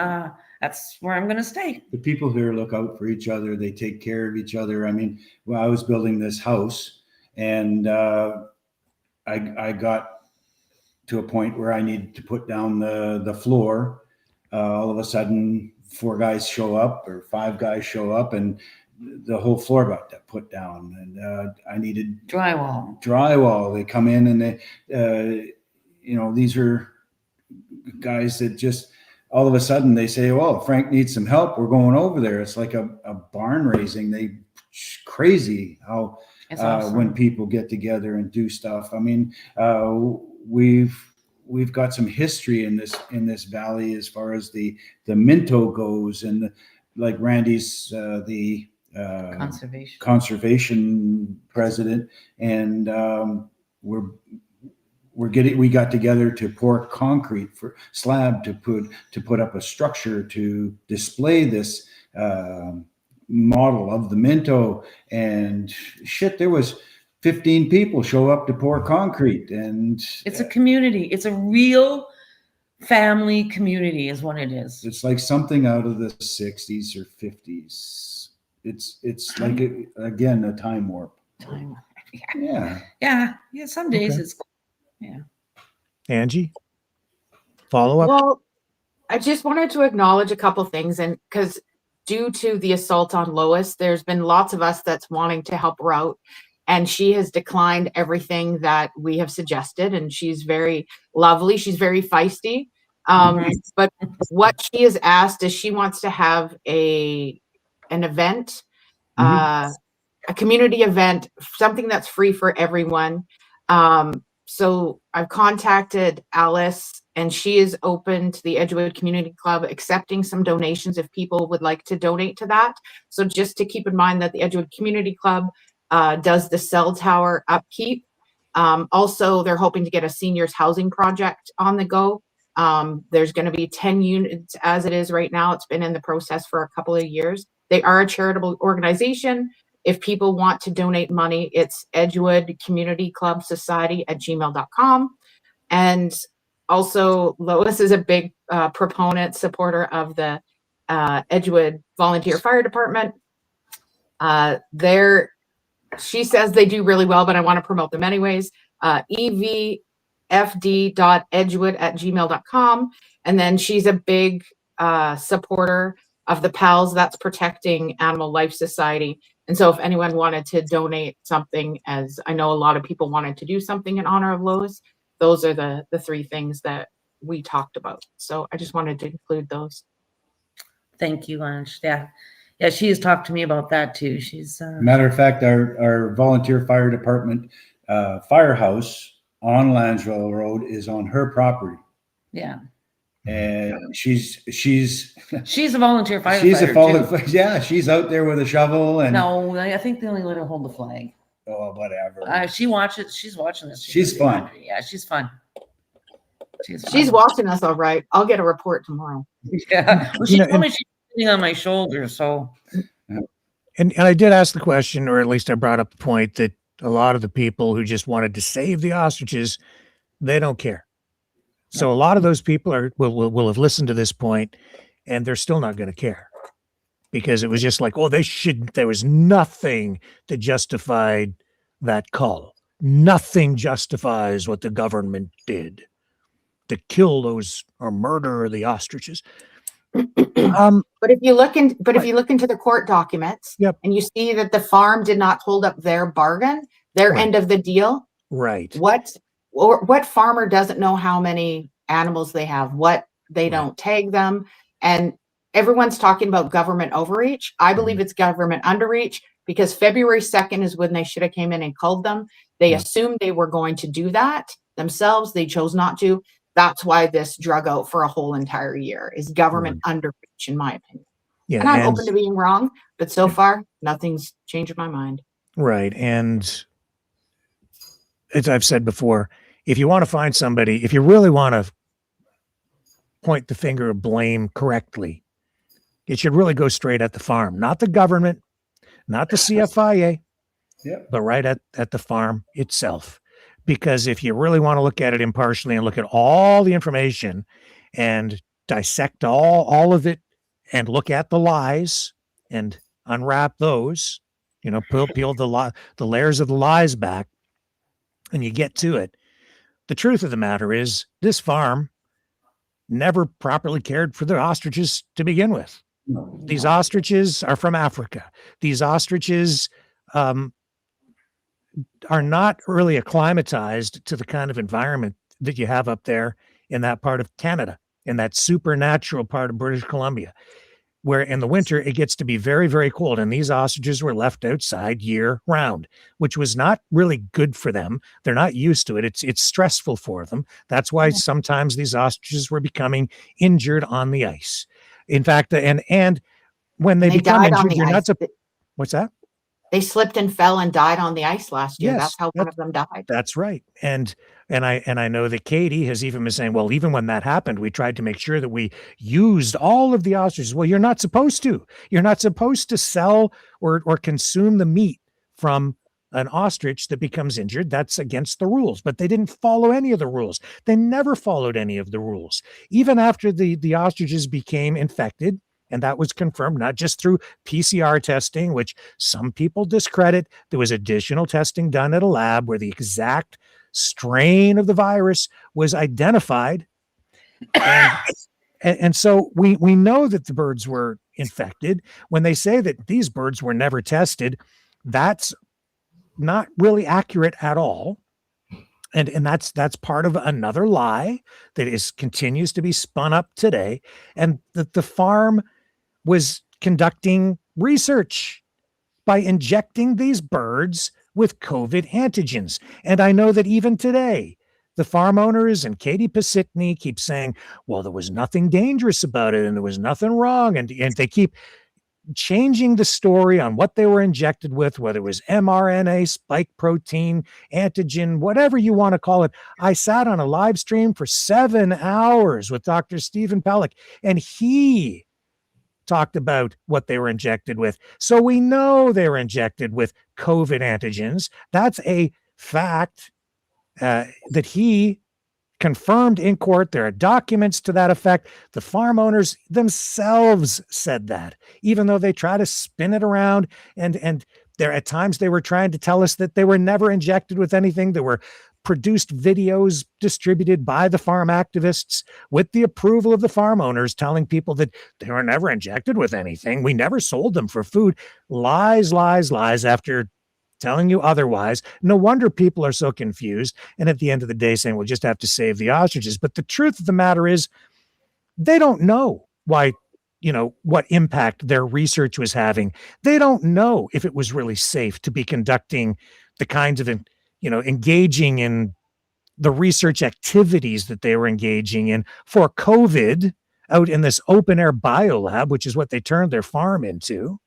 that's where I'm going to stay. The people here look out for each other. They take care of each other. I mean, when I was building this house, and I got to a point where I needed to put down the floor. All of a sudden, 4 guys show up or 5 guys show up, and the whole floor got put down. And I needed drywall. They come in and they, these are guys that just all of a sudden they say, well, Frank needs some help. We're going over there. It's like a barn raising. Crazy how awesome. When people get together and do stuff. I mean, we've got some history in this valley as far as the Minto goes, and like Randy's the conservation president, and we got together to pour concrete for slab to put up a structure to display this model of the Minto, and there was 15 people show up to pour concrete, and it's a community. It's a real family community is what it is. It's like something out of the 60s or 50s. It's like again a time warp. Yeah. Some days it's Angie, follow up. Well, I just wanted to acknowledge a couple things, and because due to the assault on Lois, there's been lots of us that's wanting to help her out. and she has declined everything that we have suggested. And she's very lovely. She's very feisty. But what she has asked is she wants to have an event, a community event, something that's free for everyone. So I've contacted Alice, and she is open to the Edgewood Community Club accepting some donations if people would like to donate to that. So just to keep in mind that the Edgewood Community Club does the cell tower upkeep. Also, they're hoping to get a seniors housing project on the go. There's going to be 10 units as it is right now. It's been in the process for a couple of years. They are a charitable organization. If people want to donate money, it's Edgewood Community Club Society at gmail.com. And also, Lois is a big proponent, supporter of the Edgewood Volunteer Fire Department. She says they do really well, but I want to promote them anyways. evfd.edgewood@gmail.com. And then she's a big supporter of the PALS, that's Protecting Animal Life Society. And so if anyone wanted to donate something, as I know a lot of people wanted to do something in honor of Lois, those are the three things that we talked about. So I just wanted to include those. Thank you, Ange. Yeah, she has talked to me about that too. She's matter of fact, our volunteer fire department firehouse on Lansville Road is on her property. Yeah. And she's a volunteer firefighter. She's a volunteer. Yeah, she's out there with a shovel. And no, I think they only let her hold the flag. Oh, whatever. She watches. She's watching this. She's fun. Yeah, she's fun. She's watching us, all right. I'll get a report tomorrow. Yeah, well, she told me she's sitting on my shoulder. So, and I did ask the question, or at least I brought up the point that a lot of the people who just wanted to save the ostriches, they don't care. So a lot of those people will have listened to this point, and they're still not going to care, because it was just like, oh, there was nothing that justified that cull. Nothing justifies what the government did to kill those or murder the ostriches. But if you look into the court documents, and you see that the farm did not hold up their bargain, their end of the deal. Right. What farmer doesn't know how many animals they have? What they don't tag them, and everyone's talking about government overreach. I believe it's government underreach, because February 2nd is when they should have came in and culled them. They assumed they were going to do that themselves. They chose not to. That's why this drug out for a whole entire year is government underreach, in my opinion. Yeah, and I'm open to being wrong, but so far nothing's changed my mind. Right. And as I've said before, if you want to find somebody, if you really want to point the finger of blame correctly, it should really go straight at the farm, not the government, not the CFIA, but right at the farm itself. Because if you really want to look at it impartially and look at all the information and dissect all of it and look at the lies and unwrap those, peel the layers of the lies back, and you get to it. The truth of the matter is, this farm never properly cared for the ostriches to begin with. These ostriches are from Africa. These ostriches are not really acclimatized to the kind of environment that you have up there in that part of Canada, in that supernatural part of British Columbia, where in the winter it gets to be very, very cold. And these ostriches were left outside year round, which was not really good for them. They're not used to it. It's stressful for them. That's why sometimes these ostriches were becoming injured on the ice. In fact, and when they become injured, you're not supposed. What's that? They slipped and fell and died on the ice last year. That's how one of them died. That's right. And I know that Katie has even been saying, well, even when that happened, we tried to make sure that we used all of the ostriches. Well, you're not supposed to. You're not supposed to sell or consume the meat from an ostrich that becomes injured. That's against the rules. But they didn't follow any of the rules. They never followed any of the rules. Even after the ostriches became infected, and that was confirmed not just through PCR testing, which some people discredit. There was additional testing done at a lab where the exact strain of the virus was identified. And so we know that the birds were infected. When they say that these birds were never tested, that's not really accurate at all. And that's part of another lie that continues to be spun up today. And that the farm was conducting research by injecting these birds with COVID antigens. And I know that even today, the farm owners and Katie Pasitny keep saying, well, there was nothing dangerous about it and there was nothing wrong. And they keep changing the story on what they were injected with, whether it was mRNA, spike protein, antigen, whatever you want to call it. I sat on a live stream for 7 hours with Dr. Stephen Pellick, and he talked about what they were injected with. So we know they were injected with COVID antigens. That's a fact that he confirmed in court. There are documents to that effect. The farm owners themselves said that, even though they try to spin it around. And there at times they were trying to tell us that they were never injected with anything. There were produced videos distributed by the farm activists with the approval of the farm owners telling people that they were never injected with anything. We never sold them for food. Lies, lies, lies after telling you otherwise. No wonder people are so confused. And at the end of the day saying, we'll just have to save the ostriches. But the truth of the matter is they don't know why, what impact their research was having. They don't know if it was really safe to be conducting the kinds of, engaging in the research activities that they were engaging in for COVID out in this open air biolab, which is what they turned their farm into.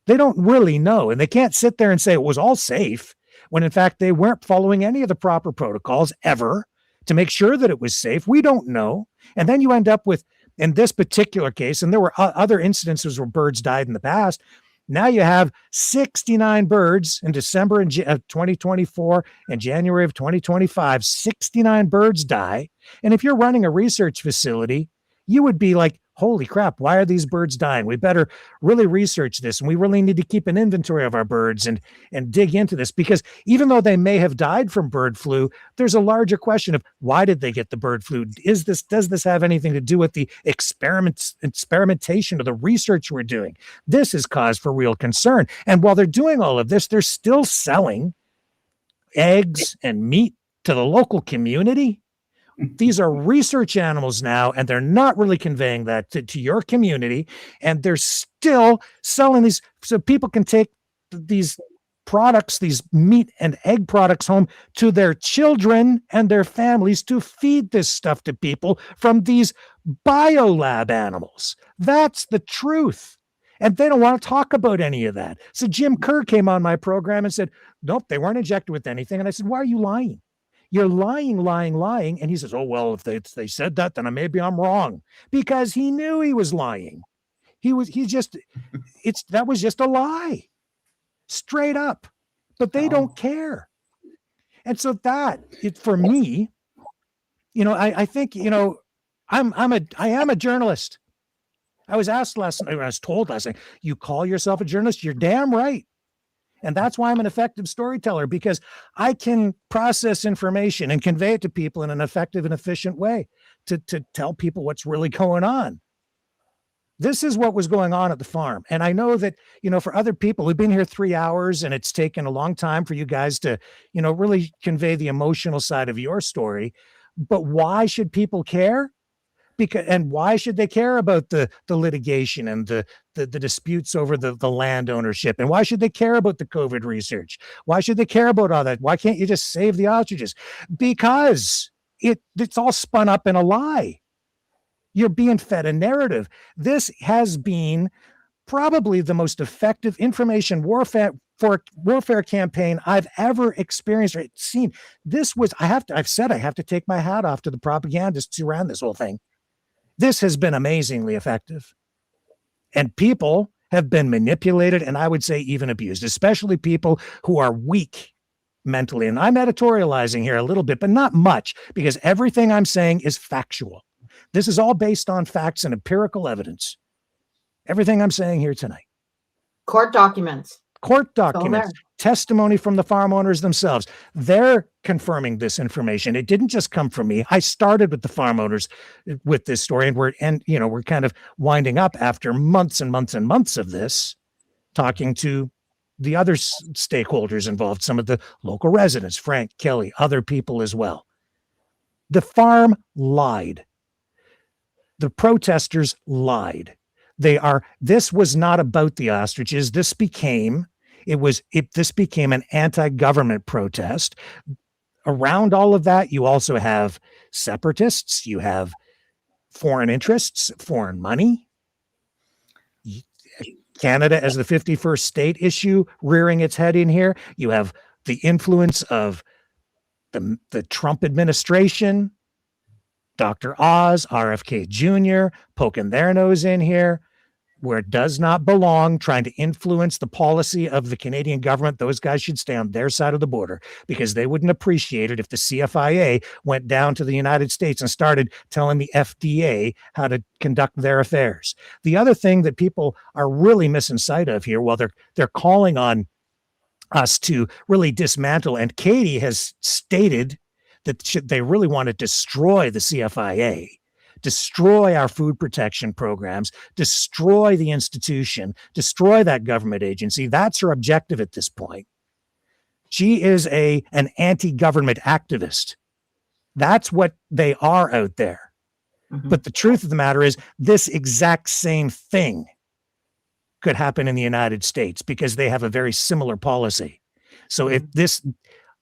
They don't really know, and they can't sit there and say it was all safe when in fact they weren't following any of the proper protocols ever to make sure that it was safe. We don't know. And then you end up with, in this particular case, and there were other incidences where birds died in the past. Now you have 69 birds in December of 2024 and January of 2025, 69 birds die. And if you're running a research facility, you would be like, holy crap, why are these birds dying? We better really research this. And we really need to keep an inventory of our birds and dig into this, because even though they may have died from bird flu, there's a larger question of why did they get the bird flu? Does this have anything to do with the experimentation or the research we're doing? This is cause for real concern. And while they're doing all of this, they're still selling eggs and meat to the local community. These are research animals now, and they're not really conveying that to your community. And they're still selling these so people can take these products, these meat and egg products home to their children and their families to feed this stuff to people from these biolab animals. That's the truth. And they don't want to talk about any of that. So Jim Kerr came on my program and said, nope, they weren't injected with anything. And I said, why are you lying? You're lying. And he says, oh, well, if they said that, then maybe I'm wrong, because he knew he was lying. That was just a lie, straight up, but they don't care. And so for me, I think, I am a journalist. I was asked last night, I was told last night, you call yourself a journalist? You're damn right. And that's why I'm an effective storyteller, because I can process information and convey it to people in an effective and efficient way to tell people what's really going on. This is what was going on at the farm. And I know that, for other people, we've been here 3 hours and it's taken a long time for you guys to, really convey the emotional side of your story. But why should people care? And why should they care about the litigation and the disputes over the land ownership? And why should they care about the COVID research? Why should they care about all that? Why can't you just save the ostriches? Because it's all spun up in a lie. You're being fed a narrative. This has been probably the most effective information warfare campaign I've ever experienced or seen. I've said I have to take my hat off to the propagandists who ran this whole thing. This has been amazingly effective. And people have been manipulated, and I would say even abused, especially people who are weak mentally. And I'm editorializing here a little bit, but not much, because everything I'm saying is factual. This is all based on facts and empirical evidence. Everything I'm saying here tonight. Court documents, testimony from the farm owners themselves. They're confirming this information. It didn't just come from me. I started with the farm owners with this story, and we're kind of winding up after months and months and months of this, talking to the other stakeholders involved, some of the local residents, Frank, Kelly, other people as well. The farm lied. The protesters lied. This was not about the ostriches. This became an anti-government protest. Around all of that, you also have separatists, you have foreign interests, foreign money. Canada as the 51st state issue rearing its head in here. You have the influence of the Trump administration, Dr. Oz, RFK Jr., poking their nose in here where it does not belong, trying to influence the policy of the Canadian government. Those guys should stay on their side of the border, because they wouldn't appreciate it if the CFIA went down to the United States and started telling the FDA how to conduct their affairs. The other thing that people are really missing sight of here, while they're calling on us to really dismantle, and Katie has stated that they really want to destroy the CFIA, destroy our food protection programs, destroy the institution, destroy that government agency. That's her objective at this point. She is an anti-government activist. That's what they are out there. Mm-hmm. But the truth of the matter is, this exact same thing could happen in the United States, because they have a very similar policy. So if this,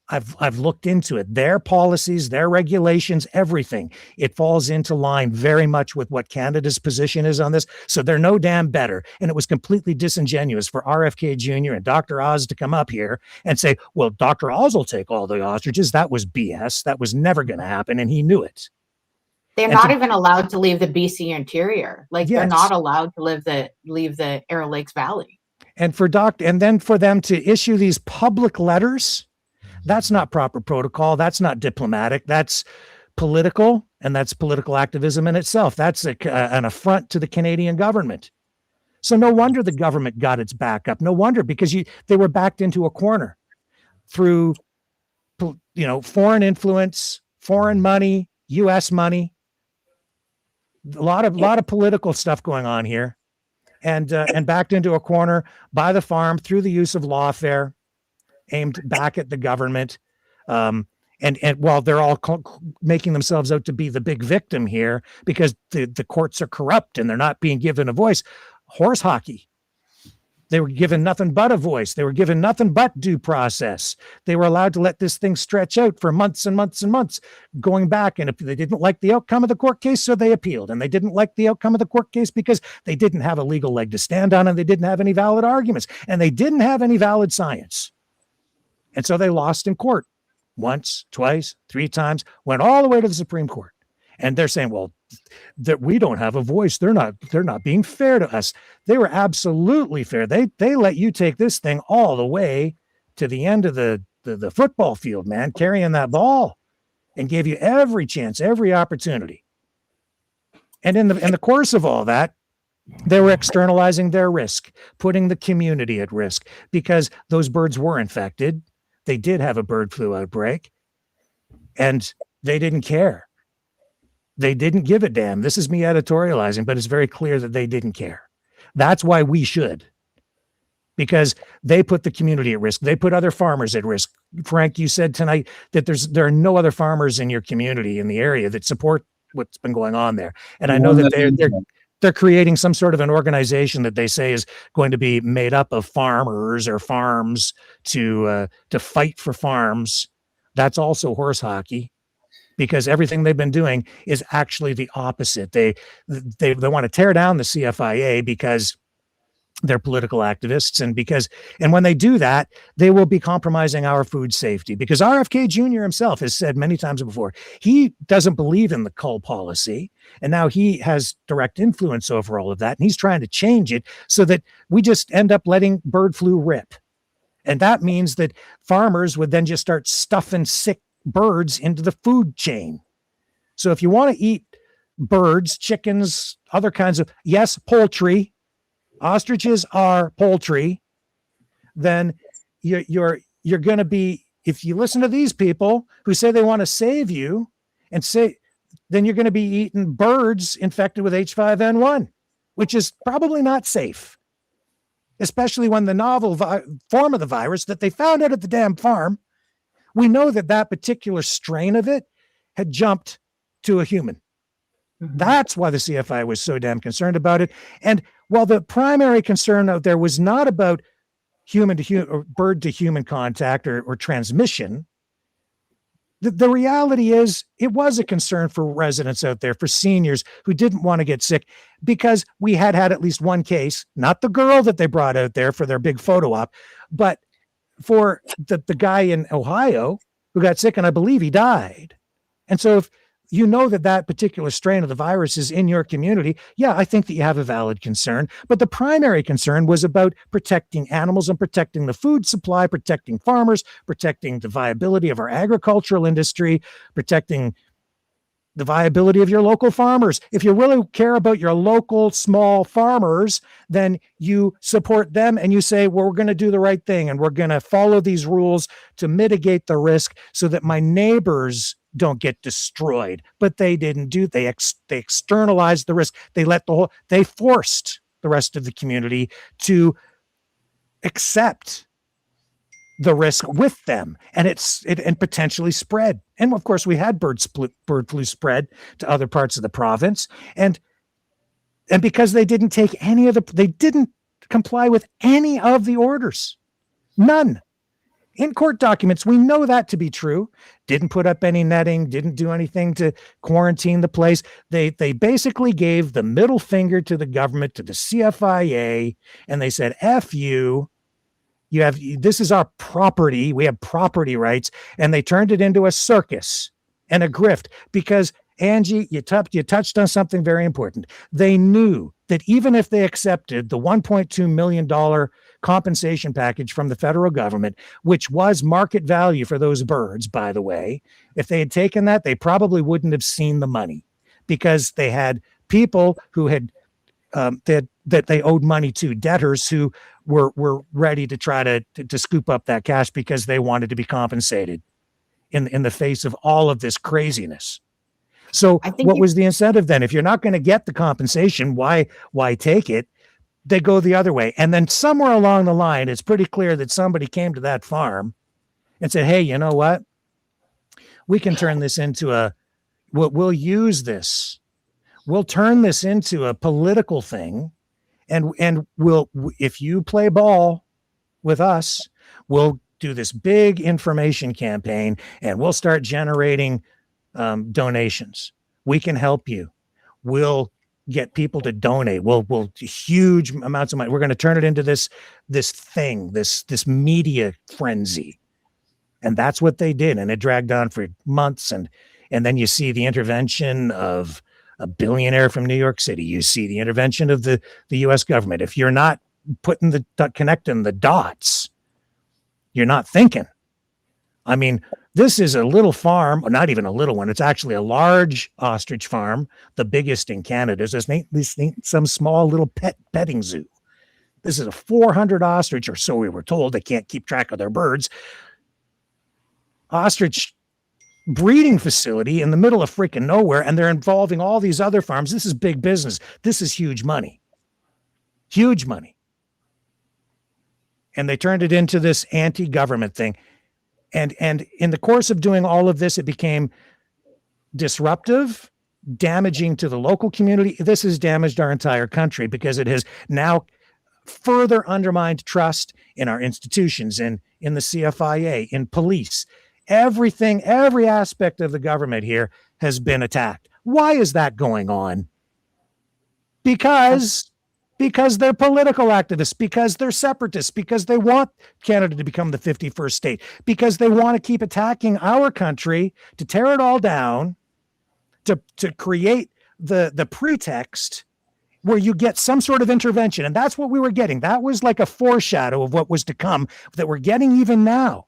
I've looked into it, their policies, their regulations, everything, it falls into line very much with what Canada's position is on this. So they're no damn better. And it was completely disingenuous for RFK Jr. and Dr. Oz to come up here and say, well, Dr. Oz will take all the ostriches. That was BS. That was never going to happen. And he knew it. They're not even allowed to leave the BC interior. Like, yes, they're not allowed to leave the Arrow Lakes Valley. And then for them to issue these public letters, that's not proper protocol. That's not diplomatic. That's political, and that's political activism in itself. That's an affront to the Canadian government. So no wonder the government got its back up. No wonder, because they were backed into a corner through, foreign influence, foreign money, U.S. money. A lot of political stuff going on here, and backed into a corner by the farm through the use of lawfare, aimed back at the government. And while they're all making themselves out to be the big victim here, because the courts are corrupt and they're not being given a voice. Horse hockey. They were given nothing but a voice. They were given nothing but due process. They were allowed to let this thing stretch out for months and months and months, going back. And if they didn't like the outcome of the court case, so they appealed. And they didn't like the outcome of the court case because they didn't have a legal leg to stand on, and they didn't have any valid arguments, and they didn't have any valid science. And so they lost in court once, twice, 3 times, went all the way to the Supreme Court. And they're saying, well, that we don't have a voice. They're not being fair to us. They were absolutely fair. They let you take this thing all the way to the end of the football field, man, carrying that ball, and gave you every chance, every opportunity. And in the course of all that, they were externalizing their risk, putting the community at risk, because those birds were infected. They did have a bird flu outbreak, and they didn't care. They didn't give a damn. This is me editorializing, but it's very clear that they didn't care. That's why we should, because they put the community at risk. They put other farmers at risk. Frank, you said tonight that there are no other farmers in your community, in the area, that support what's been going on there. And I know that they're creating some sort of an organization that they say is going to be made up of farmers or farms to fight for farms. That's also horse hockey, because everything they've been doing is actually the opposite. They want to tear down the CFIA because they're political activists, and when they do that, they will be compromising our food safety, because RFK Jr. himself has said many times before, he doesn't believe in the cull policy, and now he has direct influence over all of that, and he's trying to change it so that we just end up letting bird flu rip. And that means that farmers would then just start stuffing sick birds into the food chain. So if you want to eat birds, chickens, other kinds of, yes, poultry, ostriches are poultry, then you're going to be, if you listen to these people who say they want to save you, and say, then you're going to be eating birds infected with H5N1, which is probably not safe. especially when the novel form of the virus that they found out at the damn farm, we know that that particular strain of it had jumped to a human. That's why the CFIA was so damn concerned about it. And while the primary concern out there was not about human to human or bird to human contact or transmission, the reality is it was a concern for residents out there, for seniors who didn't want to get sick, because we had at least one case, not the girl that they brought out there for their big photo op, but for the guy in Ohio who got sick, and I believe he died. And so if you know that that particular strain of the virus is in your community, yeah, I think that you have a valid concern. But the primary concern was about protecting animals and protecting the food supply, protecting farmers, protecting the viability of our agricultural industry, protecting the viability of your local farmers. If you really care about your local small farmers, then you support them and you say, well, we're going to do the right thing and we're going to follow these rules to mitigate the risk so that my neighbors don't get destroyed. But they didn't do, they externalized the risk. They forced the rest of the community to accept the risk with them, and and potentially spread. And of course, we had bird flu spread to other parts of the province, and because they didn't they didn't comply with any of the orders, none. In court documents, we know that to be true. Didn't put up any netting, didn't do anything to quarantine the place. They basically gave the middle finger to the government, to the CFIA, and they said, F you. This is our property. We have property rights. And they turned it into a circus and a grift because, Angie, you touched on something very important. They knew that even if they accepted the $1.2 million compensation package from the federal government, which was market value for those birds, by the way, if they had taken that, they probably wouldn't have seen the money because they had people who had that they owed money to, debtors who were ready to try to scoop up that cash because they wanted to be compensated in the face of all of this craziness. So what was the incentive then? If you're not going to get the compensation, why take it? They go the other way. And then somewhere along the line, it's pretty clear that somebody came to that farm and said, hey, you know what? We can turn this into we'll use this. We'll turn this into a political thing. And we'll, if you play ball with us, we'll do this big information campaign and we'll start generating donations. We can help you. We'll get people to donate. We'll huge amounts of money. We're going to turn it into this thing, this media frenzy. And that's what they did. And it dragged on for months. And then you see the intervention of a billionaire from New York City. You see the intervention of the U.S. government. If you're not connecting the dots, you're not thinking. I mean, this is a little farm, or not even a little one. It's actually a large ostrich farm, the biggest in Canada. This ain't some small little petting zoo. This is a 400 ostrich, or so we were told. They can't keep track of their birds. Ostrich breeding facility in the middle of freaking nowhere, and they're involving all these other farms. This is big business. This is huge money. Huge money. And they turned it into this anti-government thing. And in the course of doing all of this, it became disruptive, damaging to the local community. This has damaged our entire country because it has now further undermined trust in our institutions, in the CFIA, in police. Everything, every aspect of the government here has been attacked. Why is that going on? Because they're political activists, because they're separatists, because they want Canada to become the 51st state, because they want to keep attacking our country, to tear it all down, to create the pretext where you get some sort of intervention. And that's what we were getting. That was like a foreshadow of what was to come that we're getting even now.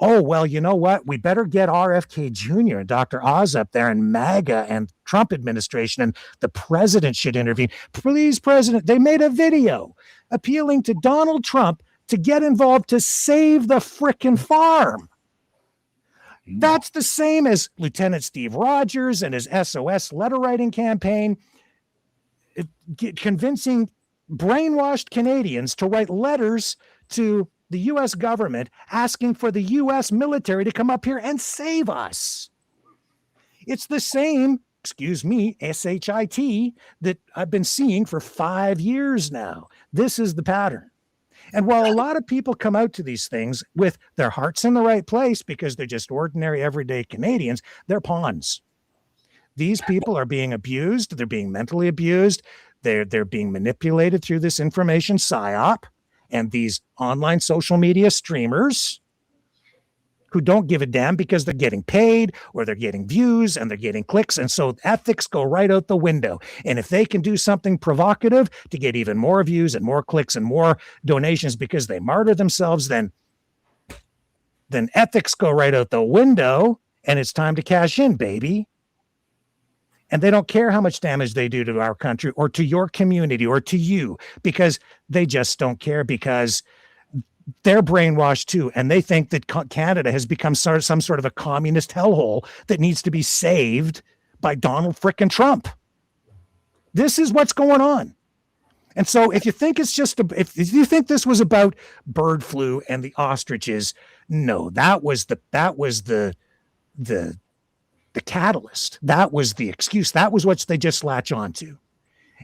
Oh, well, you know what? We better get RFK Jr. and Dr. Oz up there and MAGA and Trump administration, and the president should intervene. Please, President, they made a video appealing to Donald Trump to get involved to save the frickin' farm. That's the same as Lieutenant Steve Rogers and his SOS letter writing campaign, convincing brainwashed Canadians to write letters to the U.S. government asking for the U.S. military to come up here and save us. It's the same, excuse me, SHIT that I've been seeing for 5 years now. This is the pattern. And while a lot of people come out to these things with their hearts in the right place because they're just ordinary, everyday Canadians, they're pawns. These people are being abused. They're being mentally abused. They're being manipulated through this information psyop and these online social media streamers who don't give a damn because they're getting paid or they're getting views and they're getting clicks. And so ethics go right out the window. And if they can do something provocative to get even more views and more clicks and more donations because they martyr themselves, then ethics go right out the window and it's time to cash in, baby. And they don't care how much damage they do to our country or to your community or to you, because they just don't care, because they're brainwashed too. And they think that Canada has become some sort of a communist hellhole that needs to be saved by Donald frickin' Trump. This is what's going on. And so if you think it's just, if you think this was about bird flu and the ostriches, no, that was the catalyst. That was the excuse. That was what they just latch on to.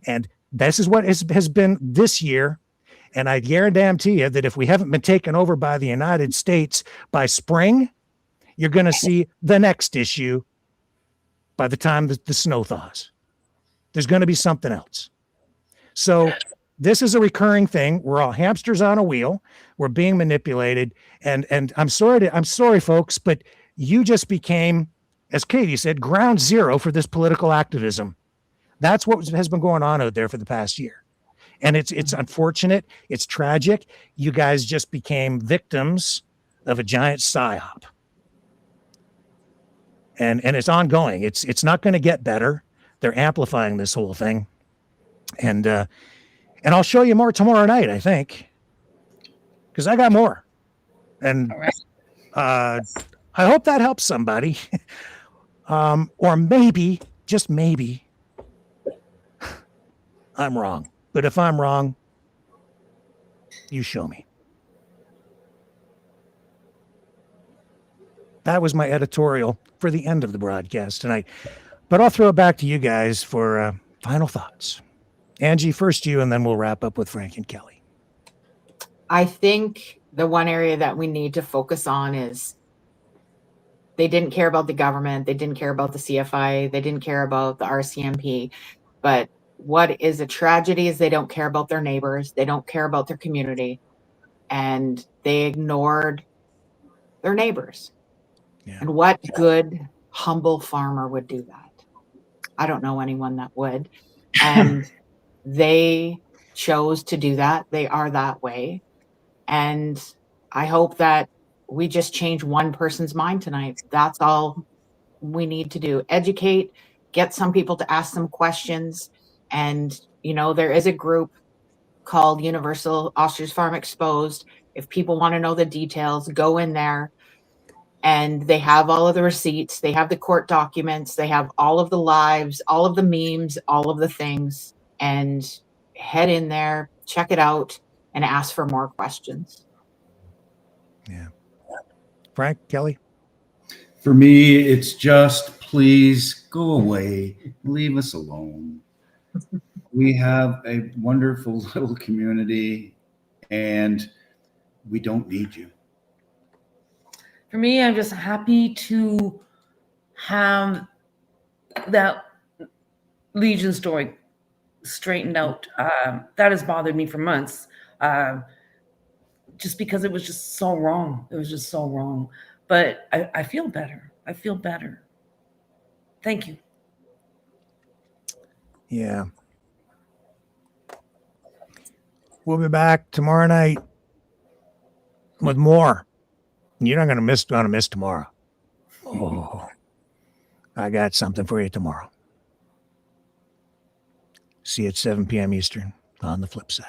And this is what has been this year. And I guarantee you that if we haven't been taken over by the United States by spring, you're going to see the next issue by the time the snow thaws. There's going to be something else. So this is a recurring thing. We're all hamsters on a wheel. We're being manipulated. And I'm sorry, folks, but you just became, as Katie said, ground zero for this political activism. That's what has been going on out there for the past year. And it's unfortunate. It's tragic. You guys just became victims of a giant psyop. And it's ongoing. It's not going to get better. They're amplifying this whole thing. And I'll show you more tomorrow night, I think, because I got more. And I hope that helps somebody. Or maybe, just maybe, I'm wrong. But if I'm wrong, you show me. That was my editorial for the end of the broadcast tonight. But I'll throw it back to you guys for final thoughts. Angie, first you, and then we'll wrap up with Frank and Kelly. I think the one area that we need to focus on is they didn't care about the government. They didn't care about the CFIA. They didn't care about the RCMP. But what is a tragedy is they don't care about their neighbors. They don't care about their community. And they ignored their neighbors. Yeah. And what good, humble farmer would do that? I don't know anyone that would. And they chose to do that. They are that way. And I hope that we just change one person's mind tonight. That's all we need to do. Educate, get some people to ask some questions. And, you know, there is a group called Universal Ostrich Farm Exposed. If people want to know the details, go in there. And they have all of the receipts. They have the court documents. They have all of the lives, all of the memes, all of the things. And head in there, check it out, and ask for more questions. Yeah. Frank, Kelly? For me, it's just, please go away. Leave us alone. We have a wonderful little community, and we don't need you. For me, I'm just happy to have that Legion story straightened out. That has bothered me for months, just because it was just so wrong. It was just so wrong. But I feel better. I feel better. Thank you. Yeah. We'll be back tomorrow night with more. You're not going to miss tomorrow. Oh, I got something for you tomorrow. See you at 7 p.m. Eastern on the flip side.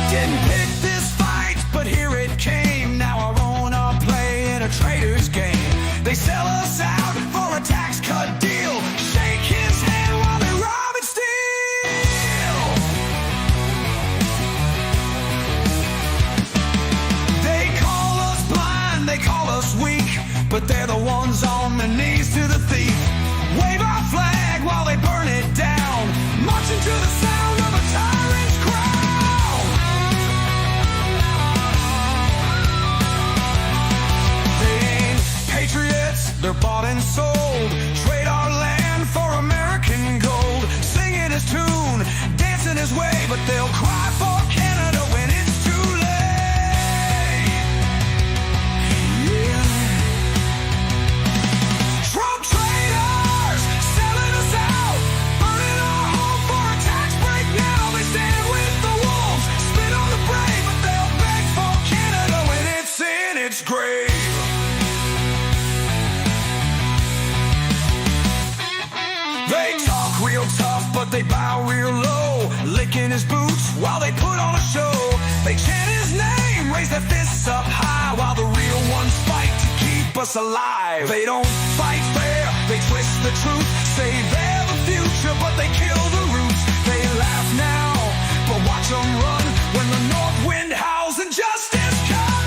Didn't pick this fight, but here it but they're the ones on their knees to the thief. Wave our flag while they burn it down, marching to the sound of a tyrant's crown. They ain't patriots, they're bought and sold. Trade our land for American gold. Singing his tune, dancing his way, but they'll cry for Canada when it's too late. Yeah. Trump traitors, selling us out, burning our home for a tax break now. They stand with the wolves, spit on the brave, but they'll beg for Canada when it's in its grave. They talk real tough, but they bow real low, licking his boots while they put on a show. They chant his name, raise their fists up high, while the real ones fight to keep us alive. They don't fight fair, they twist the truth, say they're the future, but they kill the roots. They laugh now, but watch them run when the north wind howls and justice comes.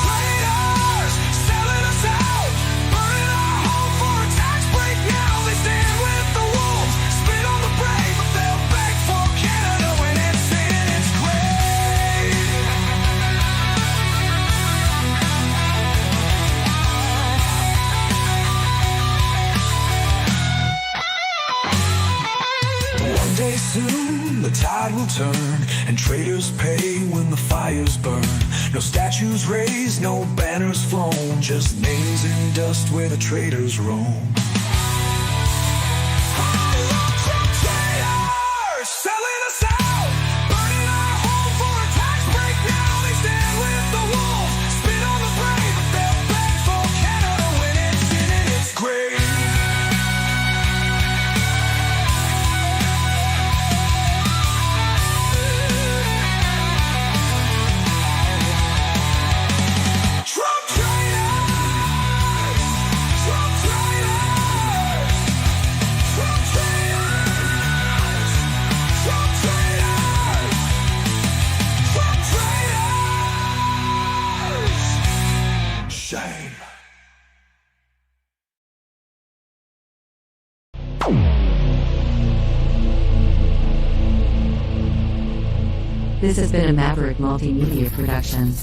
Traitors, selling us out, burning our home for a tax break now. They stand with the wolves, spit on the brave, but they'll beg for Canada when it's in its grave. One day soon the tide will turn, and traitors pay when the fires burn. No statues raised, no banners flown, just names in dust where the traitors roam. Selling us out, burning our home for a tax break now. They stand with the wolves, spit on the brave, but they'll beg for Canada when it's in its grave. Trump traitors, Trump traitors, Trump traitors, Trump traitors, Trump traitors. Shame. This has been a Maverick Multimedia production.